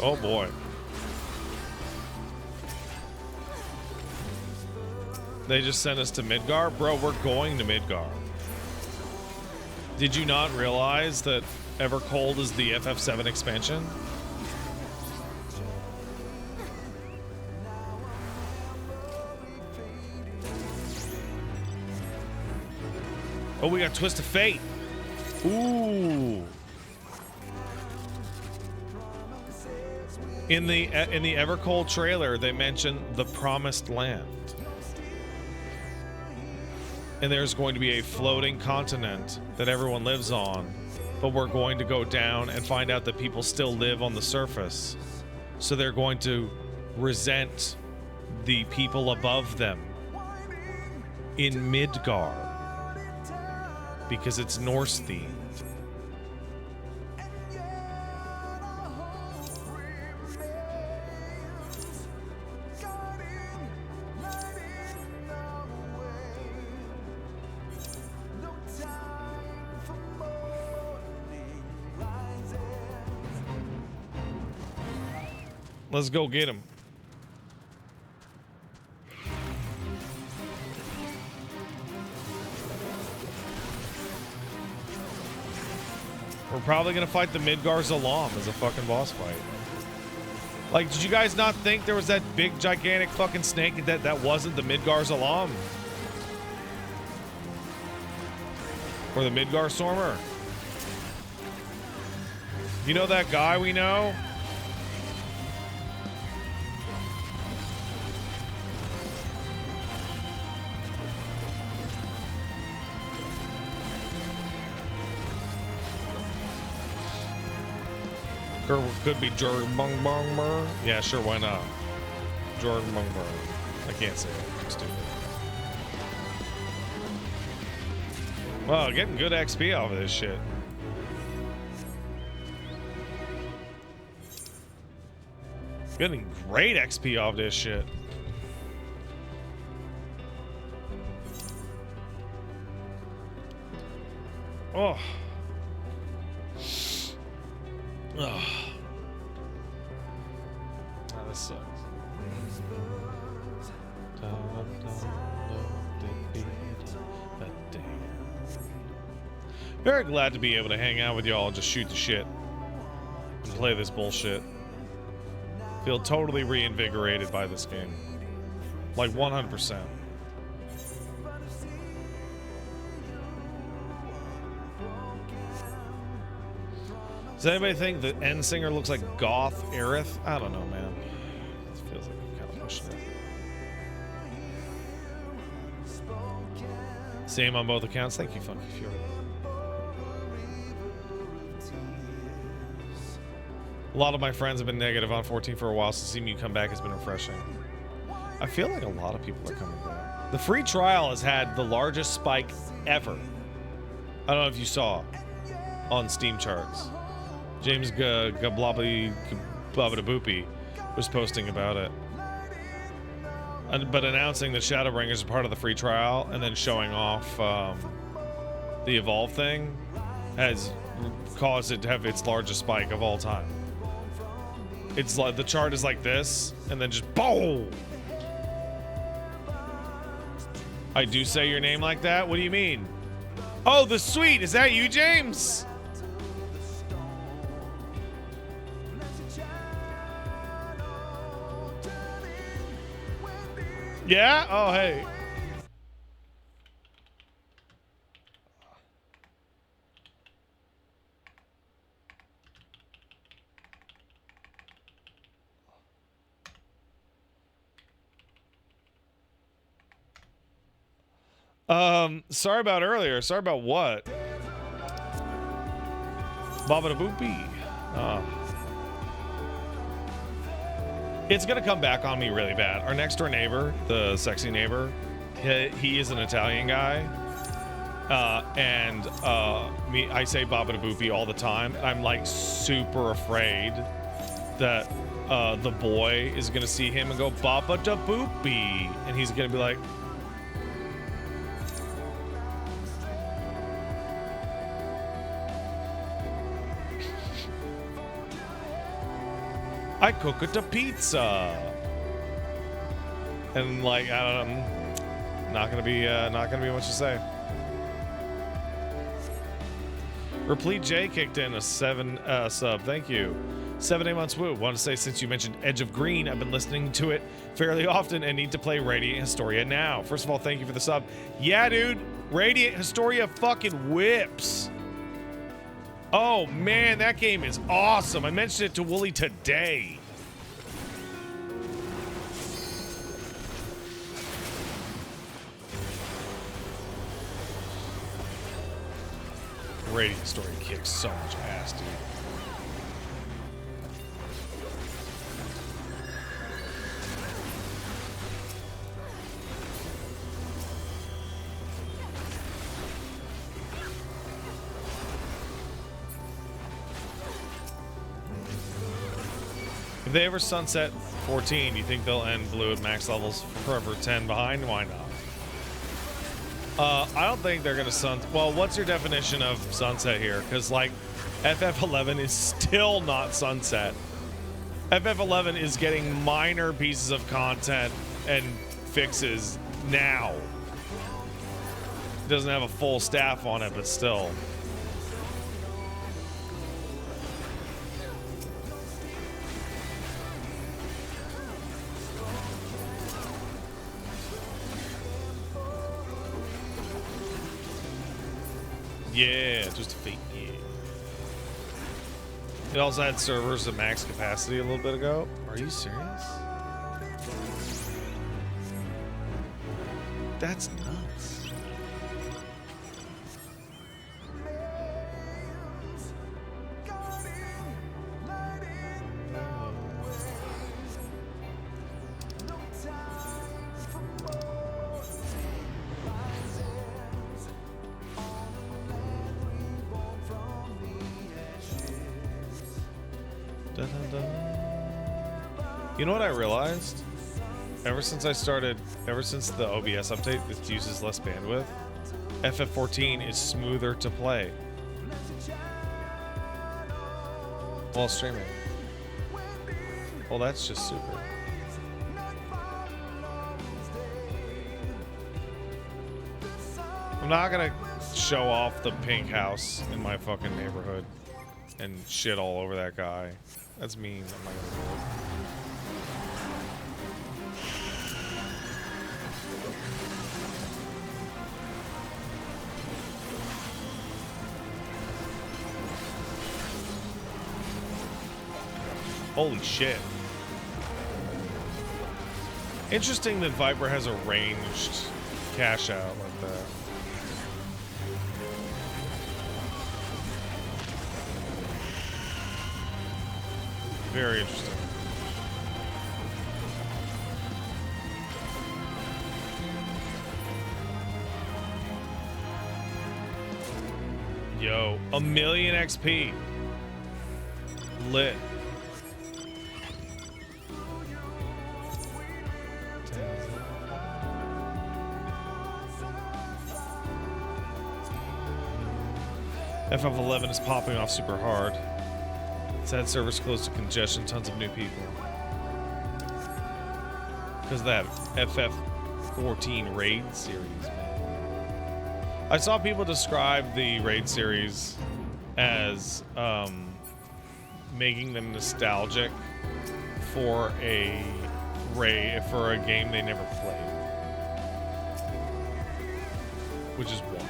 Oh boy. They just sent us to Midgar? Bro, we're going to Midgar. Did you not realize that Evercold is the FF7 expansion? Oh, we got Twist of Fate. Ooh. In the Evercold trailer, they mentioned the Promised Land. And there's going to be a floating continent that everyone lives on, but we're going to go down and find out that people still live on the surface. So they're going to resent the people above them in Midgar because it's Norse themed. Let's go get him. We're probably gonna fight the Midgar Zalam as a fucking boss fight. Like, did you guys not think there was that big, gigantic fucking snake that wasn't the Midgar Zalam? Or the Midgar Stormer? You know that guy we know? Could be Jordan Bungmer. Yeah, sure, why not? Jordan Bungmer. I can't say it. I'm stupid. Wow, getting good XP off of this shit. Getting great XP off this shit. Oh. Oh. Oh, this sucks. Very glad to be able to hang out with y'all and just shoot the shit and play this bullshit. Feel totally reinvigorated by this game. Like 100%. Does anybody think the end singer looks like Goth Aerith? I don't know, man. It feels like I'm kind of pushing it. Same on both accounts. Thank you, Funky Fury. A lot of my friends have been negative on 14 for a while, so seeing you come back has been refreshing. I feel like a lot of people are coming back. The free trial has had the largest spike ever. I don't know if you saw on Steam charts. James Gablobby Boopy was posting about it. But announcing that Shadowbringers is part of the free trial and then showing off the Evolve thing has caused it to have its largest spike of all time. It's like the chart is like this, and then just boom. I do say your name like that? What do you mean? Oh, the sweet. Is that you, James? Yeah? Oh, hey. Sorry about earlier. Sorry about what? Baba da boopy. It's gonna come back on me really bad. Our next door neighbor, the sexy neighbor, he is an Italian guy. I say Baba da boopy all the time. And I'm like super afraid that the boy is gonna see him and go Baba da boopy. And he's gonna be like, I cook it to pizza, and like I don't know, not gonna be much to say. Replete J kicked in a 7 sub. Thank you. 7 months woo. Want to say since you mentioned Edge of Green, I've been listening to it fairly often and need to play Radiant Historia now. First of all, thank you for the sub. Yeah, dude, Radiant Historia fucking whips. Oh man, that game is awesome. I mentioned it to Wooly today. Radiant Story kicks so much ass, dude. If they ever sunset 14, you think they'll end blue at max levels forever 10 behind? Why not? I don't think they're gonna well, what's your definition of sunset here? Because like FF11 is still not sunset. FF11 is getting minor pieces of content and fixes now. It doesn't have a full staff on it, but still. Yeah, just a feat, yeah. It also had servers at max capacity a little bit ago. Are you serious? That's nuts. You know what I realized? Ever since the OBS update, it uses less bandwidth. FF14 is smoother to play while streaming. Well, that's just super. I'm not gonna show off the pink house in my fucking neighborhood and shit all over that guy. That's mean. I'm not gonna do it. Holy shit. Interesting that Viper has a ranged cash out like that. Very interesting. Yo, 1,000,000 XP. Lit. FF11 is popping off super hard. Sad servers close to congestion, tons of new people. Because of that FF14 raid series, man. I saw people describe the raid series as making them nostalgic for a game they never played. Which is wild.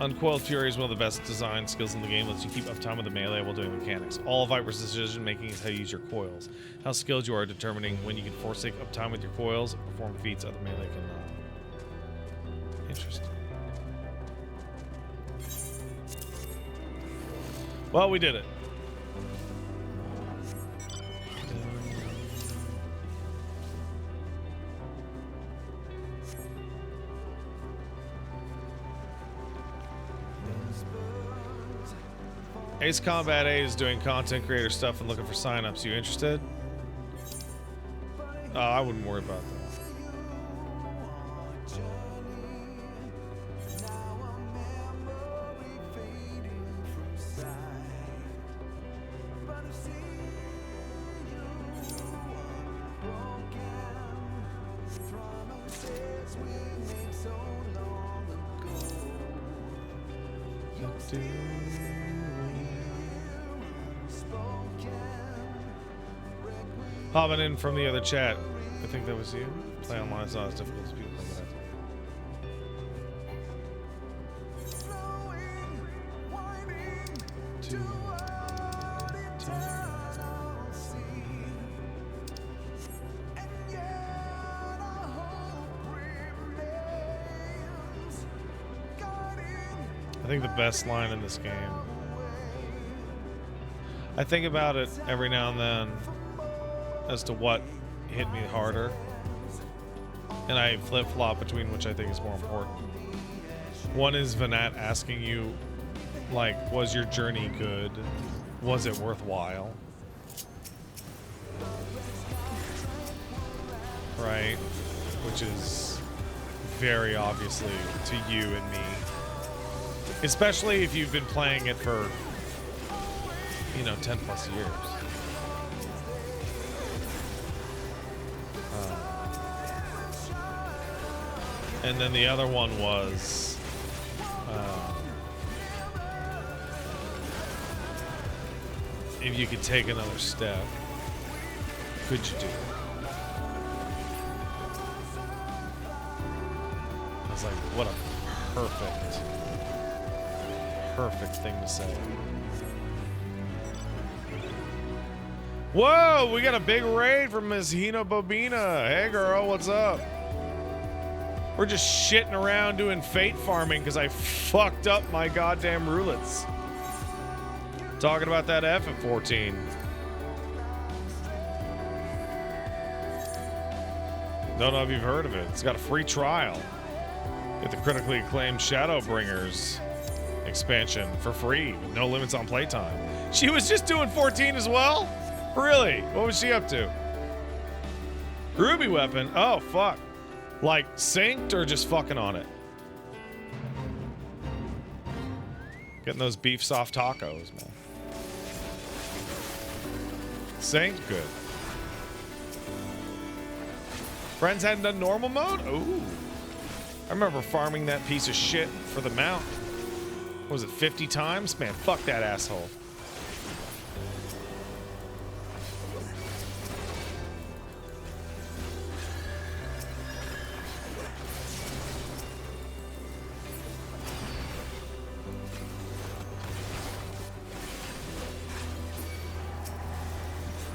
Uncoiled Fury is one of the best design skills in the game. Lets you keep uptime with the melee while doing mechanics. All Viper's decision making is how you use your coils. How skilled you are determining when you can forsake uptime with your coils and perform feats other melee cannot. Interesting. Well, we did it. Ace Combat 8 is doing content creator stuff and looking for signups. You interested? I wouldn't worry about that. Popping in from the other chat. I think that was you. Play online is not as difficult as people think it I think the best line in this game. I think about it every now and then as to what hit me harder, and I flip-flop between which I think is more important. One is Vanat asking you, like, was your journey good? Was it worthwhile? Right? Which is very obviously to you and me. Especially if you've been playing it for, 10 plus years. And then the other one was if you could take another step, could you do it? I was like, what a perfect thing to say. Whoa, we got a big raid from Miss Hina Bobina. Hey girl, what's up? We're just shitting around doing fate farming because I fucked up my goddamn roulettes. Talking about that FF14. Don't know if you've heard of it. It's got a free trial. Get the critically acclaimed Shadowbringers expansion for free with no limits on playtime. She was just doing 14 as well? Really? What was she up to? Ruby weapon? Oh, fuck. Like, synced or just fucking on it? Getting those beef soft tacos, man. Synced? Good. Friends hadn't done normal mode? Ooh. I remember farming that piece of shit for the mount. What was it, 50 times? Man, fuck that asshole.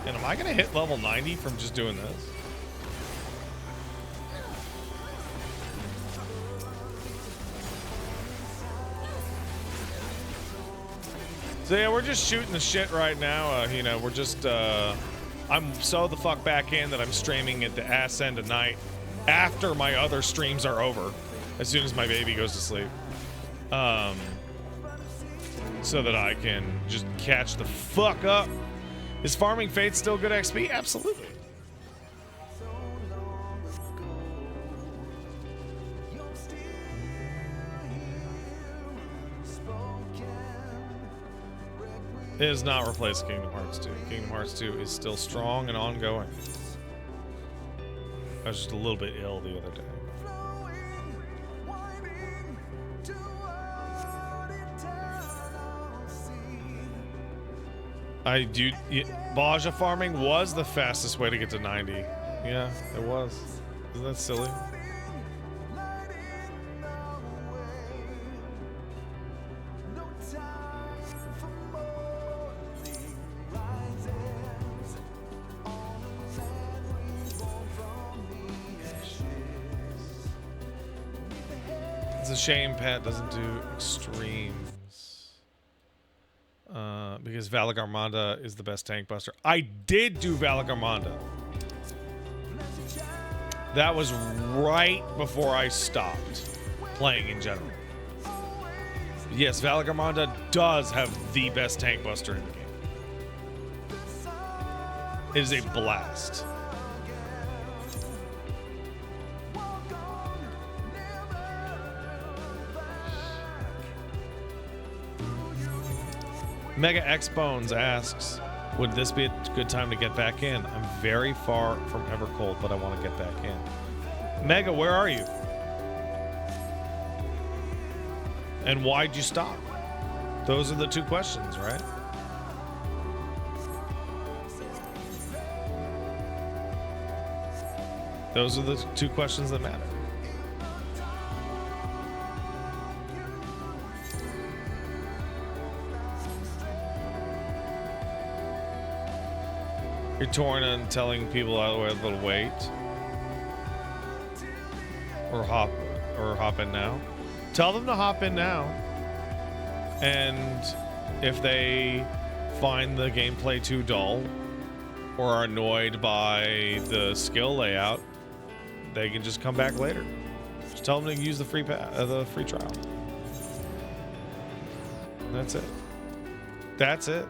And am I gonna hit level 90 from just doing this? So yeah, we're just shooting the shit right now. You know, we're just, I'm so the fuck back in that I'm streaming at the ass end of night after my other streams are over, as soon as my baby goes to sleep. So that I can just catch the fuck up. Is farming Fate still good XP? Absolutely. It has not replaced Kingdom Hearts 2. Kingdom Hearts 2 is still strong and ongoing. I was just a little bit ill the other day. Baja farming was the fastest way to get to 90. Yeah, it was. Isn't that silly? It's a shame Pat doesn't do extremes. Because Valagarmanda is the best tank buster. I did do Valagarmanda. That was right before I stopped playing in general. Yes, Valagarmanda does have the best tank buster in the game. It is a blast. Mega X Bones asks, would this be a good time to get back in? I'm very far from Evercold, but I want to get back in. Mega, where are you? And why'd you stop? Those are the two questions, right? Those are the two questions that matter. You're torn on telling people out of the wait, or hop in now. Tell them to hop in now, and if they find the gameplay too dull or are annoyed by the skill layout, they can just come back later. Just tell them to use the free trial. That's it. That's it.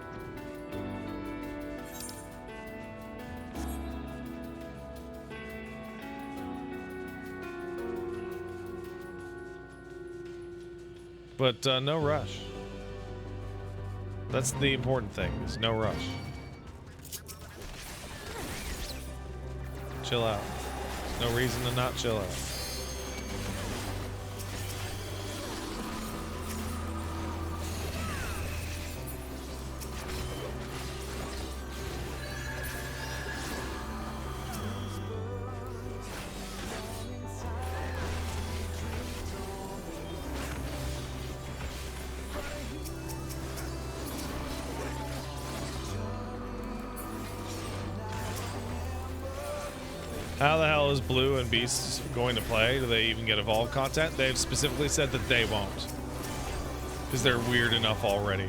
But no rush. That's the important thing, is no rush. Chill out. There's no reason to not chill out. How the hell is Blue and Beast going to play? Do they even get evolved content? They've specifically said that they won't. Because they're weird enough already.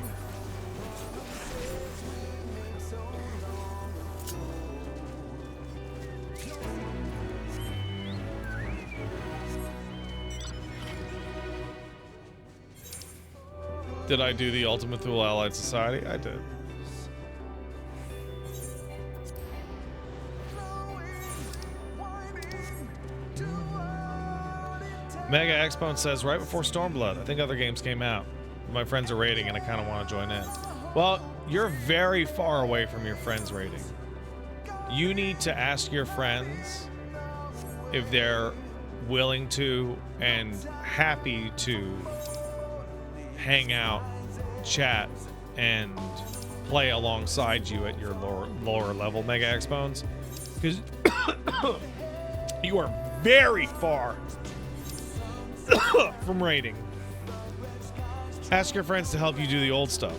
Did I do the Ultimate Thule Allied Society? I did. Mega Exponent says, right before Stormblood, I think other games came out. My friends are raiding and I kind of want to join in. Well, you're very far away from your friends raiding. You need to ask your friends if they're willing to and happy to hang out, chat, and play alongside you at your lower level Mega Expones. Because you are very far from raiding. Ask your friends to help you do the old stuff.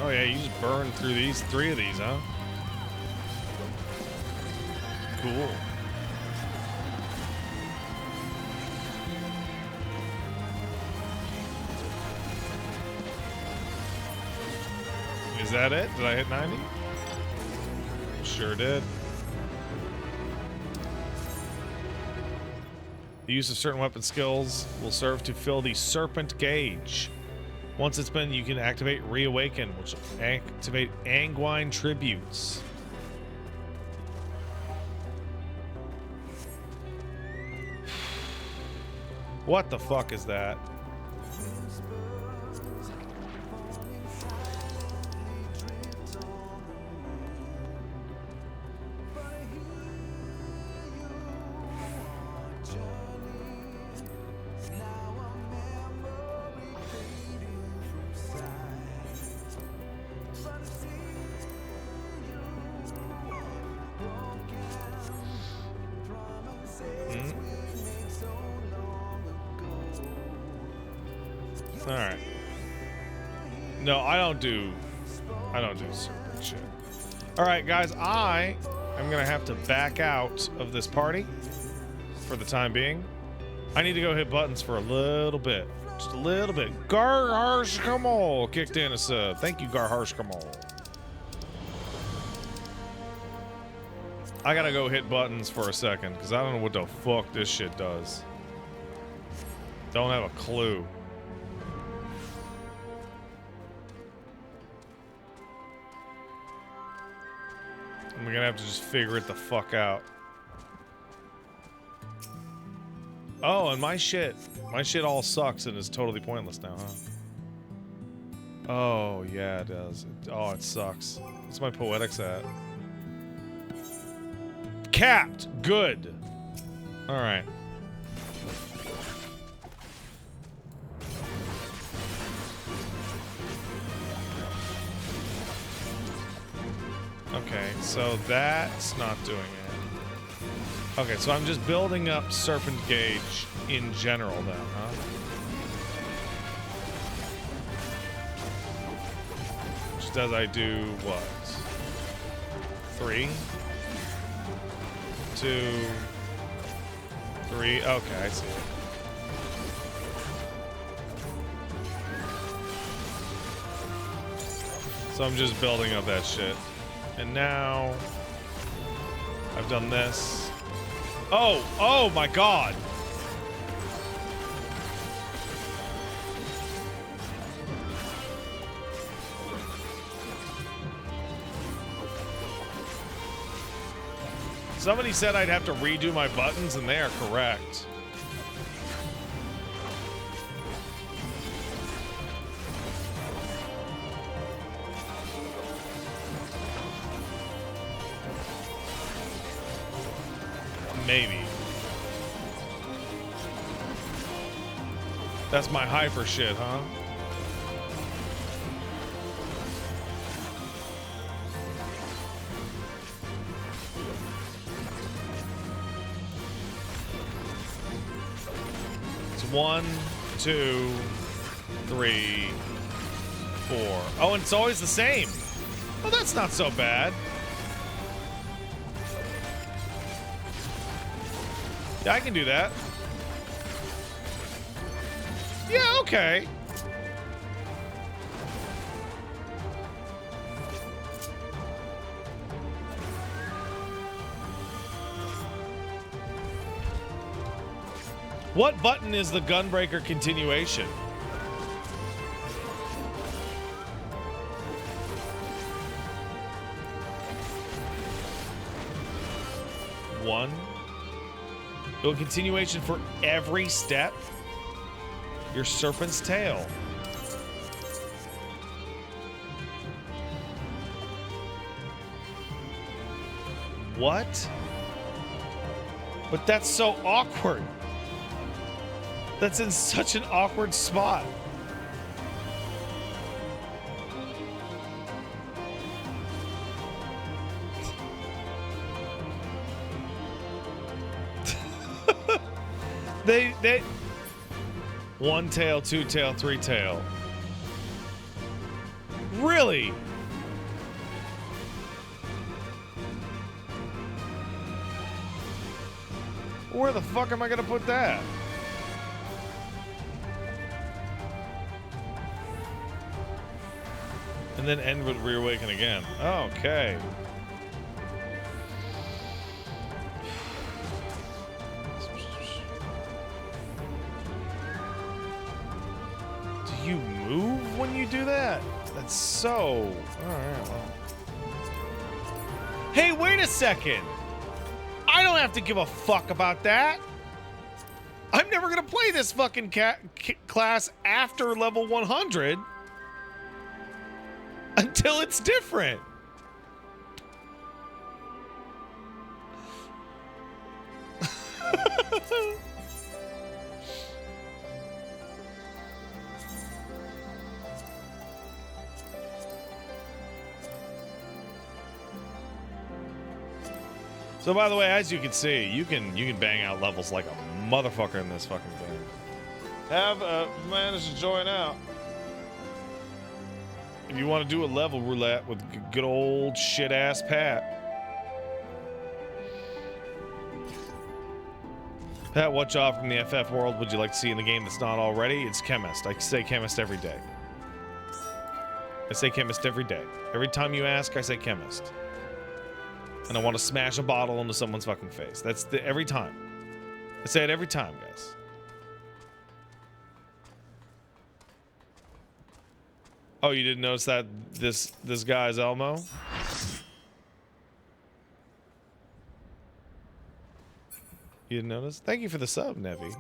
Oh yeah, you just burned through these 3 of these, huh? Cool. Is that it? Did I hit 90? Sure did. The use of certain weapon skills will serve to fill the Serpent Gauge. Once it's been, you can activate Reawaken, which will activate Anguine Tributes. What the fuck is that? Alright. No, I don't do serpent shit. Alright, guys, I am gonna have to back out of this party for the time being. I need to go hit buttons for a little bit. Just a little bit. Garharshkamal kicked in a sub. Thank you, Garharshkamal. I gotta go hit buttons for a second, because I don't know what the fuck this shit does. Don't have a clue. I'm gonna have to just figure it the fuck out. Oh, and my shit all sucks and is totally pointless now, huh? Oh, yeah, it does. Oh, it sucks. What's my poetics at? Capped! Good! Alright. Okay, so that's not doing it. Okay, so I'm just building up Serpent Gauge in general then, huh? Just as I do what? 3, 2, 3. Okay, I see it. So I'm just building up that shit. And now I've done this. Oh my god. Somebody said I'd have to redo my buttons, and they are correct. Maybe. That's my hyper shit, huh? It's 1, 2, 3, 4. Oh, and it's always the same. Oh, that's not so bad. Yeah, I can do that. Yeah, okay. What button is the Gunbreaker continuation? One. A continuation for every step. Your serpent's tail. What? But that's so awkward. That's in such an awkward spot. They one tail, two tail, three tail. Really? Where the fuck am I gonna put that? And then end with reawaken again. Okay. Do you move when you do that? That's so... Alright, well. Hey, wait a second! I don't have to give a fuck about that! I'm never gonna play this fucking class after level 100 until it's different. So by the way, as you can see, you can bang out levels like a motherfucker in this fucking thing. Have managed to join out. If you want to do a level roulette with good old shit ass Pat. Pat, what job from the FF world would you like to see in the game that's not already? It's chemist. I say chemist every day. I say chemist every day. Every time you ask, I say chemist. And I want to smash a bottle into someone's fucking face. That's every time. I say it every time, guys. Oh, you didn't notice that this guy's Elmo? You didn't notice? Thank you for the sub, Nevi.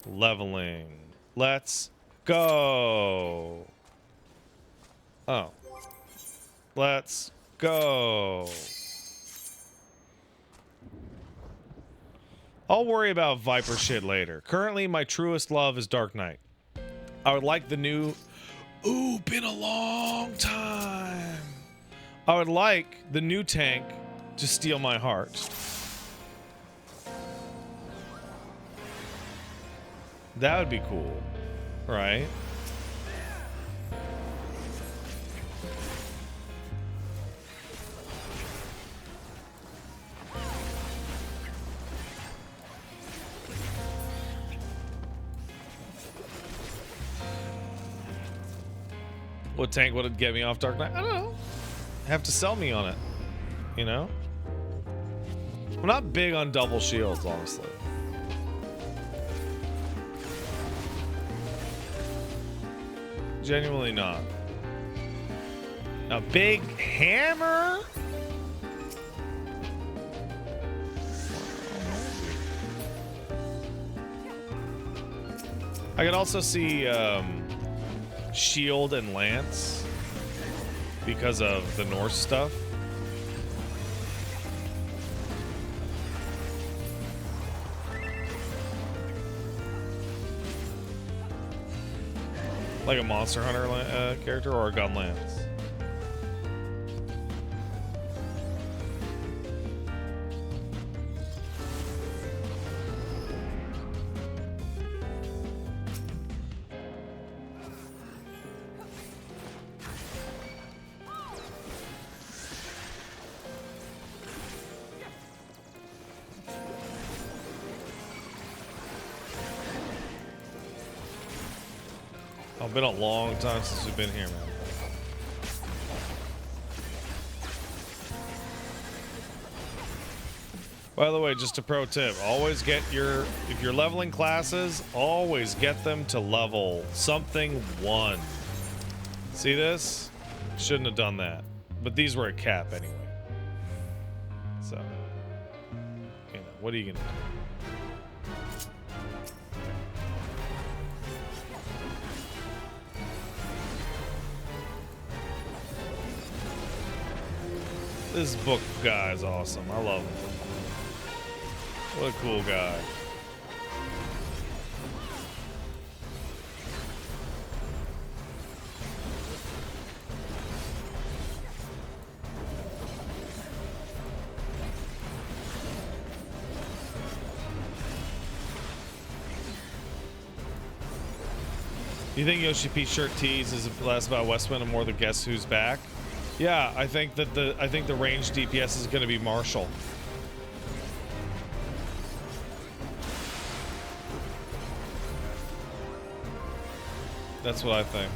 Leveling. Let's go. Oh. Let's go. I'll worry about Viper shit later. Currently, my truest love is Dark Knight. I would like the new... Ooh, been a long time. I would like the new tank to steal my heart. That would be cool, right? What tank would it get me off Dark Knight? I don't know. Have to sell me on it, you know? I'm not big on double shields, honestly. Genuinely not. A big hammer? I could also see shield and lance because of the Norse stuff. Like a Monster Hunter character or a gun lance? It's been a long time since we've been here, man. By the way, just a pro tip, always get your, if you're leveling classes, always get them to level something 1. See this? Shouldn't have done that. But these were a cap anyway. So, you know, what are you gonna do? This book guy is awesome. I love him. What a cool guy. Do you think Yoshi P shirt tease is less about Westwind and more the Guess Who's Back? Yeah, I think that the range DPS is going to be Marshall. That's what I think.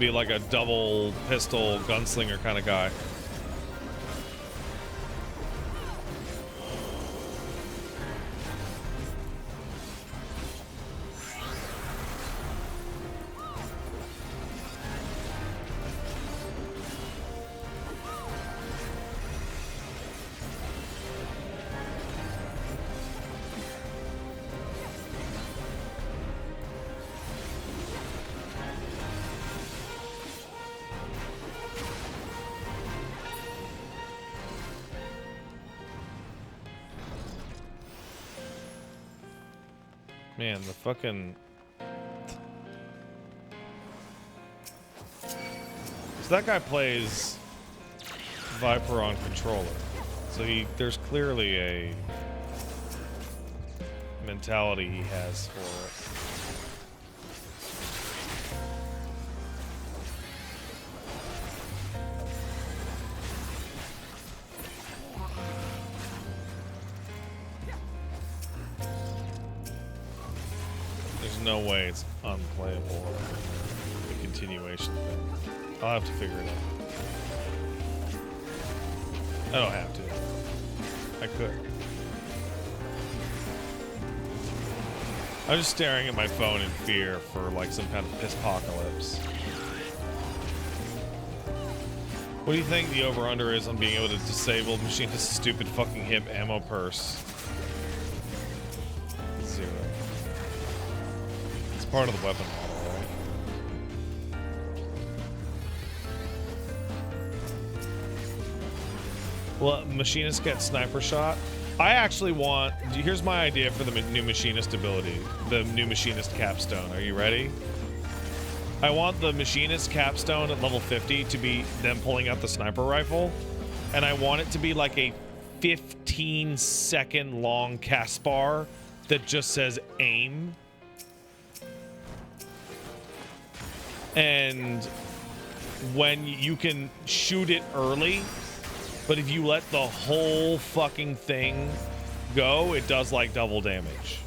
Be like a double pistol gunslinger kind of guy. Man, the fucking... So that guy plays Viper on controller. So there's clearly a mentality he has for it. No way it's unplayable. The continuation thing. I'll have to figure it out. I don't have to. I could. I'm just staring at my phone in fear for like some kind of piss-pocalypse. What do you think the over-under is on being able to disable Machinist's stupid fucking hip ammo purse? 0. Part of the weapon model, right? Well, Machinist gets sniper shot. I actually want... Here's my idea for the new Machinist ability. The new Machinist capstone. Are you ready? I want the Machinist capstone at level 50 to be them pulling out the sniper rifle. And I want it to be like a 15-second long cast bar that just says aim. And when you can shoot it early, but if you let the whole fucking thing go, it does like double damage.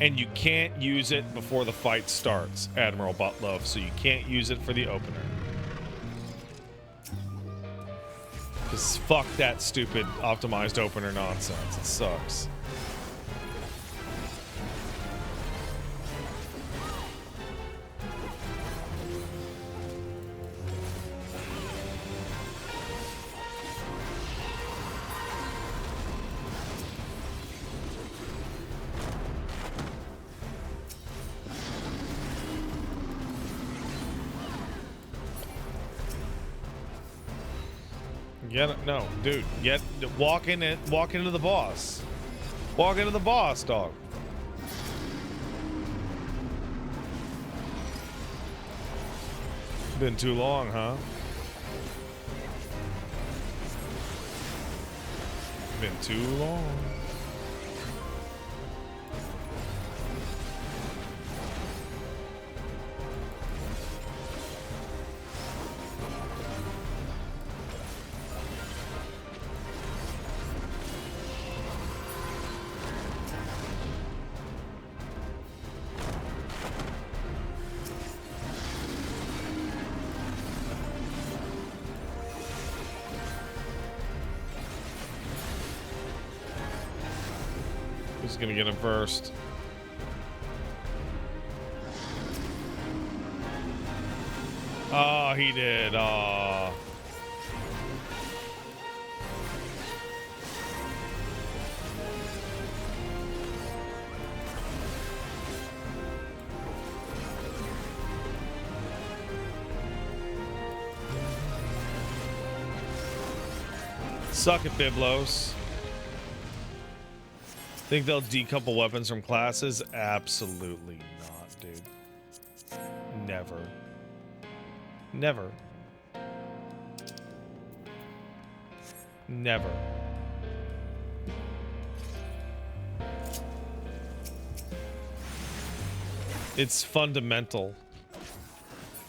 And you can't use it before the fight starts, Admiral Butlove, so you can't use it for the opener. Because fuck that stupid optimized opener nonsense. It sucks. Get it? No, dude. Walk in it. Walk into the boss. Walk into the boss, dog. Been too long, huh? Been too long. Who's gonna get him first? Oh, he did. Oh. Suck it, Biblos. Think they'll decouple weapons from classes? Absolutely not, dude. Never. Never. Never. It's fundamental.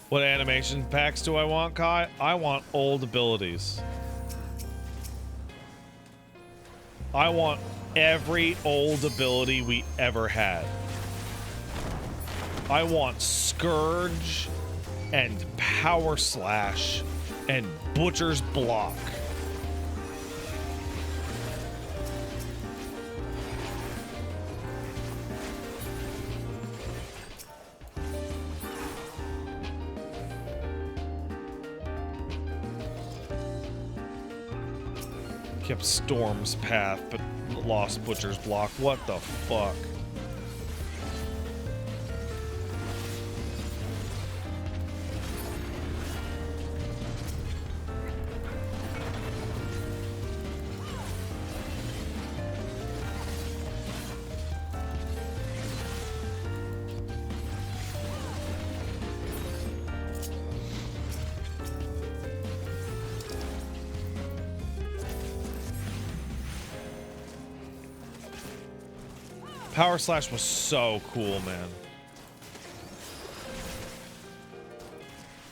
What animation packs do I want, Kai? I want old abilities. I want every old ability we ever had. I want Scourge and Power Slash and Butcher's Block. Kept Storm's Path, but lost Butcher's Block. What the fuck? Power Slash was so cool, man.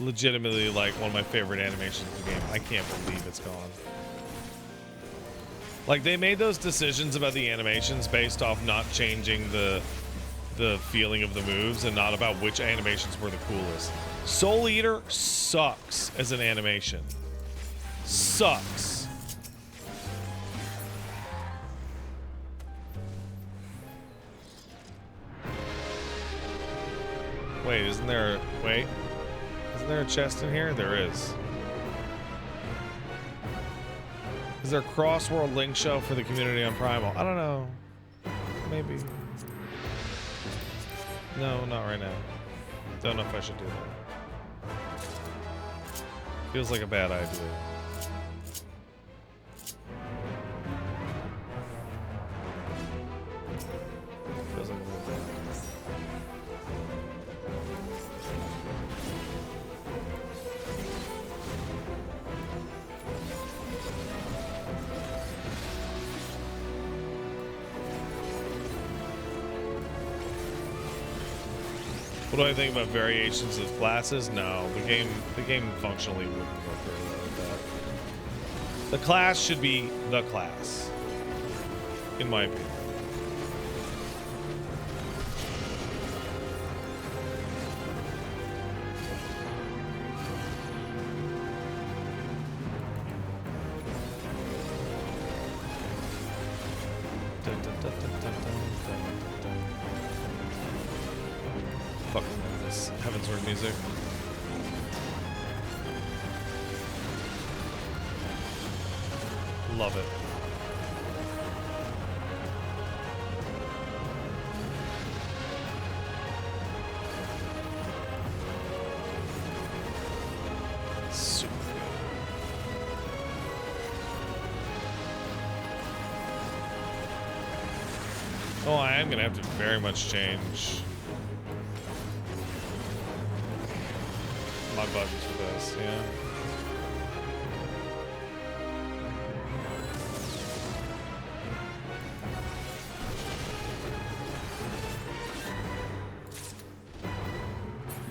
Legitimately, like, one of my favorite animations in the game. I can't believe it's gone. Like, they made those decisions about the animations based off not changing the feeling of the moves and not about which animations were the coolest. Soul Eater sucks as an animation. Sucks. Wait, isn't there a chest in here? There is. Is there a cross-world link show for the community on Primal? I don't know. Maybe. No, not right now. Don't know if I should do that. Feels like a bad idea. Feels like a little bad. What do I think about variations of classes? No, the game functionally wouldn't work very well with that. The class should be the class, in my opinion. Fucking this Heavensward music. Love it. Super good. Oh, I am gonna have to very much change my buttons for this, yeah.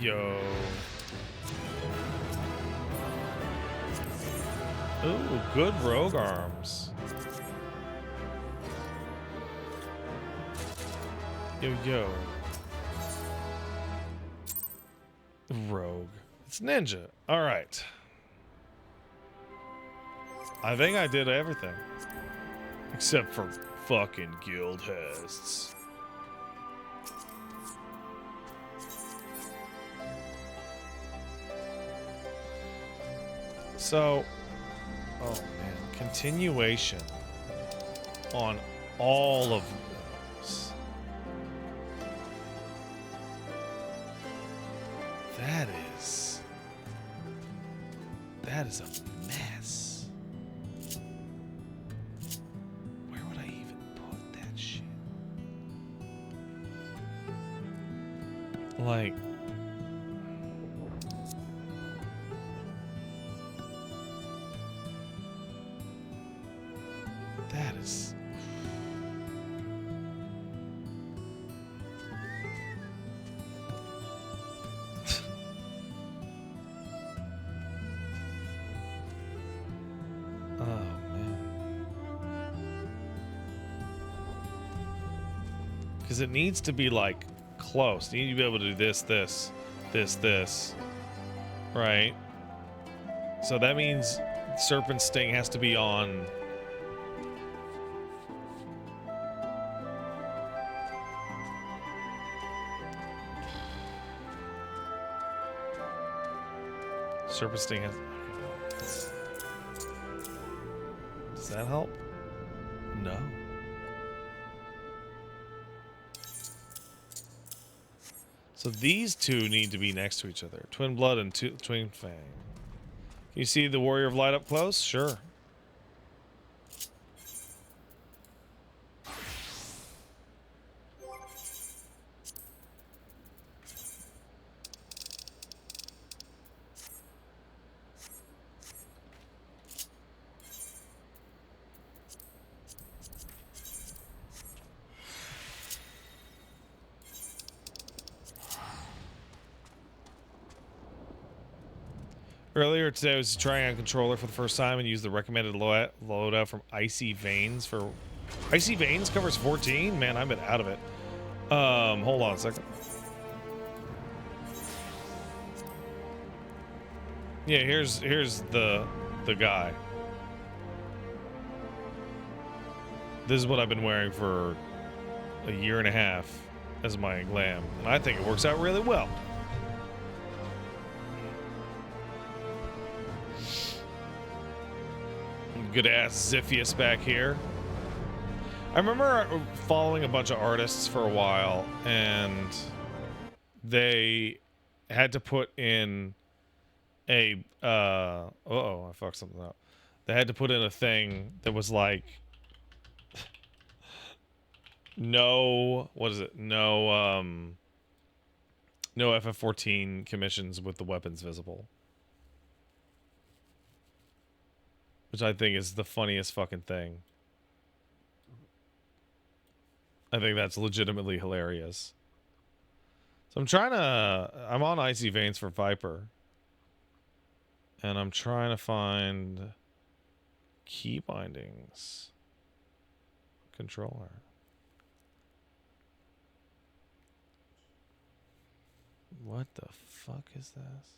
Yo. Ooh, good rogue arms. Yo. Rogue. It's ninja. Alright. I think I did everything. Except for fucking guild hests. So, oh man, continuation on all of those. That is a mess. Where would I even put that shit? Like, that is... Oh, man. Because it needs to be, like, close. You need to be able to do this, this, this, this. Right? So that means Serpent Sting has to be on... Serpent Sting has... Does that help? No. So these two need to be next to each other. Twin Blood and Twin Fang. Can you see the Warrior of Light up close? Sure. Earlier today, I was trying out a controller for the first time and used the recommended loadout from Icy Veins for... Icy Veins covers 14? Man, I've been out of it. Hold on a second. Yeah, here's the guy. This is what I've been wearing for a year and a half as my glam, and I think it works out really well. Good ass Ziphius back here. I remember following a bunch of artists for a while, and they had to put in a uh-oh, I fucked something up. They had to put in a thing that was like no, what is it? No no FF14 commissions with the weapons visible. Which I think is the funniest fucking thing. I think that's legitimately hilarious. So I'm on Icy Veins for Viper. And I'm trying to find key bindings. Controller. What the fuck is this?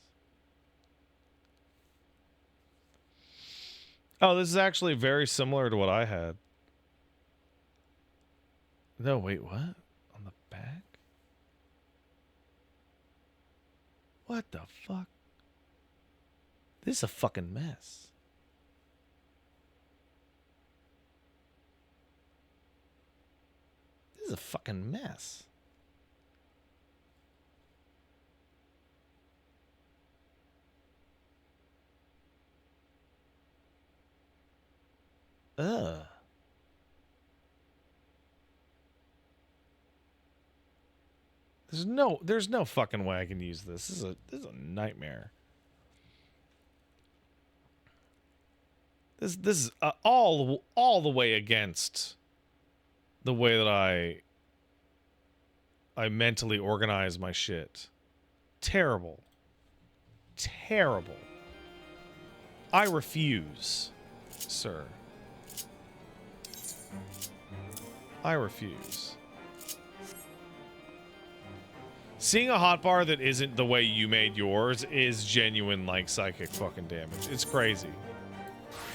Oh, this is actually very similar to what I had. No, wait, what? On the back? What the fuck? This is a fucking mess. This is a fucking mess. Ugh. There's no fucking way I can use this. This is a nightmare. This is all the way against the way that I mentally organize my shit. Terrible. Terrible. I refuse, sir. I refuse. Seeing a hotbar that isn't the way you made yours is genuine, like, psychic fucking damage. It's crazy.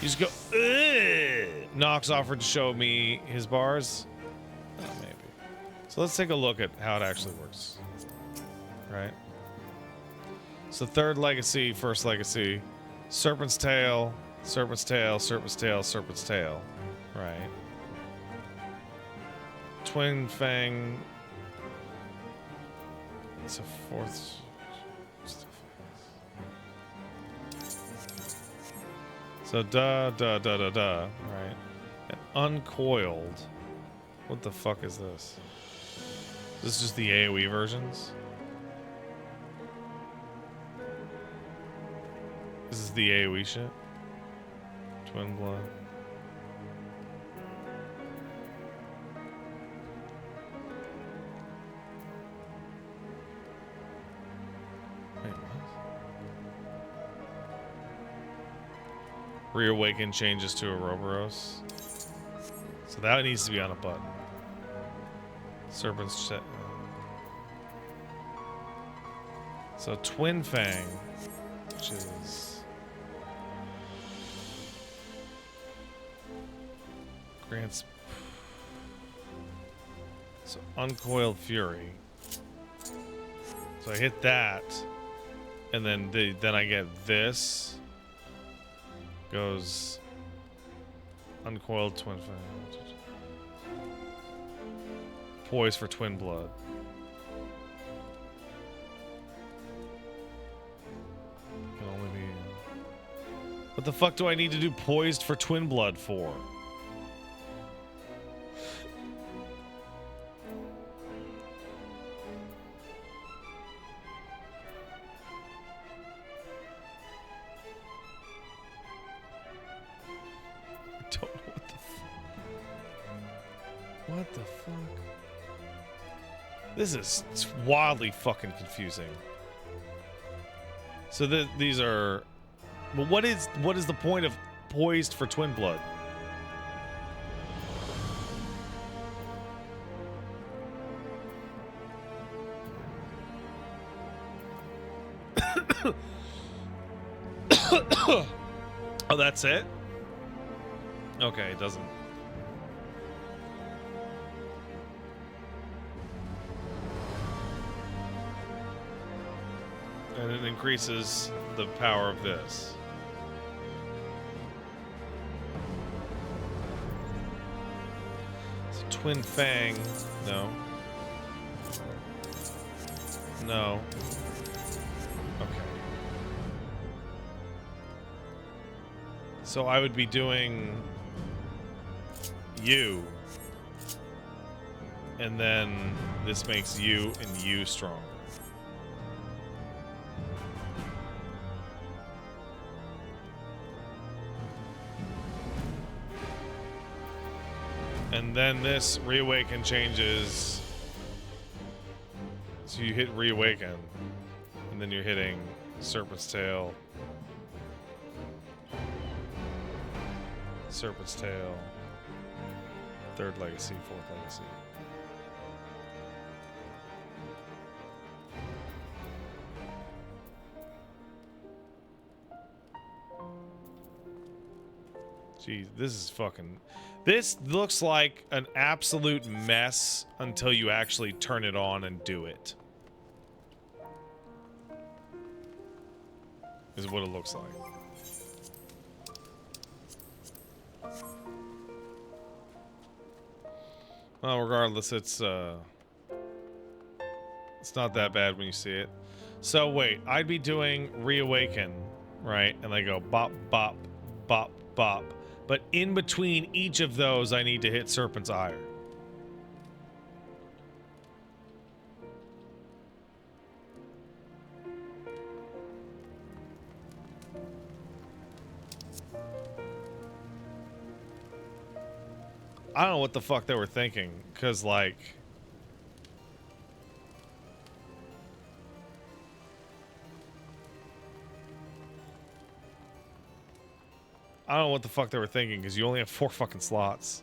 You just go, ugh! Nox offered to show me his bars. Oh, maybe. So let's take a look at how it actually works. Right? So third legacy, first legacy. Serpent's tail, serpent's tail, serpent's tail, serpent's tail. Right. Twin fang. It's a fourth. So right. And uncoiled. What the fuck is this? This is just the AoE versions? This is the AoE shit? Twin blood. Wait, what? Reawaken changes to Ouroboros. So that needs to be on a button. Serpent's shit. So Twin Fang, which is grants. So Uncoiled Fury. So I hit that, and then then I get this. Goes Uncoiled Twin Fang. Poise for Twin Blood. Can only be. What the fuck do I need to do Poised for Twin Blood for? What the fuck? This is wildly fucking confusing. So these are. Well, what is the point of Poised for Twin Blood? Oh, that's it? Okay, it doesn't. And it increases the power of this. So Twin Fang. No. No. Okay. So I would be doing you. And then this makes you and you stronger. And then this Reawaken changes. So you hit Reawaken. And then you're hitting Serpent's Tail. Serpent's Tail. Third Legacy, fourth Legacy. Jeez, this is fucking... This looks like an absolute mess until you actually turn it on and do it. Is what it looks like. Well, regardless, it's not that bad when you see it. So wait, I'd be doing Reawaken, right? And I go bop, bop, bop, bop. But in between each of those, I need to hit Serpent's Ire. I don't know what the fuck they were thinking, because, like... I don't know what the fuck they were thinking, because you only have 4 fucking slots.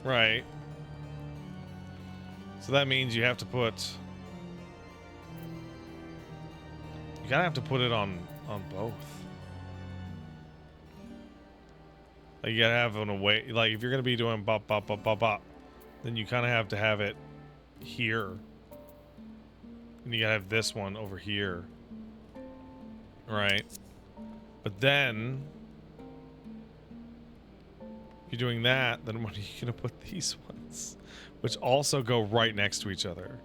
Right. So that means you have to put... You gotta have to put it on both. Like, you gotta have an away... Like, if you're gonna be doing bop, bop, bop, bop, bop, then you kind of have to have it here. And you gotta have this one over here. Right? But then... If you're doing that, then when are you gonna put these ones? Which also go right next to each other.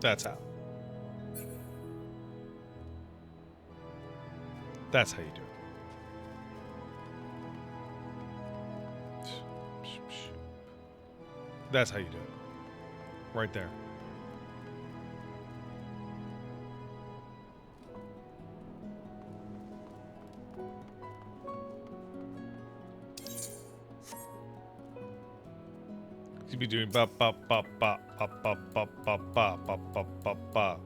That's how. That's how you do it. That's how you do it. Right there. You'd be doing bop bop bop bop bop bop bop bop bop bop bop bop bop.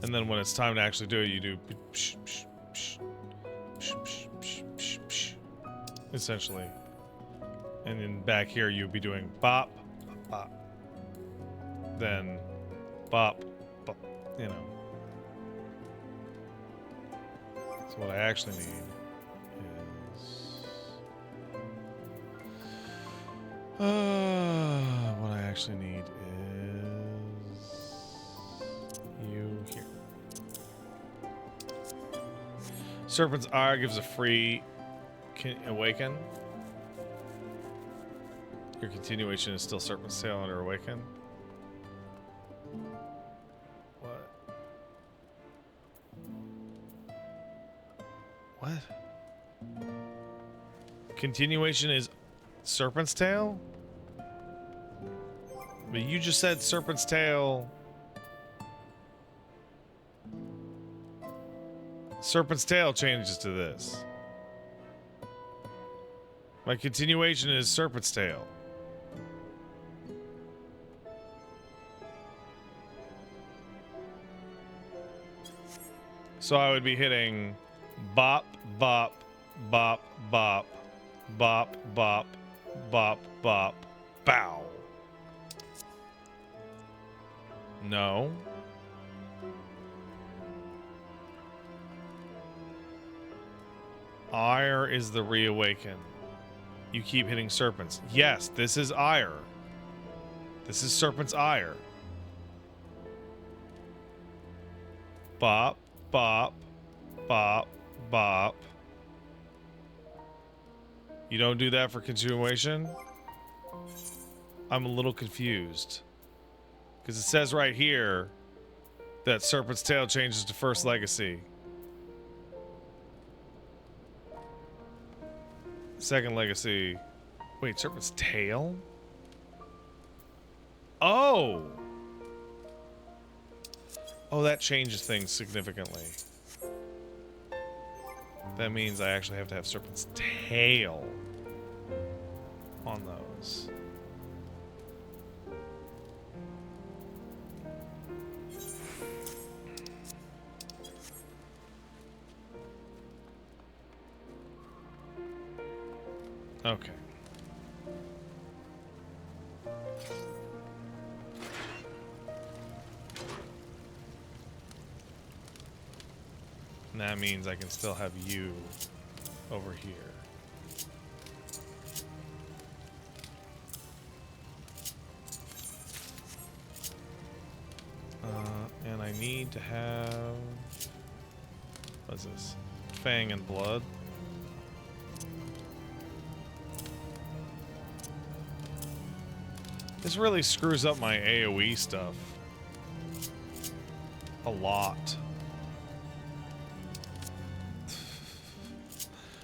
And then when it's time to actually do it, you do psh, psh, psh, psh, psh, psh, psh, psh, essentially. And then back here you'd be doing bop bop. Then bop bop, you know. So what I actually need what I actually need is you here. Serpent's Ire gives a free awaken. Your continuation is still Serpent's Tail under awaken. What? What? Continuation is Serpent's Tail? But you just said Serpent's Tail. Serpent's Tail changes to this. My continuation is Serpent's Tail. So I would be hitting bop, bop, bop, bop, bop, bop, bop, bop, bow. No. Ire is the reawaken. You keep hitting serpents. Yes, this is Ire. This is Serpent's Ire. Bop, bop, bop, bop. You don't do that for continuation? I'm a little confused. Because it says right here that Serpent's Tail changes to First Legacy. Second Legacy. Wait, Serpent's Tail? Oh! Oh, that changes things significantly. That means I actually have to have Serpent's Tail on those. Okay. And that means I can still have you over here. And I need to have... What's this? Fang and Blood. This really screws up my AoE stuff. A lot.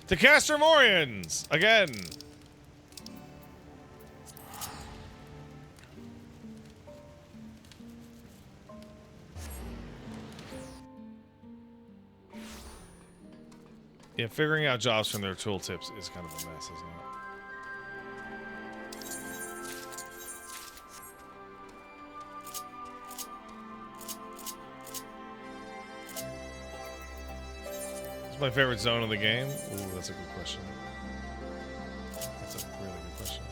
To Castor Morians! Again! Yeah, figuring out jobs from their tooltips is kind of a mess, isn't it? My favorite zone of the game? Ooh, that's a good question. That's a really good question.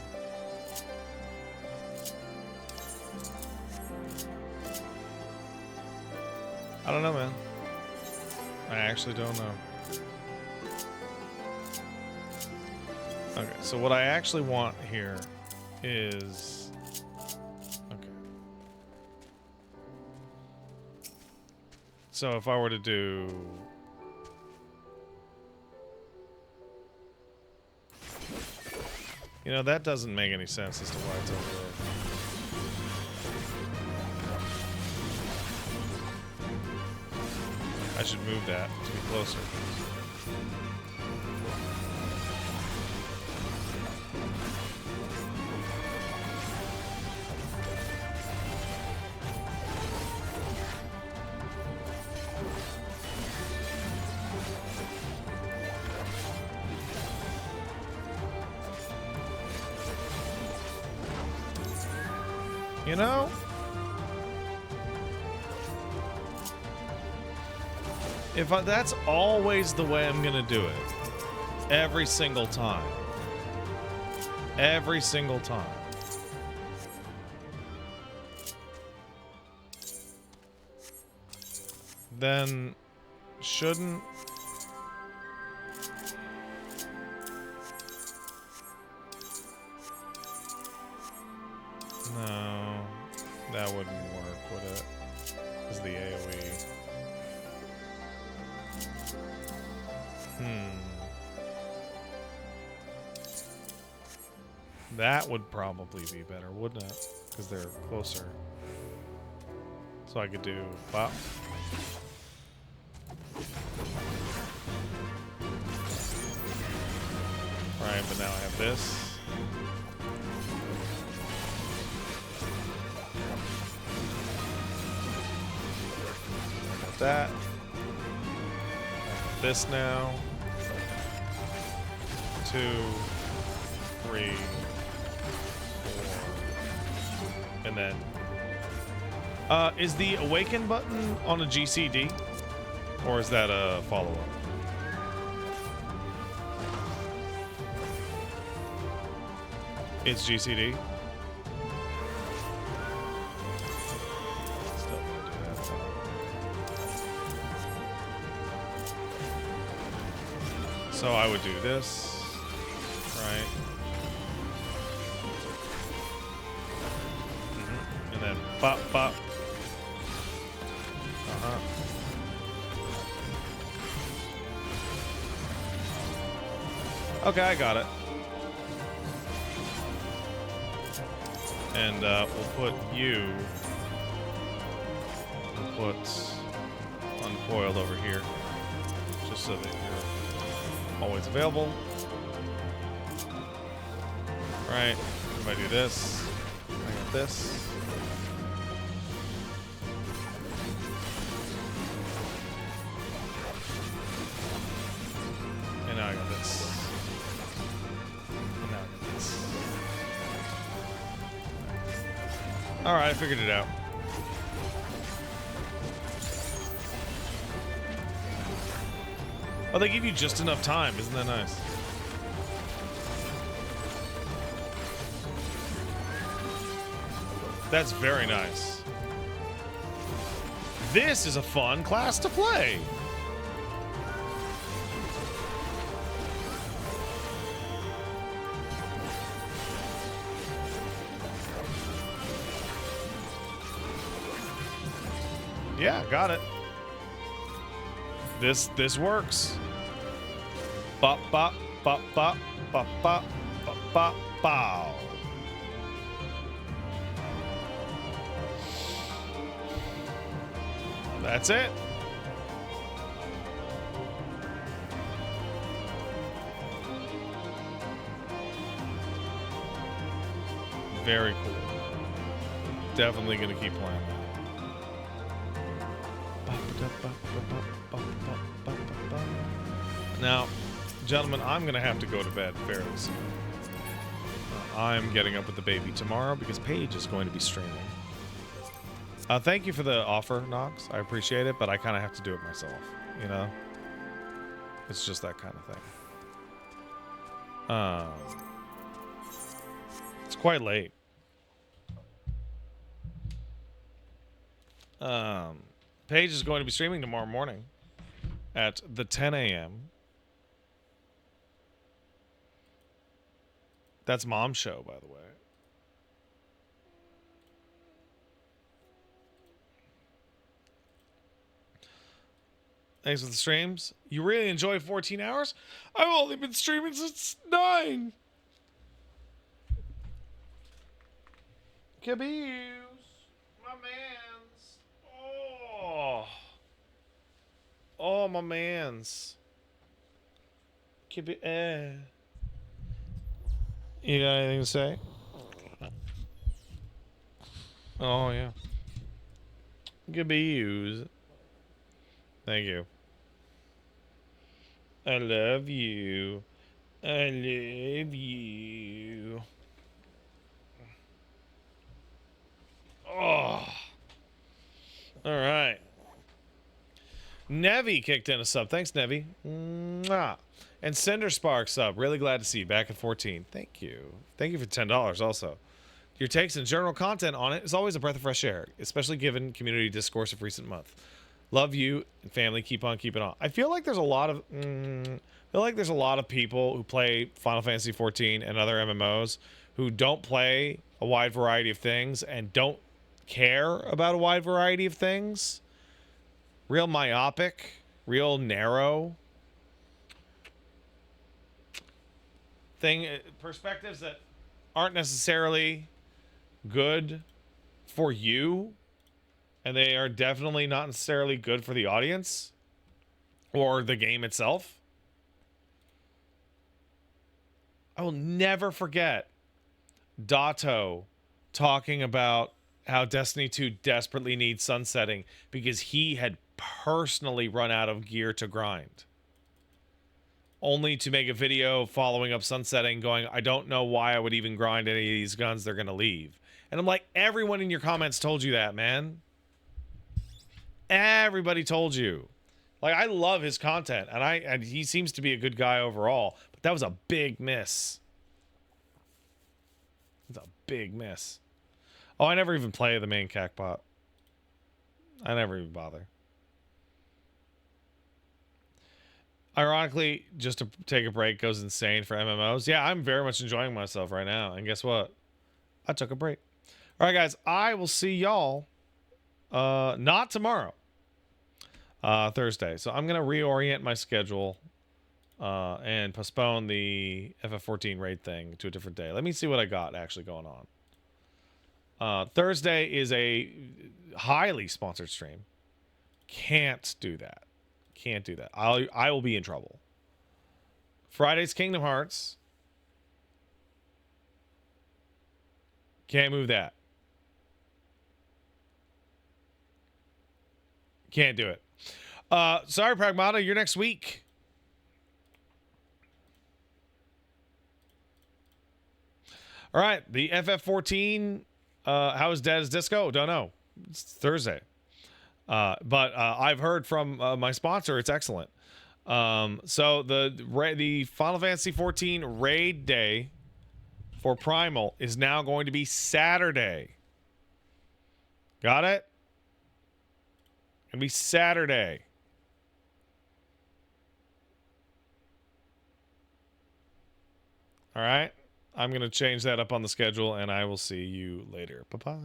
I don't know, man. I actually don't know. Okay, so what I actually want here is... Okay. So if I were to do... You know, that doesn't make any sense as to why it's over there. I should move that to be closer. You know? That's always the way I'm gonna do it. Every single time. Every single time. Then shouldn't... No, that wouldn't work, would it? Because the AoE. That would probably be better, wouldn't it? Because they're closer. So I could do pop. Right, but now I have this. That. This now. 2, 3, 4. And then. Is the awaken button on a GCD? Or is that a follow-up? It's GCD. So I would do this, right? And then pop, pop. Okay, I got it. And we'll put you. We'll put uncoiled over here, just so that you're always available. Right. If I do this, I got this. All right, I figured it out. Oh, they give you just enough time. Isn't that nice? That's very nice. This is a fun class to play. Yeah, got it. This works. Bop bop bop bop bop bop bop bop bow. That's it. Very cool. Definitely gonna keep playing that. Now, gentlemen, I'm gonna have to go to bed fairly soon. I'm getting up with the baby tomorrow because Paige is going to be streaming. Thank you for the offer, Nox. I appreciate it, but I kind of have to do it myself, you know? It's just that kind of thing. It's quite late. Paige is going to be streaming tomorrow morning at the 10 a.m. That's Mom's show, by the way. Thanks for the streams. You really enjoy 14 hours? I've only been streaming since 9. Caboose. My mans. Oh. Oh, my mans. Caboose. You got anything to say? Oh, yeah. Caboose. Thank you. I love you. I love you. Oh. All right. Nevi kicked in a sub. Thanks, Nevi. Mwah. And Cinder Spark sub. Really glad to see you back at 14. Thank you. Thank you for $10 also. Your takes and general content on it is always a breath of fresh air, especially given community discourse of recent month. Love you and family. Keep on keeping on. I feel like there's a lot of people who play Final Fantasy 14 and other MMOs who don't play a wide variety of things and don't care about a wide variety of things. Real myopic, real narrow perspectives that aren't necessarily good for you. And they are definitely not necessarily good for the audience or the game itself. I will never forget Dato talking about how Destiny 2 desperately needs sunsetting because he had personally run out of gear to grind. Only to make a video following up sunsetting going, I don't know why I would even grind any of these guns. They're going to leave. And I'm like, everyone in your comments told you that, man. Everybody told you. Like, I love his content, and he seems to be a good guy overall, but that was a big miss. It's a big miss. Oh, I never even play the main Cacbot. I never even bother. Ironically, just to take a break goes insane for MMOs. Yeah, I'm very much enjoying myself right now, and guess what? I took a break. All right, guys, I will see y'all not tomorrow. Thursday. So I'm going to reorient my schedule and postpone the FF14 raid thing to a different day. Let me see what I got actually going on. Thursday is a highly sponsored stream. Can't do that. Can't do that. I will be in trouble. Friday's Kingdom Hearts. Can't move that. Can't do it. Sorry, Pragmata, you're next week. All right, the FF14 How is Dead as Disco? Don't know. It's Thursday. But I've heard from my sponsor. It's excellent. So the Final Fantasy 14 raid day for Primal is now going to be Saturday. Got it? Gonna be Saturday. All right. I'm gonna change that up on the schedule, and I will see you later. Bye-bye.